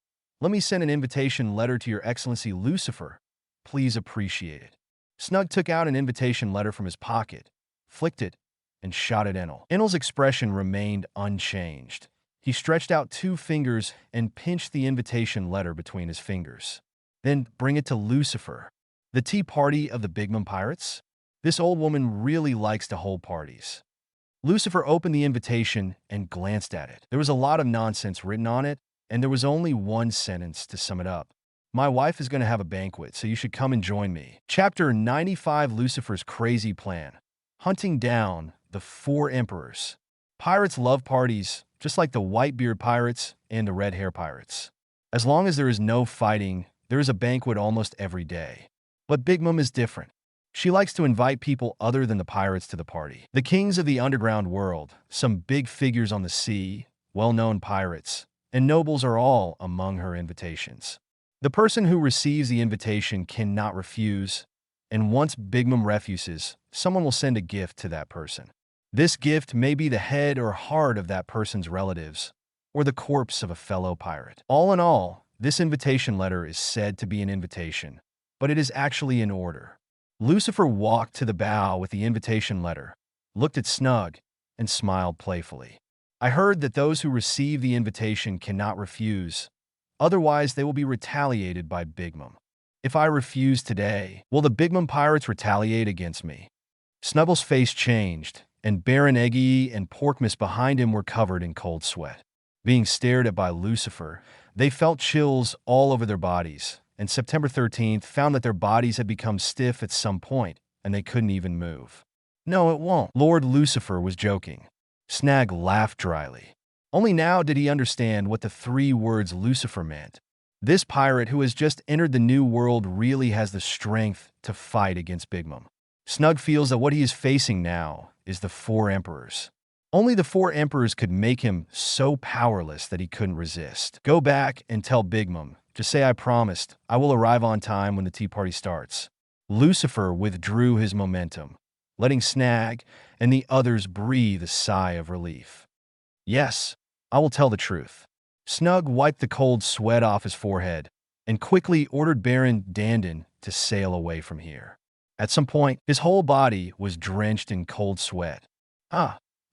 Let me send an invitation letter to Your Excellency Lucifer. Please appreciate it." Snug took out an invitation letter from his pocket, flicked it, and shot at Enel. Enel's expression remained unchanged. He stretched out 2 fingers and pinched the invitation letter between his fingers. "Then bring it to Lucifer." "The tea party of the Bigmum Pirates?" This old woman really likes to hold parties. Lucifer opened the invitation and glanced at it. There was a lot of nonsense written on it, and there was only one sentence to sum it up. "My wife is going to have a banquet, so you should come and join me." Chapter 95: Lucifer's Crazy Plan. Hunting down the four emperors. Pirates love parties, just like the Whitebeard pirates and the Redhair pirates. As long as there is no fighting, there is a banquet almost every day. But Bigmum is different. She likes to invite people other than the pirates to the party. The kings of the underground world, some big figures on the sea, well-known pirates, and nobles are all among her invitations. The person who receives the invitation cannot refuse, and once Bigmum refuses, someone will send a gift to that person. This gift may be the head or heart of that person's relatives, or the corpse of a fellow pirate. All in all, this invitation letter is said to be an invitation, but it is actually an order. Lucifer walked to the bow with the invitation letter, looked at Snug, and smiled playfully. "I heard that those who receive the invitation cannot refuse, otherwise they will be retaliated by Bigmum. If I refuse today, will the Bigmum pirates retaliate against me?" Snuggle's face changed, and Baron Eggy and Porkmas behind him were covered in cold sweat. Being stared at by Lucifer, they felt chills all over their bodies, and September 13th found that their bodies had become stiff at some point, and they couldn't even move. "No, it won't." Lord Lucifer was joking. Snag laughed dryly. Only now did he understand what the 3 words Lucifer meant. This pirate who has just entered the new world really has the strength to fight against Big Mom. Snug feels that what he is facing now is the four emperors. Only the four emperors could make him so powerless that he couldn't resist. Go back and tell Big Mom. Just say I promised. I will arrive on time when the tea party starts. Lucifer withdrew his momentum, letting Snag and the others breathe a sigh of relief. Yes, I will tell the truth. Snug wiped the cold sweat off his forehead and quickly ordered Baron Dandin to sail away from here. At some point, his whole body was drenched in cold sweat.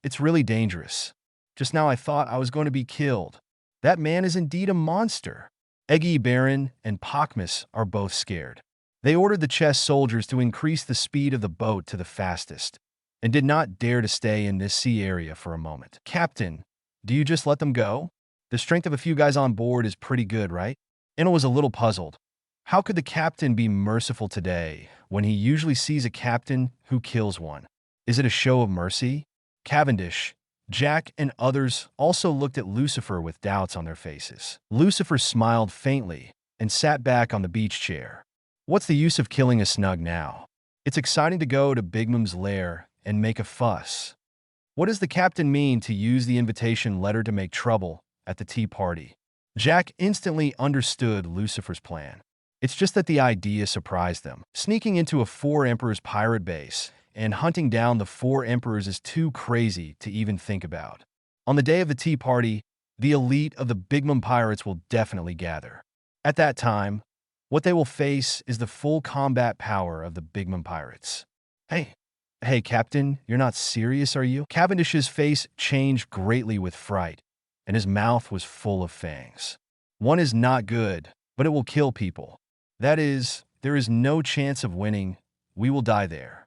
It's really dangerous. Just now I thought I was going to be killed. That man is indeed a monster. Eggy Baron and Pakmas are both scared. They ordered the chess soldiers to increase the speed of the boat to the fastest, and did not dare to stay in this sea area for a moment. Captain, do you just let them go? The strength of a few guys on board is pretty good, right? Enel was a little puzzled. How could the captain be merciful today when he usually sees a captain who kills one? Is it a show of mercy? Cavendish, Jack, and others also looked at Lucifer with doubts on their faces. Lucifer smiled faintly and sat back on the beach chair. What's the use of killing a Snug now? It's exciting to go to Big Mom's lair and make a fuss. What does the captain mean to use the invitation letter to make trouble at the tea party? Jack instantly understood Lucifer's plan. It's just that the idea surprised them. Sneaking into a four emperors pirate base and hunting down the four emperors is too crazy to even think about. On the day of the tea party, the elite of the Big Mom pirates will definitely gather. At that time, what they will face is the full combat power of the Big Mom pirates. Hey, Captain, you're not serious, are you? Cavendish's face changed greatly with fright, and his mouth was full of fangs. One is not good, but it will kill people. That is, there is no chance of winning. We will die there.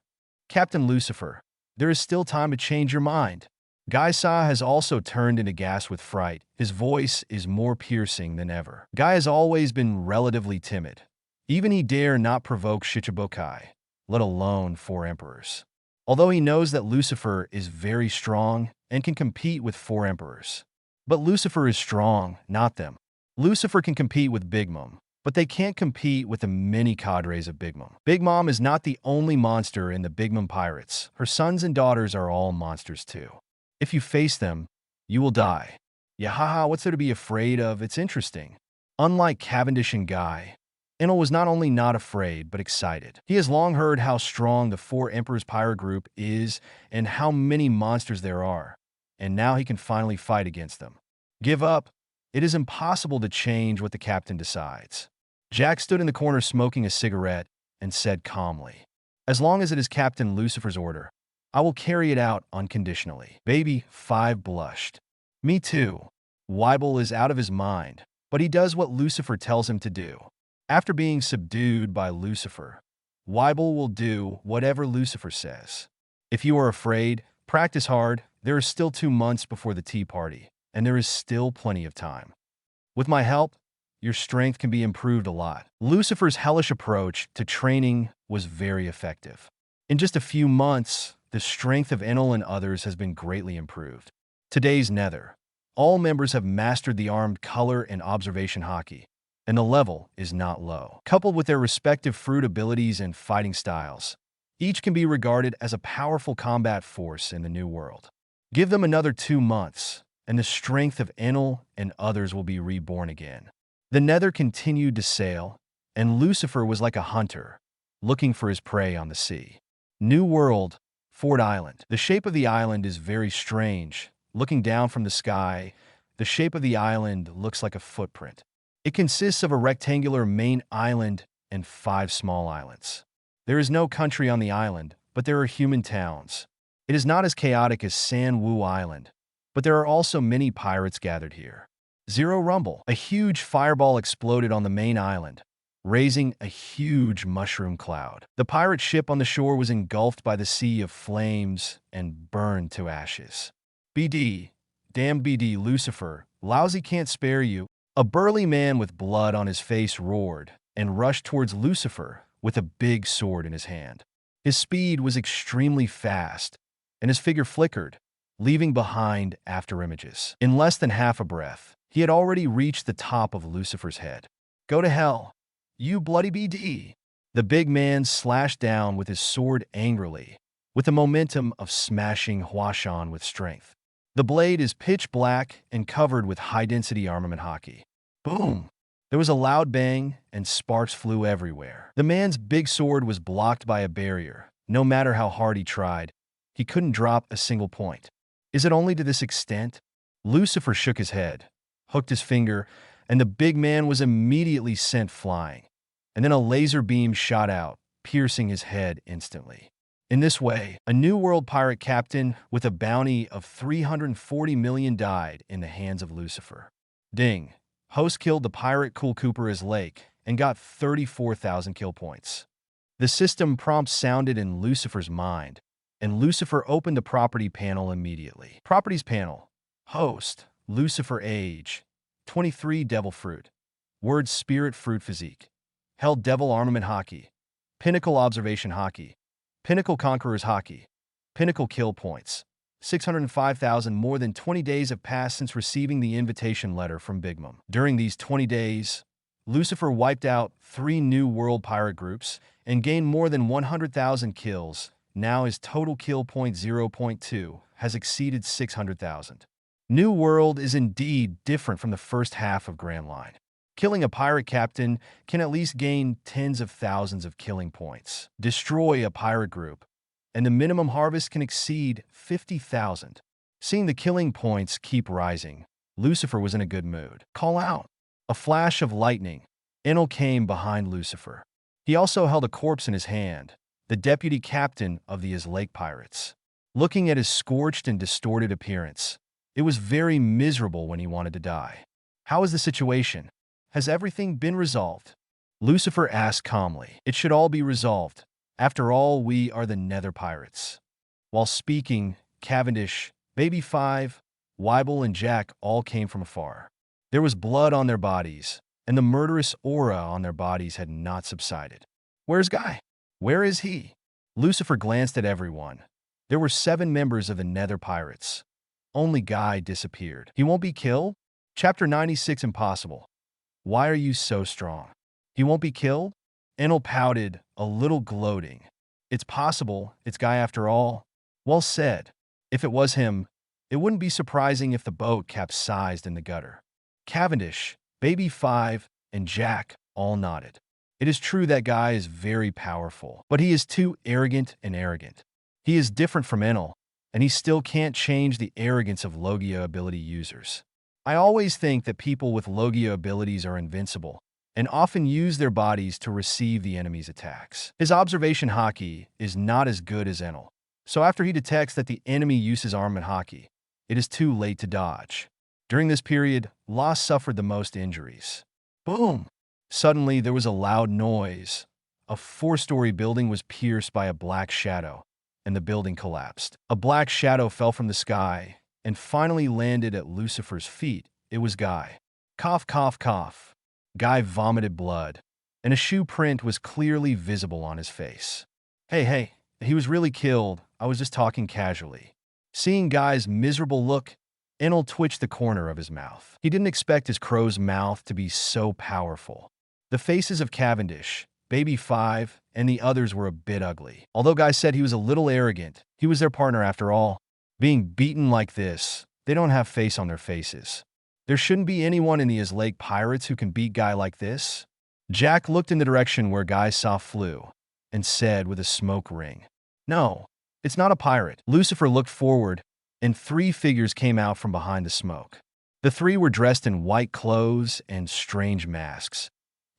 Captain Lucifer, there is still time to change your mind. Guy Sa has also turned into gas with fright. His voice is more piercing than ever. Guy has always been relatively timid. Even he dare not provoke Shichibukai, let alone four emperors. Although he knows that Lucifer is very strong and can compete with four emperors. But Lucifer is strong, not them. Lucifer can compete with Big Mom, but they can't compete with the many cadres of Big Mom. Big Mom is not the only monster in the Big Mom pirates. Her sons and daughters are all monsters too. If you face them, you will die. Yeah, haha, what's there to be afraid of? It's interesting. Unlike Cavendish and Guy, Enel was not only not afraid, but excited. He has long heard how strong the Four Emperors pirate group is and how many monsters there are, and now he can finally fight against them. Give up. It is impossible to change what the captain decides. Jack stood in the corner smoking a cigarette and said calmly, as long as it is Captain Lucifer's order, I will carry it out unconditionally. Baby 5 blushed. Me too. Weibel is out of his mind, but he does what Lucifer tells him to do. After being subdued by Lucifer, Weibel will do whatever Lucifer says. If you are afraid, practice hard. There is still 2 months before the tea party, and there is still plenty of time. With my help, your strength can be improved a lot. Lucifer's hellish approach to training was very effective. In just a few months, the strength of Enel and others has been greatly improved. Today's Nether. All members have mastered the armed color and observation Haki, and the level is not low. Coupled with their respective fruit abilities and fighting styles, each can be regarded as a powerful combat force in the new world. Give them another 2 months, and the strength of Enel and others will be reborn again. The Nether continued to sail, and Lucifer was like a hunter, looking for his prey on the sea. New World, Ford Island. The shape of the island is very strange. Looking down from the sky, the shape of the island looks like a footprint. It consists of a rectangular main island and 5 small islands. There is no country on the island, but there are human towns. It is not as chaotic as San Wu Island, but there are also many pirates gathered here. Zero Rumble. A huge fireball exploded on the main island, raising a huge mushroom cloud. The pirate ship on the shore was engulfed by the sea of flames and burned to ashes. BD. Damn BD, Lucifer. Lousy can't spare you. A burly man with blood on his face roared and rushed towards Lucifer with a big sword in his hand. His speed was extremely fast, and his figure flickered, leaving behind after images. In less than half a breath, he had already reached the top of Lucifer's head. Go to hell, you bloody BD. The big man slashed down with his sword angrily, with the momentum of smashing Huashan with strength. The blade is pitch black and covered with high-density armament Haki. Boom! There was a loud bang, and sparks flew everywhere. The man's big sword was blocked by a barrier. No matter how hard he tried, he couldn't drop a single point. Is it only to this extent? Lucifer shook his head, hooked his finger, and the big man was immediately sent flying. And then a laser beam shot out, piercing his head instantly. In this way, a New World pirate captain with a bounty of 340 million died in the hands of Lucifer. Ding! Host killed the pirate Cool Cooper as Lake and got 34,000 kill points. The system prompt sounded in Lucifer's mind, and Lucifer opened the property panel immediately. Properties panel. Host. Lucifer age. 23 Devil Fruit. Word Spirit Fruit Physique. Held Devil Armament Haki. Pinnacle Observation Haki. Pinnacle Conqueror's Haki. Pinnacle Kill Points. 605,000. More than 20 days have passed since receiving the invitation letter from Big Mom. During these 20 days, Lucifer wiped out 3 new world pirate groups and gained more than 100,000 kills. Now his total kill point 0.2 has exceeded 600,000. New World is indeed different from the first half of Grand Line. Killing a pirate captain can at least gain tens of thousands of killing points. Destroy a pirate group, and the minimum harvest can exceed 50,000. Seeing the killing points keep rising, Lucifer was in a good mood. Call out. A flash of lightning. Enel came behind Lucifer. He also held a corpse in his hand, the deputy captain of the Lake Pirates. Looking at his scorched and distorted appearance, it was very miserable when he wanted to die. How is the situation? Has everything been resolved? Lucifer asked calmly. It should all be resolved. After all, we are the Nether Pirates. While speaking, Cavendish, Baby 5, Weibel, and Jack all came from afar. There was blood on their bodies, and the murderous aura on their bodies had not subsided. Where's Guy? Where is he? Lucifer glanced at everyone. There were 7 members of the Nether Pirates. Only Guy disappeared. He won't be killed? Chapter 96 Impossible. Why are you so strong? He won't be killed? Enel pouted, a little gloating. It's possible, it's Guy after all. Well said. If it was him, it wouldn't be surprising if the boat capsized in the gutter. Cavendish, Baby 5, and Jack all nodded. It is true that Guy is very powerful, but he is too arrogant and arrogant. He is different from Enel, and he still can't change the arrogance of Logia ability users. I always think that people with Logia abilities are invincible, and often use their bodies to receive the enemy's attacks. His observation Haki is not as good as Enel, so after he detects that the enemy uses armament Haki, it is too late to dodge. During this period, Lost suffered the most injuries. Boom! Suddenly, there was a loud noise. A 4-story building was pierced by a black shadow, and the building collapsed. A black shadow fell from the sky and finally landed at Lucifer's feet. It was Guy. Cough, cough, cough. Guy vomited blood, and a shoe print was clearly visible on his face. Hey, he was really killed. I was just talking casually. Seeing Guy's miserable look, Enel twitched the corner of his mouth. He didn't expect his crow's mouth to be so powerful. The faces of Cavendish, Baby 5, and the others were a bit ugly. Although Guy said he was a little arrogant, he was their partner after all. Being beaten like this, they don't have face on their faces. There shouldn't be anyone in the Lake Pirates who can beat Guy like this. Jack looked in the direction where Guy saw flew and said with a smoke ring, "No, it's not a pirate." Lucifer looked forward, and 3 figures came out from behind the smoke. The 3 were dressed in white clothes and strange masks.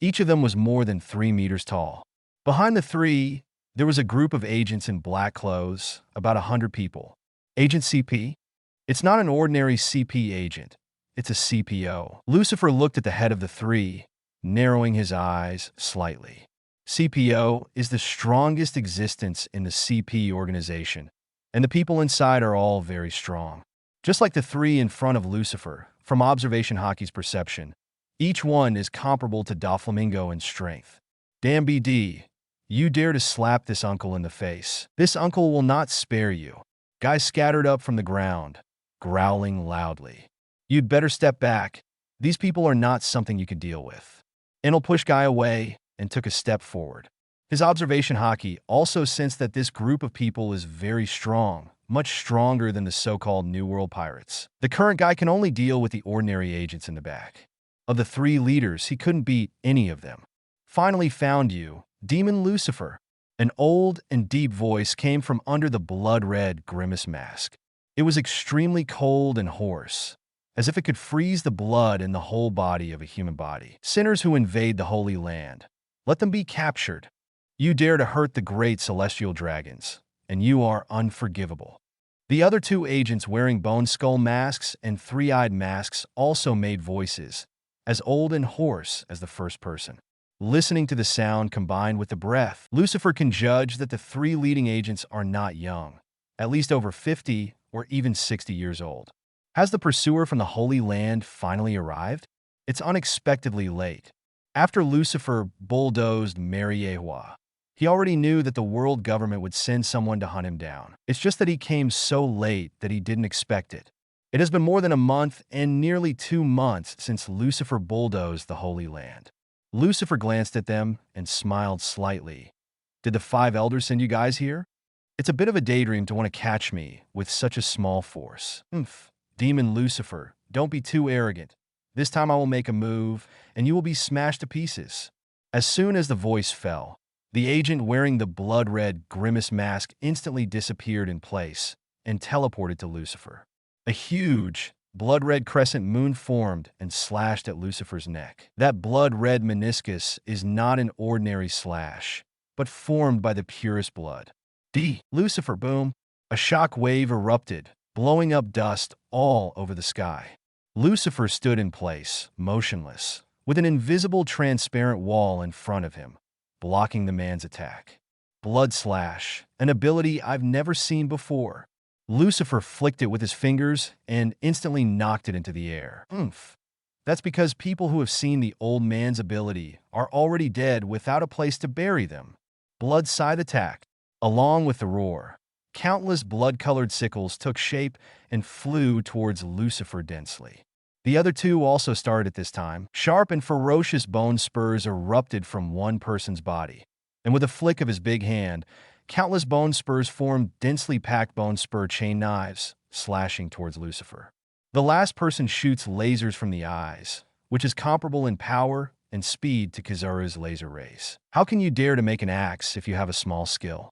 Each of them was more than 3 meters tall. Behind the 3, there was a group of agents in black clothes, about 100 people. Agent CP? It's not an ordinary CP agent. It's a CPO. Lucifer looked at the head of the 3, narrowing his eyes slightly. CPO is the strongest existence in the CP organization, and the people inside are all very strong. Just like the 3 in front of Lucifer, from observation Haki's perception, each one is comparable to Doflamingo in strength. Damn BD, you dare to slap this uncle in the face. This uncle will not spare you. Guy scattered up from the ground, growling loudly. You'd better step back. These people are not something you could deal with. Enel pushed Guy away and took a step forward. His observation Haki also sensed that this group of people is very strong, much stronger than the so-called New World pirates. The current guy can only deal with the ordinary agents in the back. Of the three leaders, he couldn't beat any of them. Finally found you, Demon Lucifer. An old and deep voice came from under the blood-red grimace mask. It was extremely cold and hoarse, as if it could freeze the blood in the whole body of a human body. Sinners who invade the Holy Land, let them be captured. You dare to hurt the great celestial dragons, and you are unforgivable. The other two agents wearing bone skull masks and three-eyed masks also made voices, as old and hoarse as the first person. Listening to the sound combined with the breath, Lucifer can judge that the three leading agents are not young, at least over 50 or even 60 years old. Has the pursuer from the Holy Land finally arrived? It's unexpectedly late. After Lucifer bulldozed Mariehua, he already knew that the world government would send someone to hunt him down. It's just that he came so late that he didn't expect it. It has been more than a month and nearly 2 months since Lucifer bulldozed the Holy Land. Lucifer glanced at them and smiled slightly. Did the 5 elders send you guys here? It's a bit of a daydream to want to catch me with such a small force. Demon Lucifer, don't be too arrogant. This time I will make a move, and you will be smashed to pieces. As soon as the voice fell, the agent wearing the blood-red grimace mask instantly disappeared in place and teleported to Lucifer. A huge, blood-red crescent moon formed and slashed at Lucifer's neck. That blood-red meniscus is not an ordinary slash, but formed by the purest blood. Lucifer, boom! A shock wave erupted, blowing up dust all over the sky. Lucifer stood in place, motionless, with an invisible transparent wall in front of him, blocking the man's attack. Blood slash, an ability I've never seen before. Lucifer flicked it with his fingers and instantly knocked it into the air. That's because people who have seen the old man's ability are already dead without a place to bury them. Blood scythe attack. Along with the roar, countless blood-colored sickles took shape and flew towards Lucifer densely. The other two also started at this time. Sharp and ferocious bone spurs erupted from one person's body, and with a flick of his big hand, countless bone spurs formed densely packed bone spur chain knives, slashing towards Lucifer. The last person shoots lasers from the eyes, which is comparable in power and speed to Kizaru's laser rays. How can you dare to make an axe if you have a small skill?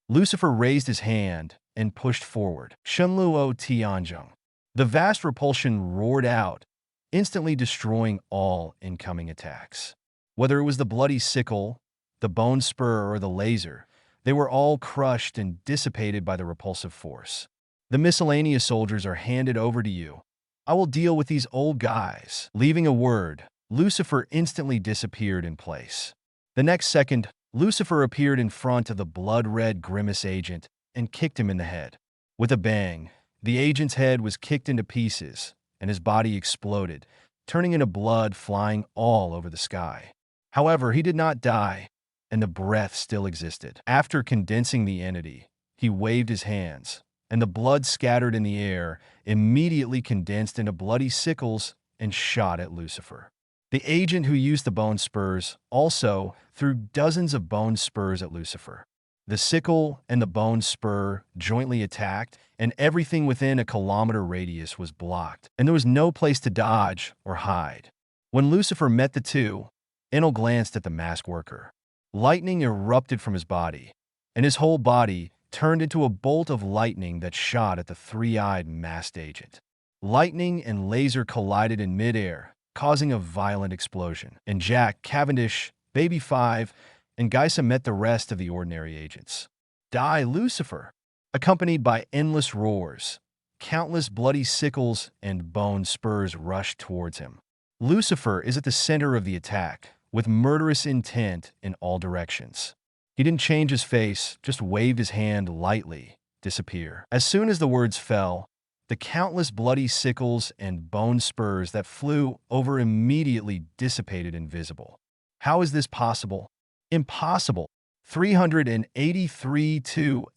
Lucifer raised his hand and pushed forward. Shenluo Tianzheng. The vast repulsion roared out, instantly destroying all incoming attacks. Whether it was the bloody sickle, the bone spur, or the laser, they were all crushed and dissipated by the repulsive force. The miscellaneous soldiers are handed over to you. I will deal with these old guys. Leaving a word, Lucifer instantly disappeared in place. The next second, Lucifer appeared in front of the blood-red grimace agent and kicked him in the head. With a bang, the agent's head was kicked into pieces, and his body exploded, turning into blood flying all over the sky. However, he did not die, and the breath still existed. After condensing the entity, he waved his hands, and the blood scattered in the air immediately condensed into bloody sickles and shot at Lucifer. The agent who used the bone spurs also threw dozens of bone spurs at Lucifer. The sickle and the bone spur jointly attacked, and everything within a kilometer radius was blocked, and there was no place to dodge or hide. When Lucifer met the two, Enel glanced at the masked worker. Lightning erupted from his body, and his whole body turned into a bolt of lightning that shot at the three-eyed masked agent. Lightning and laser collided in midair, causing a violent explosion, and Jack, Cavendish, Baby 5, and Geisa met the rest of the ordinary agents. Die, Lucifer! Accompanied by endless roars, countless bloody sickles and bone spurs rushed towards him. Lucifer is at the center of the attack, with murderous intent in all directions. He didn't change his face, just waved his hand lightly, disappear. As soon as the words fell, the countless bloody sickles and bone spurs that flew over immediately dissipated invisible. How is this possible? Impossible! 383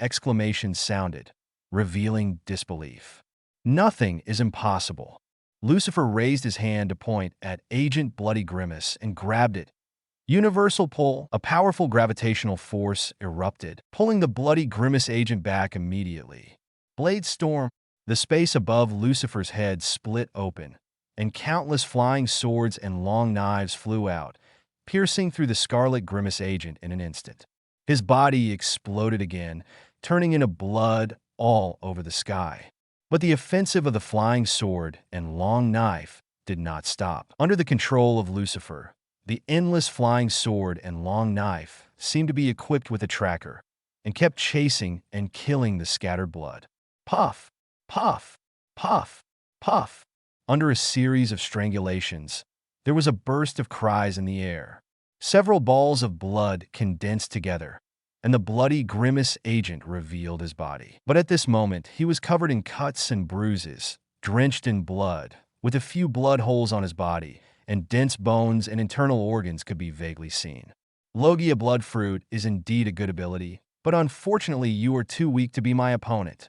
exclamations sounded, revealing disbelief. Nothing is impossible. Lucifer raised his hand to point at Agent Bloody Grimace and grabbed it, Universal pull, a powerful gravitational force erupted, pulling the bloody Grimace agent back immediately. Blade storm, the space above Lucifer's head split open, and countless flying swords and long knives flew out, piercing through the Scarlet Grimace agent in an instant. His body exploded again, turning into blood all over the sky. But the offensive of the flying sword and long knife did not stop. Under the control of Lucifer, the endless flying sword and long knife seemed to be equipped with a tracker and kept chasing and killing the scattered blood. Puff, puff, puff, puff. Under a series of strangulations, there was a burst of cries in the air. Several balls of blood condensed together, and the bloody Grimace agent revealed his body. But at this moment, he was covered in cuts and bruises, drenched in blood, with a few blood holes on his body, and dense bones and internal organs could be vaguely seen. Logia Blood Fruit is indeed a good ability, but unfortunately you are too weak to be my opponent.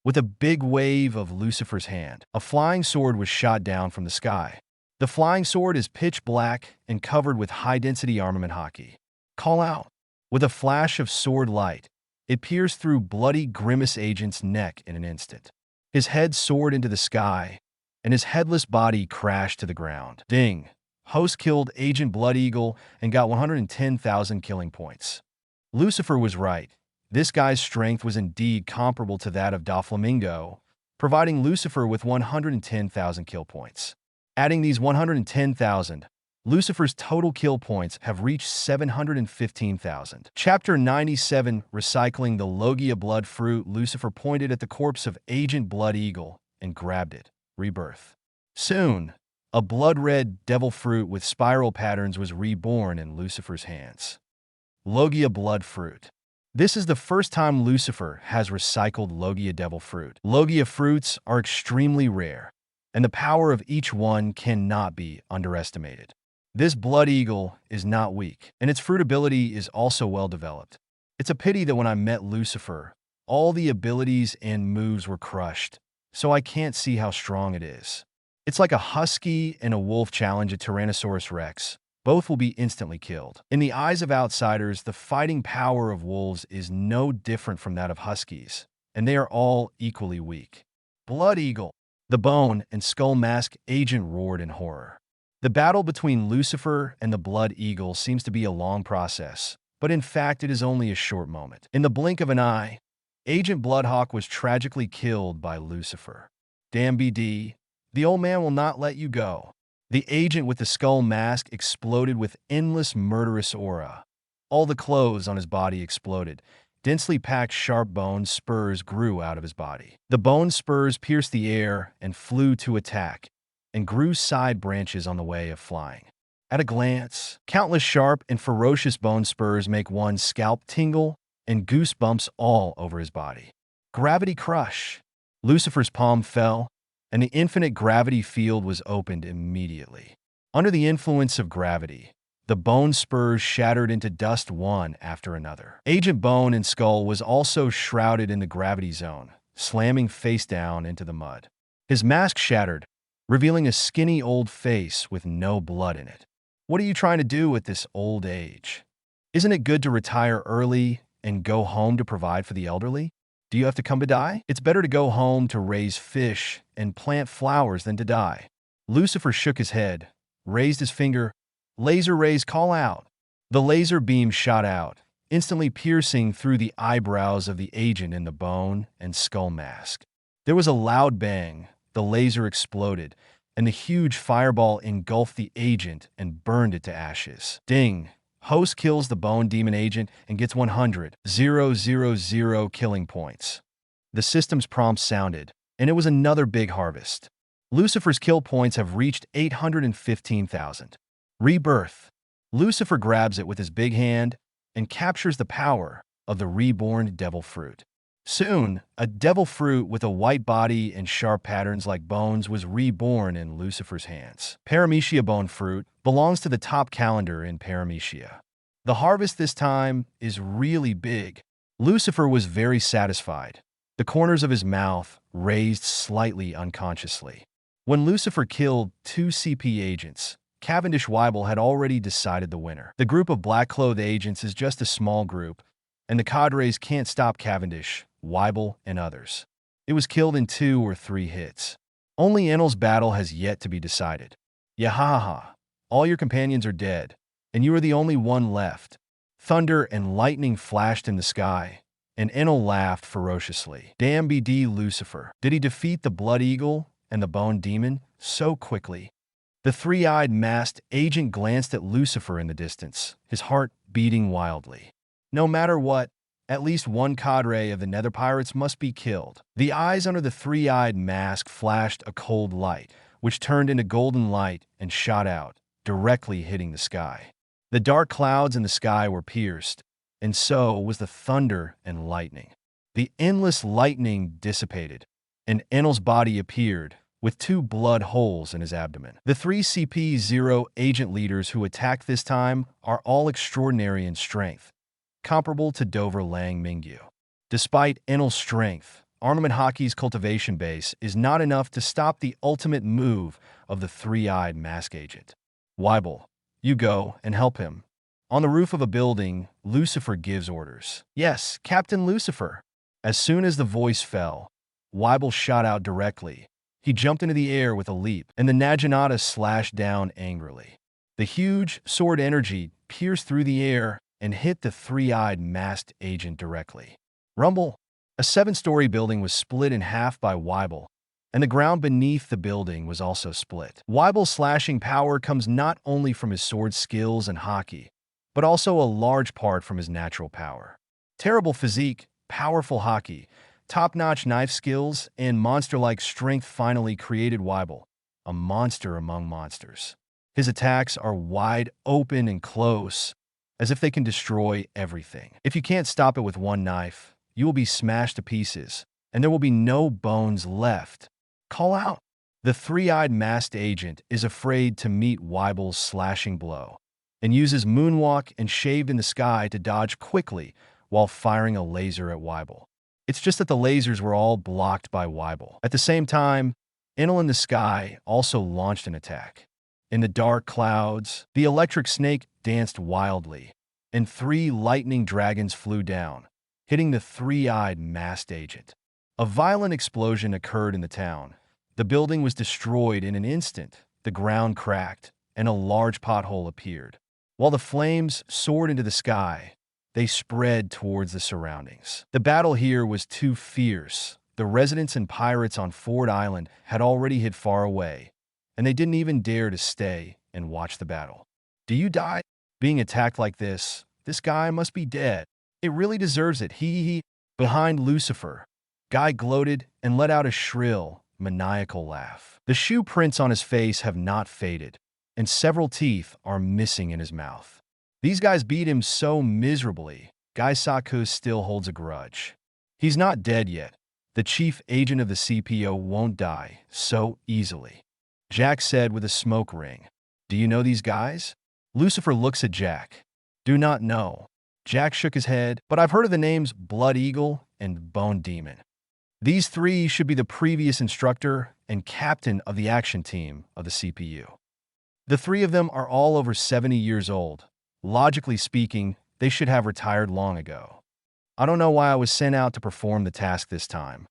With a big wave of Lucifer's hand, a flying sword was shot down from the sky. The flying sword is pitch black and covered with high-density armament Haki. Call out. With a flash of sword light, it pierced through bloody Grimace agent's neck in an instant. His head soared into the sky, and his headless body crashed to the ground. Ding! Host killed Agent Blood Eagle and got 110,000 killing points. Lucifer was right. This guy's strength was indeed comparable to that of Doflamingo, providing Lucifer with 110,000 kill points. Adding these 110,000, Lucifer's total kill points have reached 715,000. Chapter 97, Recycling the Logia Blood Fruit. Lucifer pointed at the corpse of Agent Blood Eagle and grabbed it. Rebirth. Soon, a blood-red devil fruit with spiral patterns was reborn in Lucifer's hands. Logia Blood Fruit. This is the first time Lucifer has recycled Logia Devil Fruit. Logia fruits are extremely rare, and the power of each one cannot be underestimated. This Blood Eagle is not weak, and its fruit ability is also well developed. It's a pity that when I met Lucifer, all the abilities and moves were crushed, so I can't see how strong it is. It's like a husky and a wolf challenge a Tyrannosaurus Rex. Both will be instantly killed. In the eyes of outsiders, the fighting power of wolves is no different from that of huskies, and they are all equally weak. Blood Eagle. The bone and skull mask agent roared in horror. The battle between Lucifer and the Blood Eagle seems to be a long process, but in fact it is only a short moment. In the blink of an eye, Agent Bloodhawk was tragically killed by Lucifer. Damn BD, the old man will not let you go. The agent with the skull mask exploded with endless murderous aura. All the clothes on his body exploded. Densely packed sharp bone spurs grew out of his body. The bone spurs pierced the air and flew to attack, and grew side branches on the way of flying. At a glance, countless sharp and ferocious bone spurs make one's scalp tingle and goosebumps all over his body. Gravity crush. Lucifer's palm fell, and the infinite gravity field was opened immediately. Under the influence of gravity, the bone spurs shattered into dust one after another. Agent Bone and Skull was also shrouded in the gravity zone, slamming face down into the mud. His mask shattered, revealing a skinny old face with no blood in it. What are you trying to do at this old age? Isn't it good to retire early and go home to provide for the elderly? Do you have to come to die? It's better to go home to raise fish and plant flowers than to die. Lucifer shook his head, raised his finger. Laser rays, call out. The laser beam shot out, instantly piercing through the eyebrows of the agent in the bone and skull mask. There was a loud bang, the laser exploded, and the huge fireball engulfed the agent and burned it to ashes. Ding! Host kills the bone demon agent and gets 100,000 killing points. The system's prompt sounded, and it was another big harvest. Lucifer's kill points have reached 815,000. Rebirth. Lucifer grabs it with his big hand and captures the power of the reborn devil fruit. Soon, a devil fruit with a white body and sharp patterns like bones was reborn in Lucifer's hands. Paramecia bone fruit belongs to the top calendar in Paramecia. The harvest this time is really big. Lucifer was very satisfied. The corners of his mouth raised slightly unconsciously. When Lucifer killed 2 CP agents, Cavendish Weibel had already decided the winner. The group of black-clothed agents is just a small group, and the cadres can't stop Cavendish, Weibel, and others. It was killed in 2 or 3 hits. Only Enel's battle has yet to be decided. Yahaha! All your companions are dead, and you are the only one left. Thunder and lightning flashed in the sky, and Enel laughed ferociously. Damn BD Lucifer. Did he defeat the Blood Eagle and the Bone Demon so quickly? The three-eyed masked agent glanced at Lucifer in the distance, his heart beating wildly. No matter what, at least one cadre of the Nether Pirates must be killed. The eyes under the three-eyed mask flashed a cold light, which turned into golden light and shot out, directly hitting the sky. The dark clouds in the sky were pierced, and so was the thunder and lightning. The endless lightning dissipated, and Enel's body appeared, with 2 blood holes in his abdomen. The 3 CP0 agent leaders who attacked this time are all extraordinary in strength, comparable to Dover Lang Mingyu. Despite Enel's strength, Armament Haki's cultivation base is not enough to stop the ultimate move of the three-eyed mask agent. Weibel, you go and help him. On the roof of a building, Lucifer gives orders. Yes, Captain Lucifer. As soon as the voice fell, Weibel shot out directly. He jumped into the air with a leap, and the Naginata slashed down angrily. The huge sword energy pierced through the air and hit the three-eyed masked agent directly. Rumble! A 7-story building was split in half by Weibel, and the ground beneath the building was also split. Weibel's slashing power comes not only from his sword skills and Haki, but also a large part from his natural power. Terrible physique, powerful Haki, top-notch knife skills, and monster-like strength finally created Weibel, a monster among monsters. His attacks are wide open and close, as if they can destroy everything. If you can't stop it with one knife, you will be smashed to pieces, and there will be no bones left. Call out! The three-eyed masked agent is afraid to meet Weibel's slashing blow, and uses Moonwalk and Shaved in the Sky to dodge quickly while firing a laser at Weibel. It's just that the lasers were all blocked by Weibel. At the same time, Enel in the Sky also launched an attack. In the dark clouds, the electric snake danced wildly, and 3 lightning dragons flew down, hitting the three-eyed masked agent. A violent explosion occurred in the town. The building was destroyed in an instant, the ground cracked, and a large pothole appeared. While the flames soared into the sky, they spread towards the surroundings. The battle here was too fierce. The residents and pirates on Ford Island had already hid far away, and they didn't even dare to stay and watch the battle. Do you die? Being attacked like this guy must be dead. It really deserves it, he. Behind Lucifer, Guy gloated and let out a shrill, maniacal laugh. The shoe prints on his face have not faded, and several teeth are missing in his mouth. These guys beat him so miserably, Guy Saku still holds a grudge. He's not dead yet. The chief agent of the CPO won't die so easily. Jack said with a smoke ring. Do you know these guys? Lucifer looks at Jack. Do not know. Jack shook his head, but I've heard of the names Blood Eagle and Bone Demon. These 3 should be the previous instructor and captain of the action team of the CPU. The 3 of them are all over 70 years old. Logically speaking, they should have retired long ago. I don't know why I was sent out to perform the task this time.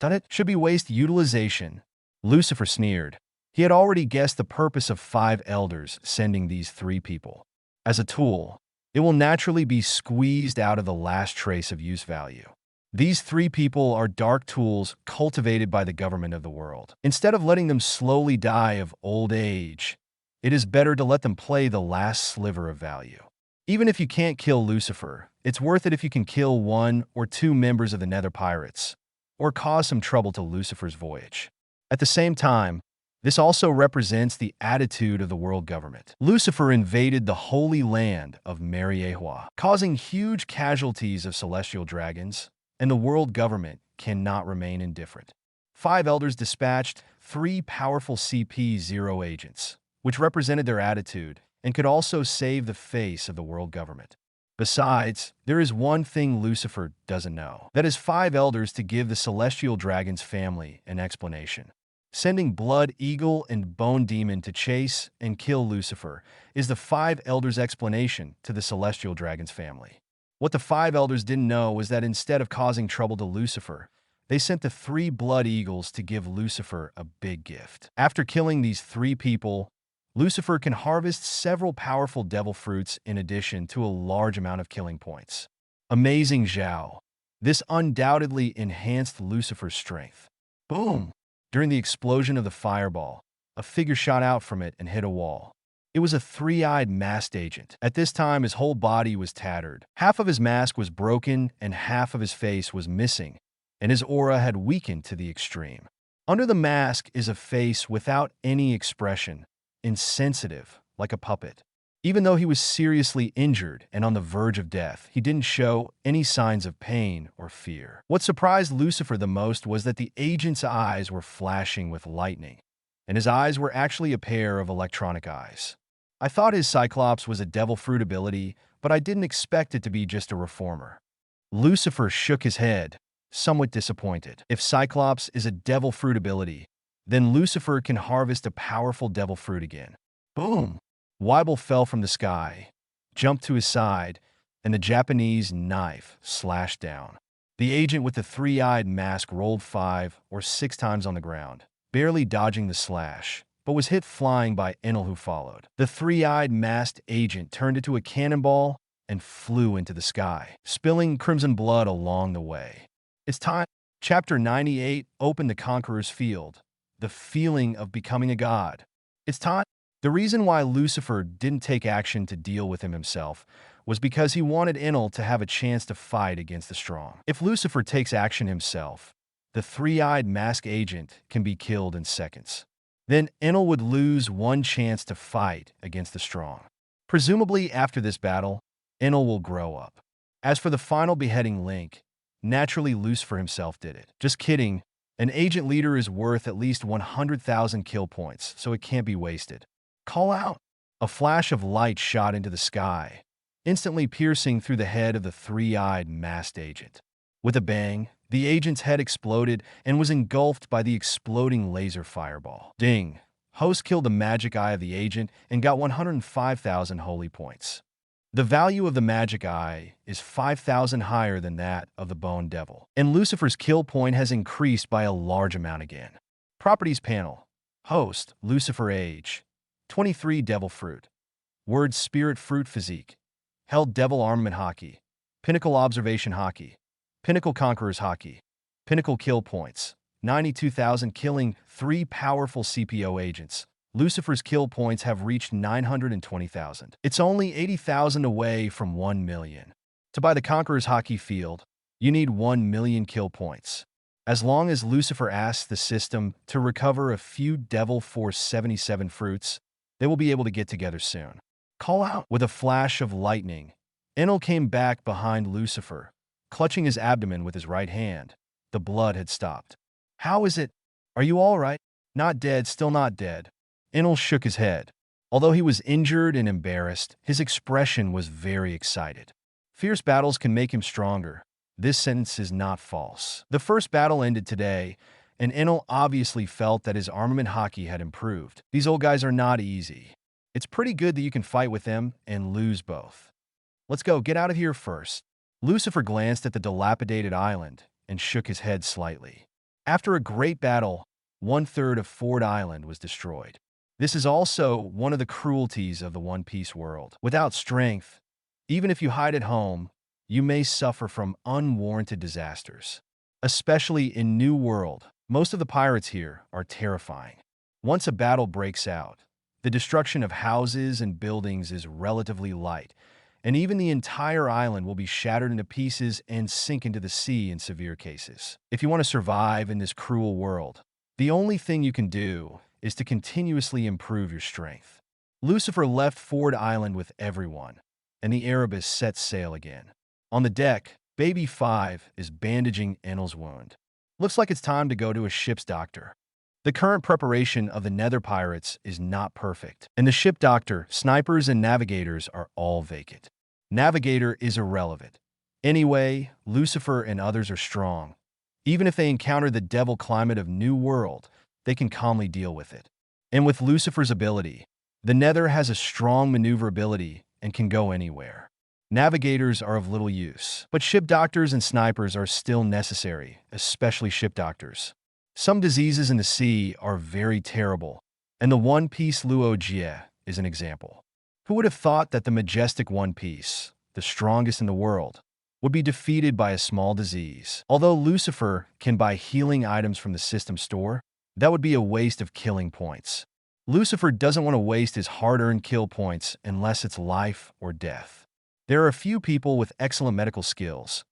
Thought it should be waste utilization. Lucifer sneered. He had already guessed the purpose of 5 elders sending these 3 people. As a tool, it will naturally be squeezed out of the last trace of use value. These 3 people are dark tools cultivated by the government of the world. Instead of letting them slowly die of old age, it is better to let them play the last sliver of value. Even if you can't kill Lucifer, it's worth it if you can kill 1 or 2 members of the Nether Pirates, or cause some trouble to Lucifer's Voyage. At the same time, this also represents the attitude of the world government. Lucifer invaded the holy land of Mariehua, causing huge casualties of celestial dragons, and the world government cannot remain indifferent. 5 elders dispatched 3 powerful CP0 agents, which represented their attitude and could also save the face of the world government. Besides, there is one thing Lucifer doesn't know. That is 5 elders to give the celestial dragon's family an explanation. Sending Blood Eagle and Bone Demon to chase and kill Lucifer is the Five Elders' explanation to the Celestial Dragon's family. What the Five Elders didn't know was that instead of causing trouble to Lucifer, they sent the 3 Blood Eagles to give Lucifer a big gift. After killing these 3 people, Lucifer can harvest several powerful devil fruits in addition to a large amount of killing points. Amazing Zhao. This undoubtedly enhanced Lucifer's strength. Boom! During the explosion of the fireball, a figure shot out from it and hit a wall. It was a 3-eyed masked agent. At this time, his whole body was tattered. Half of his mask was broken and half of his face was missing, and his aura had weakened to the extreme. Under the mask is a face without any expression, insensitive, like a puppet. Even though he was seriously injured and on the verge of death, he didn't show any signs of pain or fear. What surprised Lucifer the most was that the agent's eyes were flashing with lightning, and his eyes were actually a pair of electronic eyes. I thought his Cyclops was a devil fruit ability, but I didn't expect it to be just a reformer. Lucifer shook his head, somewhat disappointed. If Cyclops is a devil fruit ability, then Lucifer can harvest a powerful devil fruit again. Boom! Whitebeard fell from the sky, jumped to his side, and the Japanese knife slashed down. The agent with the 3-eyed mask rolled 5 or 6 times on the ground, barely dodging the slash, but was hit flying by Enel, who followed. The 3-eyed masked agent turned into a cannonball and flew into the sky, spilling crimson blood along the way. It's time. Chapter 98, Open the Conqueror's Field. The feeling of becoming a god. It's time. The reason why Lucifer didn't take action to deal with him himself was because he wanted Enel to have a chance to fight against the strong. If Lucifer takes action himself, the 3-eyed mask agent can be killed in seconds. Then Enel would lose one chance to fight against the strong. Presumably after this battle, Enel will grow up. As for the final beheading link, naturally Lucifer himself did it. Just kidding, an agent leader is worth at least 100,000 kill points, so it can't be wasted. Call out! A flash of light shot into the sky, instantly piercing through the head of the 3-eyed masked agent. With a bang, the agent's head exploded and was engulfed by the exploding laser fireball. Ding! Host killed the magic eye of the agent and got 105,000 holy points. The value of the magic eye is 5,000 higher than that of the bone devil, and Lucifer's kill point has increased by a large amount again. Properties panel. Host, Lucifer age. 23 devil fruit. Word spirit fruit physique. Held devil armament Haki. Pinnacle observation Haki. Pinnacle conquerors Haki. Pinnacle kill points. 92,000 killing 3 powerful CPO agents. Lucifer's kill points have reached 920,000. It's only 80,000 away from 1 million. To buy the Conqueror's Haki field, you need 1 million kill points. As long as Lucifer asks the system to recover a few Devil Force 77 fruits, they will be able to get together soon. Call out! With a flash of lightning, Enel came back behind Lucifer, clutching his abdomen with his right hand. The blood had stopped. How is it? Are you all right? Not dead, still not dead. Enel shook his head. Although he was injured and embarrassed, his expression was very excited. Fierce battles can make him stronger. This sentence is not false. The first battle ended today, and Enel obviously felt that his armament Haki had improved. These old guys are not easy. It's pretty good that you can fight with them and lose both. Let's go, get out of here first. Lucifer glanced at the dilapidated island and shook his head slightly. After a great battle, 1/3 of Ford Island was destroyed. This is also one of the cruelties of the One Piece world. Without strength, even if you hide at home, you may suffer from unwarranted disasters. Especially in New World, most of the pirates here are terrifying. Once a battle breaks out, the destruction of houses and buildings is relatively light, and even the entire island will be shattered into pieces and sink into the sea in severe cases. If you want to survive in this cruel world, the only thing you can do is to continuously improve your strength. Lucifer left Ford Island with everyone, and the Erebus set sail again. On the deck, Baby 5 is bandaging Enel's wound. Looks like it's time to go to a ship's doctor. The current preparation of the Nether Pirates is not perfect, and the ship doctor, snipers, and navigators are all vacant. Navigator is irrelevant. Anyway, Lucifer and others are strong. Even if they encounter the devil climate of New World, they can calmly deal with it. And with Lucifer's ability, the Nether has a strong maneuverability and can go anywhere. Navigators are of little use, but ship doctors and snipers are still necessary, especially ship doctors. Some diseases in the sea are very terrible, and the One Piece Luo-Jie is an example. Who would have thought that the majestic One Piece, the strongest in the world, would be defeated by a small disease? Although Lucifer can buy healing items from the system store, that would be a waste of killing points. Lucifer doesn't want to waste his hard-earned kill points unless it's life or death. There are a few people with excellent medical skills,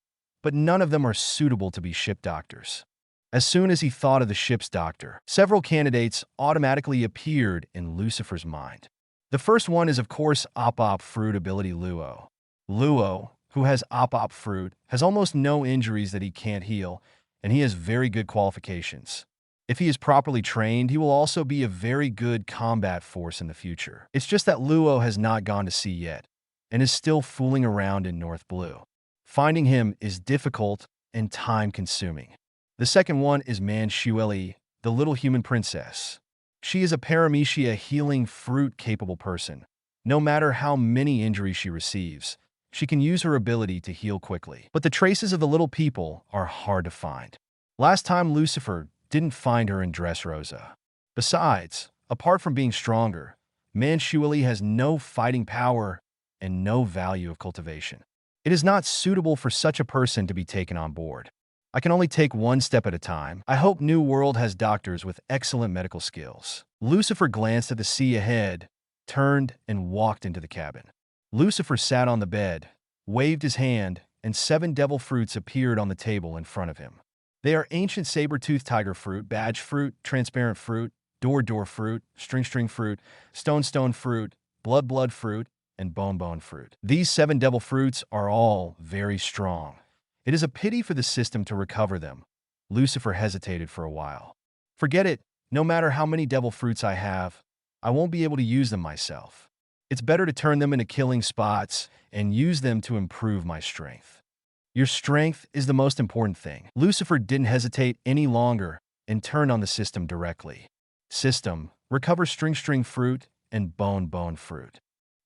but none of them are suitable to be ship doctors. As soon as he thought of the ship's doctor, several candidates automatically appeared in Lucifer's mind. The first one is, of course, Op Fruit ability Luo. Luo, who has Op Fruit, has almost no injuries that he can't heal, and he has very good qualifications. If he is properly trained, he will also be a very good combat force in the future. It's just that Luo has not gone to sea yet, and is still fooling around in North Blue. Finding him is difficult and time-consuming. The second one is Manshueli, the little human princess. She is a paramecia healing fruit-capable person. No matter how many injuries she receives, she can use her ability to heal quickly. But the traces of the little people are hard to find. Last time Lucifer didn't find her in Dressrosa. Besides, apart from being stronger, Manshueli has no fighting power and no value of cultivation. It is not suitable for such a person to be taken on board. I can only take one step at a time. I hope New World has doctors with excellent medical skills. Lucifer glanced at the sea ahead, turned, and walked into the cabin. Lucifer sat on the bed, waved his hand, and 7 devil fruits appeared on the table in front of him. They are ancient saber-toothed tiger fruit, badge fruit, transparent fruit, door fruit, string fruit, stone fruit, blood fruit, and bone fruit. These 7 devil fruits are all very strong. It is a pity for the system to recover them. Lucifer hesitated for a while. Forget it. No matter how many devil fruits I have, I won't be able to use them myself. It's better to turn them into killing spots and use them to improve my strength. Your strength is the most important thing. Lucifer didn't hesitate any longer and turned on the system directly. System, recover string fruit and bone fruit.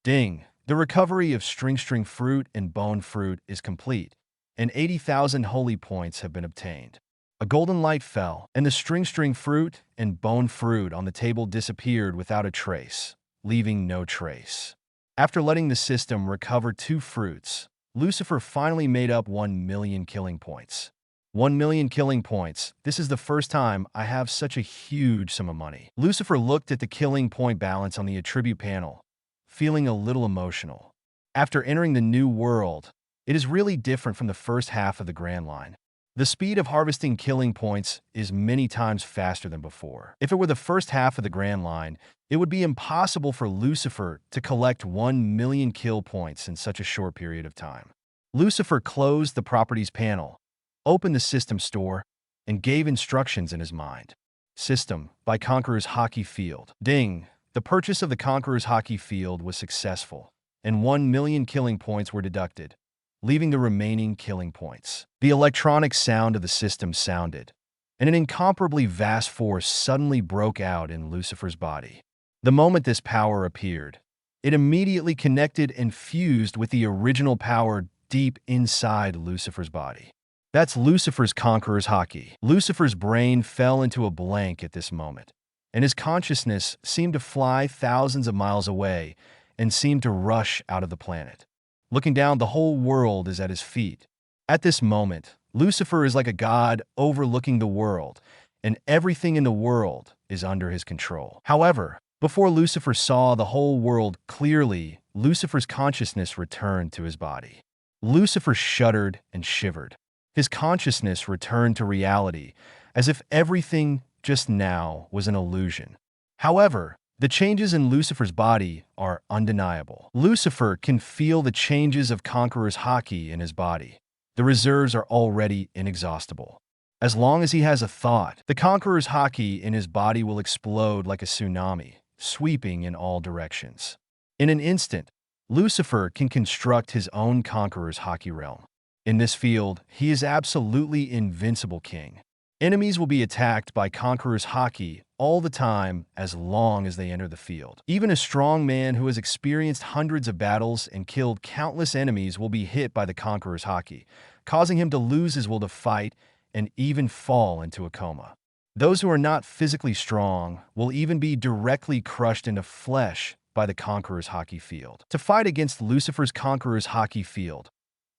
Ding! The recovery of string fruit and bone fruit is complete, and 80,000 holy points have been obtained. A golden light fell, and the string fruit and bone fruit on the table disappeared without a trace, leaving no trace. After letting the system recover 2 fruits, Lucifer finally made up 1 million killing points. 1 million killing points. This is the first time I have such a huge sum of money. Lucifer looked at the killing point balance on the attribute panel, feeling a little emotional. After entering the new world, it is really different from the first half of the Grand Line. The speed of harvesting killing points is many times faster than before. If it were the first half of the Grand Line, it would be impossible for Lucifer to collect 1 million kill points in such a short period of time. Lucifer closed the properties panel, opened the system store, and gave instructions in his mind. System, by Conqueror's Haki field. Ding! The purchase of the Conqueror's Haki field was successful, and 1 million killing points were deducted, leaving the remaining killing points. The electronic sound of the system sounded, and an incomparably vast force suddenly broke out in Lucifer's body. The moment this power appeared, it immediately connected and fused with the original power deep inside Lucifer's body. That's Lucifer's Conqueror's Haki. Lucifer's brain fell into a blank at this moment, and his consciousness seemed to fly thousands of miles away and seemed to rush out of the planet. Looking down, the whole world is at his feet. At this moment, Lucifer is like a god overlooking the world, and everything in the world is under his control. However, before Lucifer saw the whole world clearly, Lucifer's consciousness returned to his body. Lucifer shuddered and shivered. His consciousness returned to reality, as if everything just now was an illusion. However, the changes in Lucifer's body are undeniable. Lucifer can feel the changes of Conqueror's Haki in his body. The reserves are already inexhaustible. As long as he has a thought, the Conqueror's Haki in his body will explode like a tsunami, sweeping in all directions. In an instant, Lucifer can construct his own Conqueror's Haki realm. In this field, he is absolutely invincible king. Enemies will be attacked by Conqueror's Haki all the time as long as they enter the field. Even a strong man who has experienced hundreds of battles and killed countless enemies will be hit by the Conqueror's Haki, causing him to lose his will to fight and even fall into a coma. Those who are not physically strong will even be directly crushed into flesh by the Conqueror's Haki field. To fight against Lucifer's Conqueror's Haki field,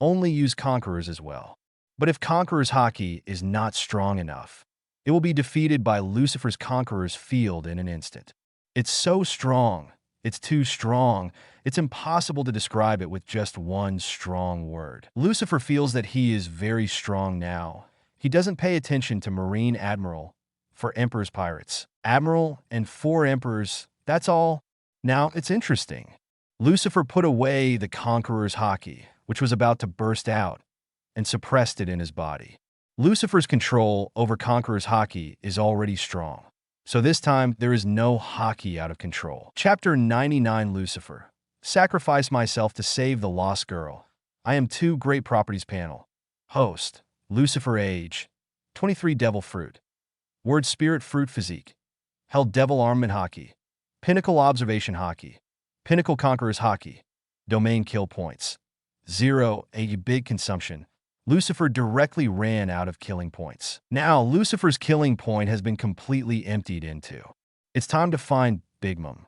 only use Conquerors as well. But if Conqueror's Haki is not strong enough, it will be defeated by Lucifer's Conqueror's field in an instant. It's so strong, it's too strong, it's impossible to describe it with just one strong word. Lucifer feels that he is very strong now. He doesn't pay attention to Marine Admiral for Emperor's pirates. Admiral and 4 Emperors, that's all. Now, it's interesting. Lucifer put away the Conqueror's Haki, which was about to burst out, and suppressed it in his body. Lucifer's control over Conqueror's Haki is already strong, so this time there is no Haki out of control. Chapter 99 Lucifer. Sacrifice myself to save the lost girl. I am 2 great properties panel. Host. Lucifer age. 23 Devil fruit. Word spirit fruit physique. Held devil armament Haki. Pinnacle observation Haki. Pinnacle Conqueror's Haki. Domain kill points. 0. A big consumption. Lucifer directly ran out of killing points. Now, Lucifer's killing point has been completely emptied into. It's time to find Big Mom.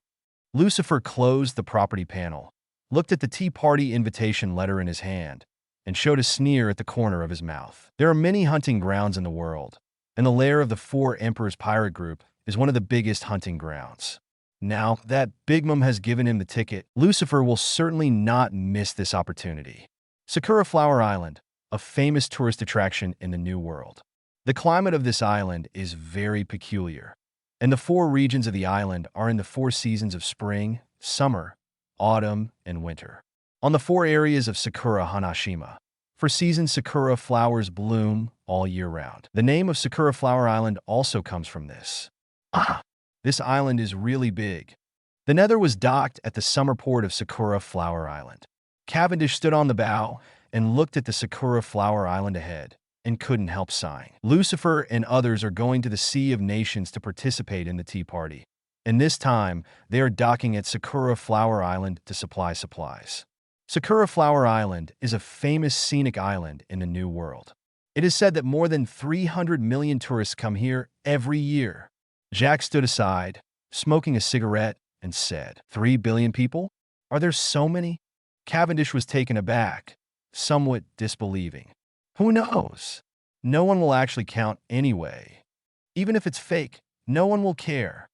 Lucifer closed the property panel, looked at the Tea Party invitation letter in his hand, and showed a sneer at the corner of his mouth. There are many hunting grounds in the world, and the lair of the 4 Emperors pirate group is one of the biggest hunting grounds. Now that Big Mom has given him the ticket, Lucifer will certainly not miss this opportunity. Sakura Flower Island, a famous tourist attraction in the New World. The climate of this island is very peculiar, and the 4 regions of the island are in the 4 seasons of spring, summer, autumn, and winter. On the 4 areas of Sakura Hanashima, for season Sakura flowers bloom all year round. The name of Sakura Flower Island also comes from this. This island is really big. The Nether was docked at the summer port of Sakura Flower Island. Cavendish stood on the bow and looked at the Sakura Flower Island ahead, and couldn't help sighing. Lucifer and others are going to the Sea of Nations to participate in the Tea Party, and this time they are docking at Sakura Flower Island to supply supplies. Sakura Flower Island is a famous scenic island in the New World. It is said that more than 300 million tourists come here every year. Jack stood aside, smoking a cigarette, and said, 3 billion people? Are there so many? Cavendish was taken aback, somewhat disbelieving. Who knows? No one will actually count anyway. Even if it's fake, no one will care.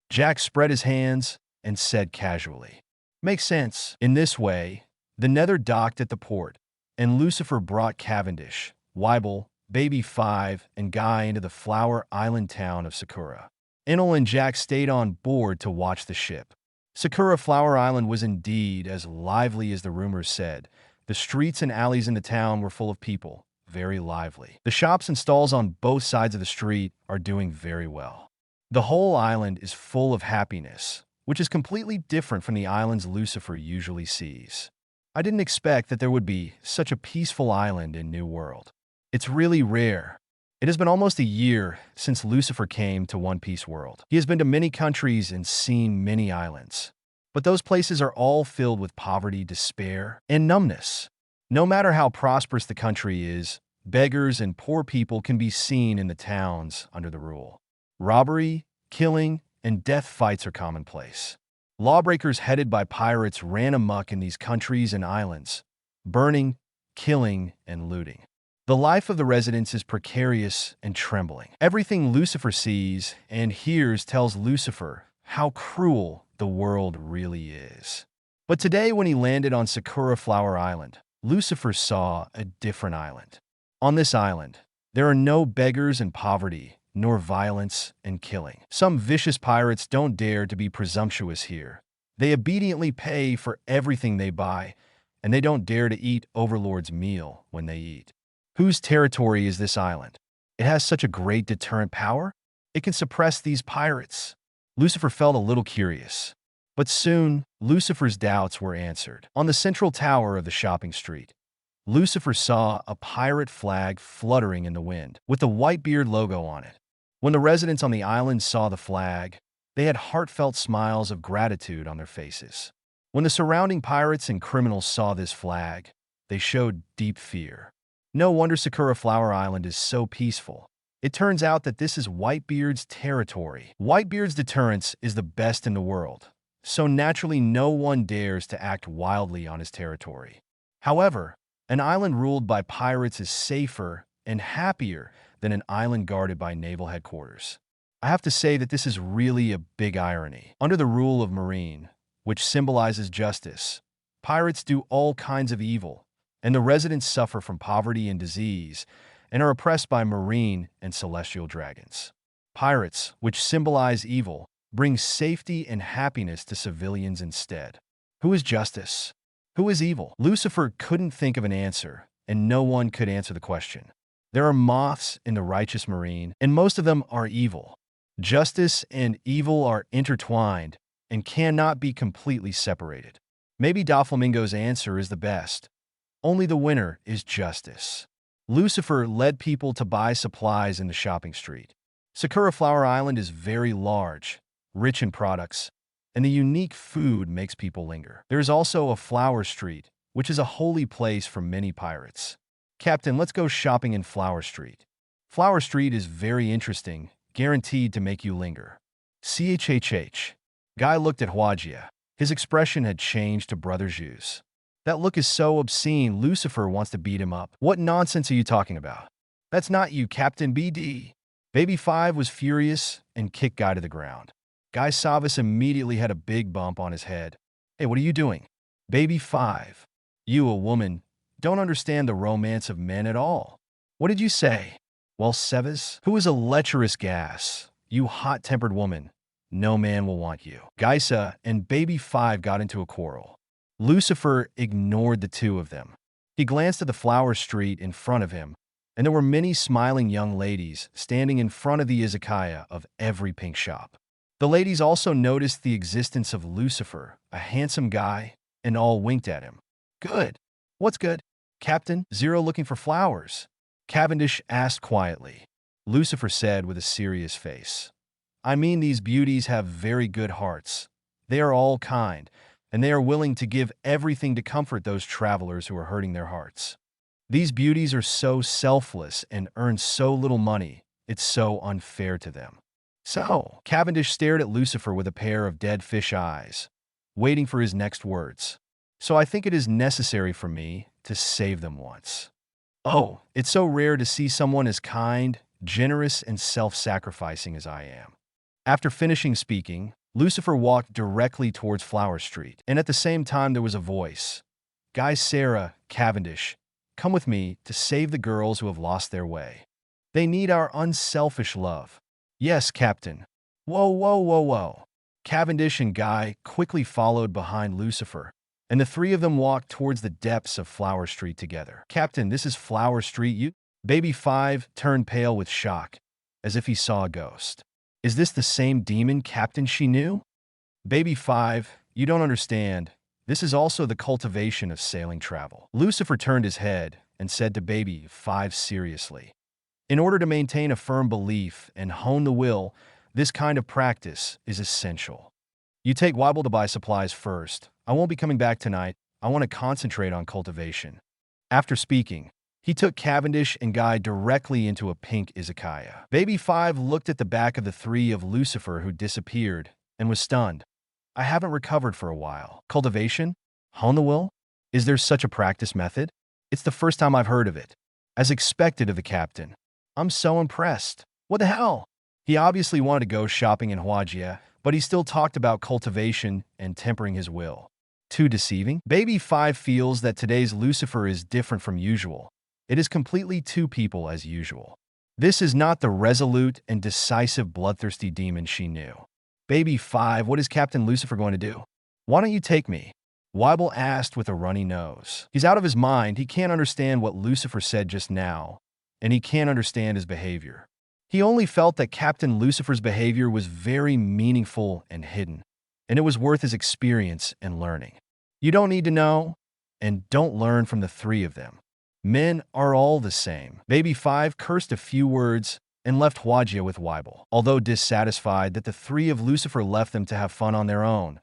Jack spread his hands and said casually, makes sense. In this way, the Nether docked at the port, and Lucifer brought Cavendish, Weibel, Baby 5, and Guy into the Flower Island town of Sakura. Enel and Jack stayed on board to watch the ship. Sakura Flower Island was indeed as lively as the rumors said. The streets and alleys in the town were full of people, very lively. The shops and stalls on both sides of the street are doing very well. The whole island is full of happiness, which is completely different from the islands Lucifer usually sees. I didn't expect that there would be such a peaceful island in New World. It's really rare. It has been almost a year since Lucifer came to One Piece World. He has been to many countries and seen many islands. But those places are all filled with poverty, despair, and numbness. No matter how prosperous the country is, beggars and poor people can be seen in the towns under the rule. Robbery, killing, and death fights are commonplace. Lawbreakers headed by pirates ran amok in these countries and islands, burning, killing, and looting. The life of the residents is precarious and trembling. Everything Lucifer sees and hears tells Lucifer how cruel the world really is. But today, when he landed on Sakura Flower Island, Lucifer saw a different island. On this island, there are no beggars and poverty, nor violence and killing. Some vicious pirates don't dare to be presumptuous here. They obediently pay for everything they buy, and they don't dare to eat Overlord's meal when they eat. Whose territory is this island? It has such a great deterrent power? It can suppress these pirates. Lucifer felt a little curious. But soon, Lucifer's doubts were answered. On the central tower of the shopping street, Lucifer saw a pirate flag fluttering in the wind, with the Whitebeard logo on it. When the residents on the island saw the flag, they had heartfelt smiles of gratitude on their faces. When the surrounding pirates and criminals saw this flag, they showed deep fear. No wonder Sakura Flower Island is so peaceful. It turns out that this is Whitebeard's territory. Whitebeard's deterrence is the best in the world, so naturally no one dares to act wildly on his territory. However, an island ruled by pirates is safer and happier than an island guarded by naval headquarters. I have to say that this is really a big irony. Under the rule of Marine, which symbolizes justice, pirates do all kinds of evil, and the residents suffer from poverty and disease, and are oppressed by marine and celestial dragons. Pirates, which symbolize evil, bring safety and happiness to civilians instead. Who is justice? Who is evil? Lucifer couldn't think of an answer, and no one could answer the question. There are moths in the righteous marine, and most of them are evil. Justice and evil are intertwined and cannot be completely separated. Maybe Doflamingo's answer is the best. Only the winner is justice. Lucifer led people to buy supplies in the shopping street. Sakura Flower Island is very large, rich in products, and the unique food makes people linger. There is also a flower street, which is a holy place for many pirates. Captain, let's go shopping in Flower Street. Flower Street is very interesting, guaranteed to make you linger. CHHH. Guy looked at Huajia. His expression had changed to Brother Juice. That look is so obscene, Lucifer wants to beat him up. What nonsense are you talking about? That's not you, Captain BD. Baby 5 was furious and kicked Guy to the ground. Guy Savas immediately had a big bump on his head. Hey, what are you doing? Baby 5. You, a woman, don't understand the romance of men at all. What did you say? Well, Sevas, who is a lecherous gas, you hot-tempered woman, no man will want you. Gaisa and Baby 5 got into a quarrel. Lucifer ignored the two of them. He glanced at the flower street in front of him, and there were many smiling young ladies standing in front of the izakaya of every pink shop. The ladies also noticed the existence of Lucifer, a handsome guy, and all winked at him. Good. What's good? Captain, Zero looking for flowers. Cavendish asked quietly. Lucifer said with a serious face. I mean, these beauties have very good hearts. They are all kind, and they are willing to give everything to comfort those travelers who are hurting their hearts. These beauties are so selfless and earn so little money, it's so unfair to them. So, Cavendish stared at Lucifer with a pair of dead fish eyes, waiting for his next words. So I think it is necessary for me to save them once. Oh, it's so rare to see someone as kind, generous, and self-sacrificing as I am. After finishing speaking, Lucifer walked directly towards Flower Street, and at the same time there was a voice. Guy Sarah, Cavendish, come with me to save the girls who have lost their way. They need our unselfish love. Yes, Captain. Whoa, whoa, whoa, whoa. Cavendish and Guy quickly followed behind Lucifer, and the three of them walked towards the depths of Flower Street together. Captain, this is Flower Street, you? Baby 5 turned pale with shock, as if he saw a ghost. Is this the same demon Captain she knew? Baby 5, you don't understand. This is also the cultivation of sailing travel. Lucifer turned his head and said to Baby 5 seriously. In order to maintain a firm belief and hone the will, this kind of practice is essential. You take Weibel to buy supplies first. I won't be coming back tonight. I want to concentrate on cultivation. After speaking, he took Cavendish and Guy directly into a pink izakaya. Baby 5 looked at the back of the three of Lucifer who disappeared and was stunned. I haven't recovered for a while. Cultivation? Hone the will? Is there such a practice method? It's the first time I've heard of it. As expected of the captain. I'm so impressed. What the hell? He obviously wanted to go shopping in Huajia, but he still talked about cultivation and tempering his will. Too deceiving? Baby 5 feels that today's Lucifer is different from usual. It is completely two people as usual. This is not the resolute and decisive bloodthirsty demon she knew. Baby 5, what is Captain Lucifer going to do? Why don't you take me? Weibel asked with a runny nose. He's out of his mind. He can't understand what Lucifer said just now, and he can't understand his behavior. He only felt that Captain Lucifer's behavior was very meaningful and hidden, and it was worth his experience and learning. You don't need to know, and don't learn from the three of them. Men are all the same. Baby 5 cursed a few words and left Hwajia with Weibel. Although dissatisfied that the three of Lucifer left them to have fun on their own,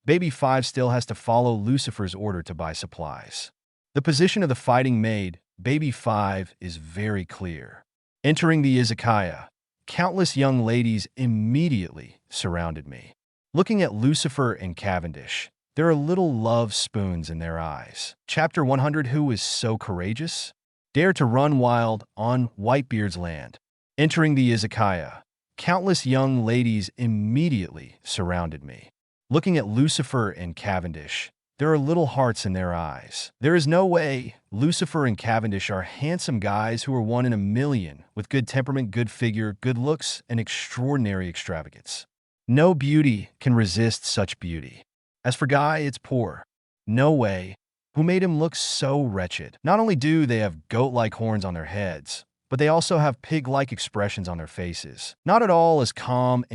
Baby 5 still has to follow Lucifer's order to buy supplies. The position of the fighting maid, Baby 5, is very clear. Entering the izakaya, countless young ladies immediately surrounded me. Looking at Lucifer and Cavendish, there are little love spoons in their eyes. Chapter 100. Who is so courageous? Dare to run wild on Whitebeard's land. Entering the izakaya, countless young ladies immediately surrounded me. Looking at Lucifer and Cavendish, there are little hearts in their eyes. There is no way Lucifer and Cavendish are handsome guys who are one in a million, with good temperament, good figure, good looks, and extraordinary extravagance. No beauty can resist such beauty. As for Guy, it's poor. No way. Who made him look so wretched? Not only do they have goat-like horns on their heads, but they also have pig-like expressions on their faces. Not at all as calm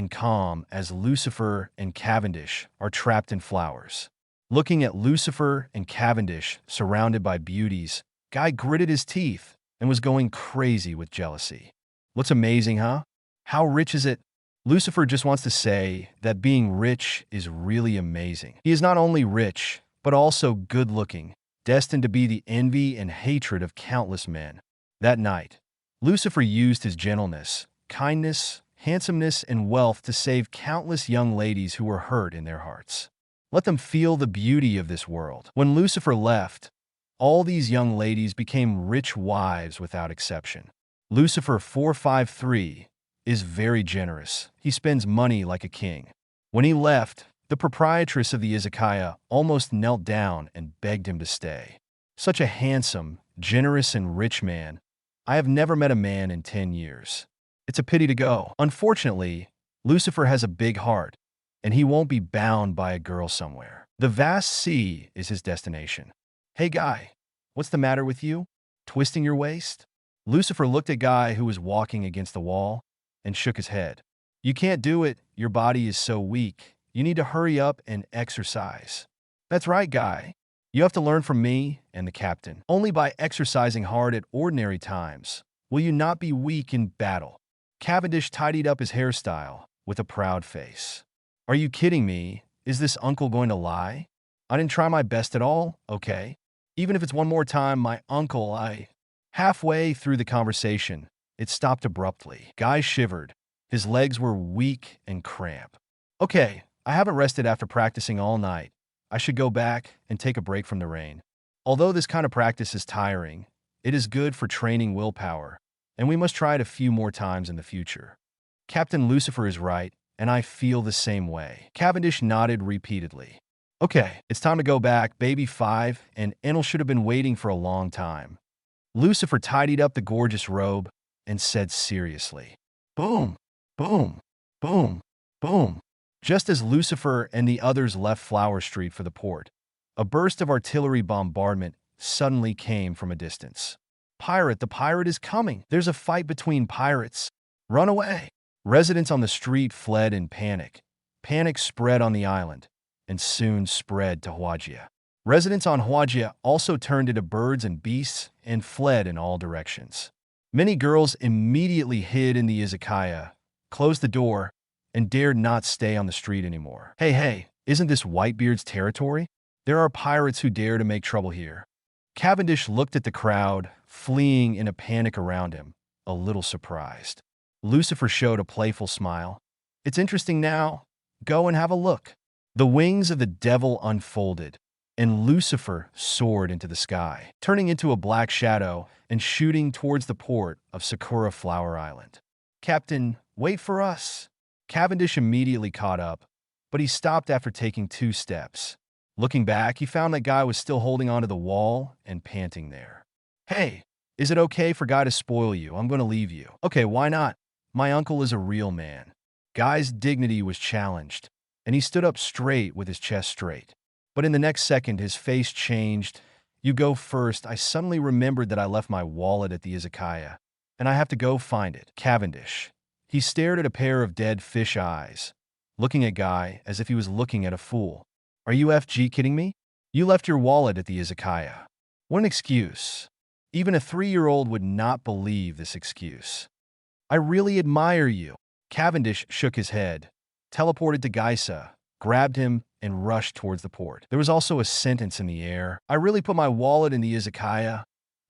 as Lucifer and Cavendish are trapped in flowers. Looking at Lucifer and Cavendish surrounded by beauties, Guy gritted his teeth and was going crazy with jealousy. What's amazing, huh? How rich is it? Lucifer just wants to say that being rich is really amazing. He is not only rich, but also good-looking, destined to be the envy and hatred of countless men. That night, Lucifer used his gentleness, kindness, handsomeness, and wealth to save countless young ladies who were hurt in their hearts. Let them feel the beauty of this world. When Lucifer left, all these young ladies became rich wives without exception. Lucifer 453 is very generous. He spends money like a king. When he left, the proprietress of the izakaya almost knelt down and begged him to stay. Such a handsome, generous, and rich man. I have never met a man in 10 years. It's a pity to go. Unfortunately, Lucifer has a big heart, and he won't be bound by a girl somewhere. The vast sea is his destination. Hey, Guy, what's the matter with you? Twisting your waist? Lucifer looked at Guy, who was walking against the wall, and shook his head. You can't do it. Your body is so weak. You need to hurry up and exercise. That's right, Guy. You have to learn from me and the captain. Only by exercising hard at ordinary times will you not be weak in battle. Cavendish tidied up his hairstyle with a proud face. Are you kidding me? Is this uncle going to lie? I didn't try my best at all, okay? Even if it's one more time, my uncle, Halfway through the conversation, it stopped abruptly. Guy shivered. His legs were weak and cramped. Okay, I haven't rested after practicing all night. I should go back and take a break from the rain. Although this kind of practice is tiring, it is good for training willpower, and we must try it a few more times in the future. Captain Lucifer is right, and I feel the same way. Cavendish nodded repeatedly. Okay, it's time to go back. Baby 5 and Enel should have been waiting for a long time. Lucifer tidied up the gorgeous robe and said seriously, boom, boom, boom, boom. Just as Lucifer and the others left Flower Street for the port, a burst of artillery bombardment suddenly came from a distance. Pirate, the pirate is coming. There's a fight between pirates. Run away. Residents on the street fled in panic. Panic spread on the island and soon spread to Hwajia. Residents on Hwajia also turned into birds and beasts and fled in all directions. Many girls immediately hid in the izakaya, closed the door, and dared not stay on the street anymore. Hey, isn't this Whitebeard's territory? There are pirates who dare to make trouble here. Cavendish looked at the crowd, fleeing in a panic around him, a little surprised. Lucifer showed a playful smile. It's interesting now. Go and have a look. The wings of the devil unfolded, and Lucifer soared into the sky, turning into a black shadow and shooting towards the port of Sakura Flower Island. Captain, wait for us. Cavendish immediately caught up, but he stopped after taking 2 steps. Looking back, he found that Guy was still holding onto the wall and panting there. Hey, is it okay for Guy to spoil you? I'm going to leave you. Okay, why not? My uncle is a real man. Guy's dignity was challenged, and he stood up straight with his chest straight. But in the next second, his face changed. You go first. I suddenly remembered that I left my wallet at the izakaya, and I have to go find it. Cavendish. He stared at a pair of dead fish eyes, looking at Guy as if he was looking at a fool. Are you FG kidding me? You left your wallet at the izakaya. What an excuse. Even a 3-year-old would not believe this excuse. I really admire you. Cavendish shook his head, teleported to Geisa, grabbed him, and rushed towards the port. There was also a sentence in the air. I really put my wallet in the izakaya.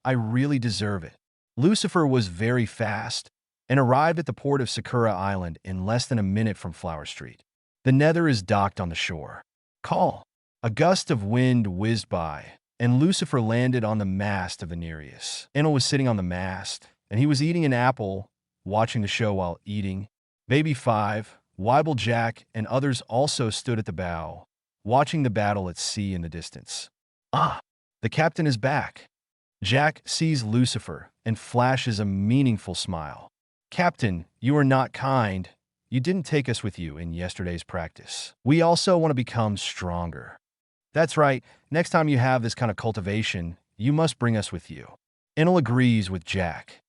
I really deserve it. Lucifer was very fast and arrived at the port of Sakura Island in less than a minute from Flower Street. The Nether is docked on the shore. Call. A gust of wind whizzed by, and Lucifer landed on the mast of the Nereus. Enel was sitting on the mast, and he was eating an apple, watching the show while eating. Baby 5, Weibel Jack, and others also stood at the bow, watching the battle at sea in the distance. Ah, the captain is back. Jack sees Lucifer and flashes a meaningful smile. Captain, you are not kind. You didn't take us with you in yesterday's practice. We also want to become stronger. That's right. Next time you have this kind of cultivation, you must bring us with you. Enel agrees with Jack.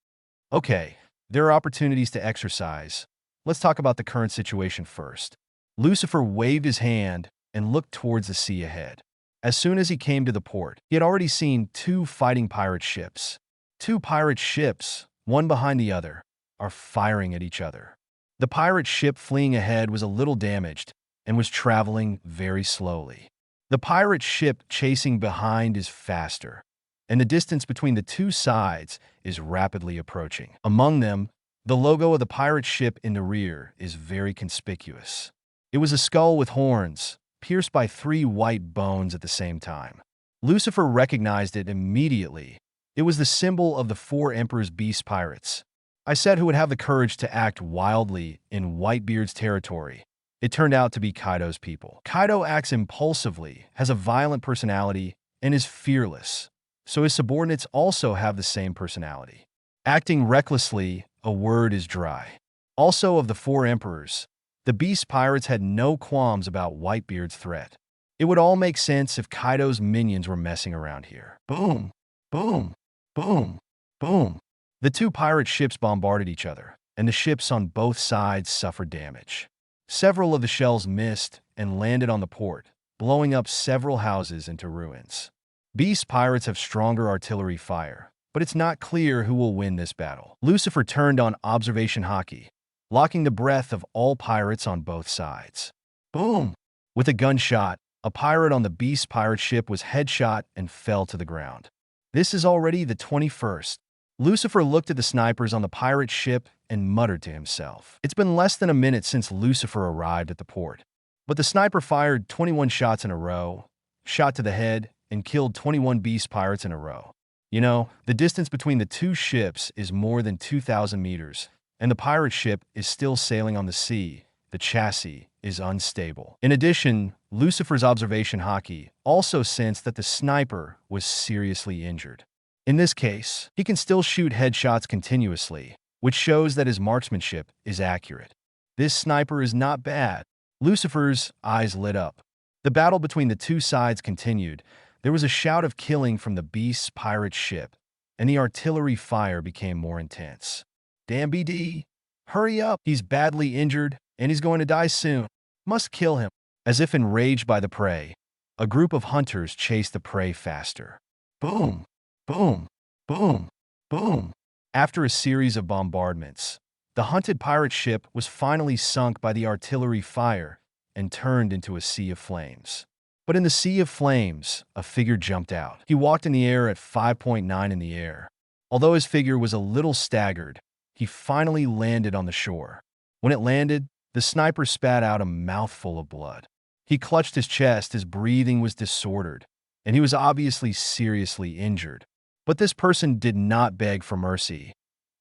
Okay, there are opportunities to exercise. Let's talk about the current situation first. Lucifer waved his hand and looked towards the sea ahead. As soon as he came to the port, he had already seen 2 fighting pirate ships. 2 pirate ships, one behind the other, are firing at each other. The pirate ship fleeing ahead was a little damaged and was traveling very slowly. The pirate ship chasing behind is faster, and the distance between the 2 sides is rapidly approaching. Among them, the logo of the pirate ship in the rear is very conspicuous. It was a skull with horns, pierced by 3 white bones at the same time. Lucifer recognized it immediately. It was the symbol of the 4 Emperor's Beast Pirates. I said who would have the courage to act wildly in Whitebeard's territory. It turned out to be Kaido's people. Kaido acts impulsively, has a violent personality, and is fearless, so his subordinates also have the same personality. Acting recklessly, a word is dry. Also of the 4 emperors, the Beast Pirates had no qualms about Whitebeard's threat. It would all make sense if Kaido's minions were messing around here. Boom, boom, boom, boom. The 2 pirate ships bombarded each other, and the ships on both sides suffered damage. Several of the shells missed and landed on the port, blowing up several houses into ruins. Beast Pirates have stronger artillery fire, but it's not clear who will win this battle. Lucifer turned on observation Haki, locking the breath of all pirates on both sides. Boom! With a gunshot, a pirate on the Beast Pirate ship was headshot and fell to the ground. This is already the 21st. Lucifer looked at the snipers on the pirate ship and muttered to himself. It's been less than a minute since Lucifer arrived at the port, but the sniper fired 21 shots in a row, shot to the head, and killed 21 Beast Pirates in a row. You know, the distance between the 2 ships is more than 2,000 meters, and the pirate ship is still sailing on the sea. The chassis is unstable. In addition, Lucifer's observation Haki also sensed that the sniper was seriously injured. In this case, he can still shoot headshots continuously, which shows that his marksmanship is accurate. This sniper is not bad. Lucifer's eyes lit up. The battle between the 2 sides continued. There was a shout of killing from the Beast's pirate ship, and the artillery fire became more intense. Damn BD! Hurry up! He's badly injured, and he's going to die soon. Must kill him. As if enraged by the prey, a group of hunters chased the prey faster. Boom! Boom! Boom! Boom! After a series of bombardments, the hunted pirate ship was finally sunk by the artillery fire and turned into a sea of flames. But in the sea of flames, a figure jumped out. He walked in the air at 5.9 in the air. Although his figure was a little staggered, he finally landed on the shore. When it landed, the sniper spat out a mouthful of blood. He clutched his chest, his breathing was disordered, and he was obviously seriously injured. But this person did not beg for mercy,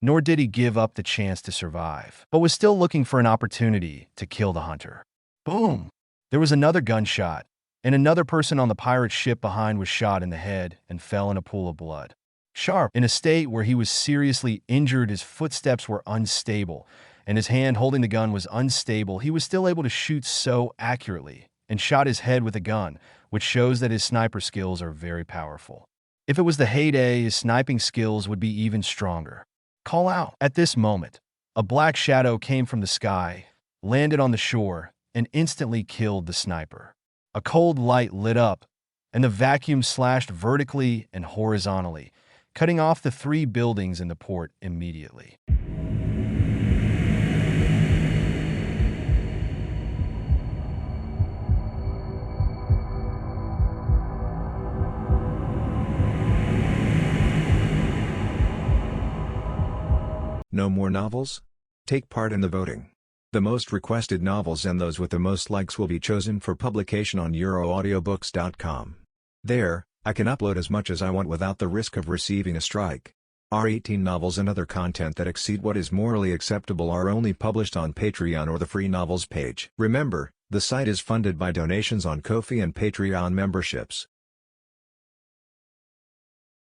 nor did he give up the chance to survive, but was still looking for an opportunity to kill the hunter. Boom! There was another gunshot, and another person on the pirate ship behind was shot in the head and fell in a pool of blood. Sharp, in a state where he was seriously injured, his footsteps were unstable, and his hand holding the gun was unstable, he was still able to shoot so accurately and shot his head with a gun, which shows that his sniper skills are very powerful. If it was the heyday, his sniping skills would be even stronger. Call out. At this moment, a black shadow came from the sky, landed on the shore, and instantly killed the sniper. A cold light lit up, and the vacuum slashed vertically and horizontally, cutting off the 3 buildings in the port immediately.
No more novels? Take part in the voting. The most requested novels and those with the most likes will be chosen for publication on euroaudiobooks.com. There, I can upload as much as I want without the risk of receiving a strike. Our 18 novels and other content that exceed what is morally acceptable are only published on Patreon or the free novels page. Remember, the site is funded by donations on Ko-fi and Patreon memberships.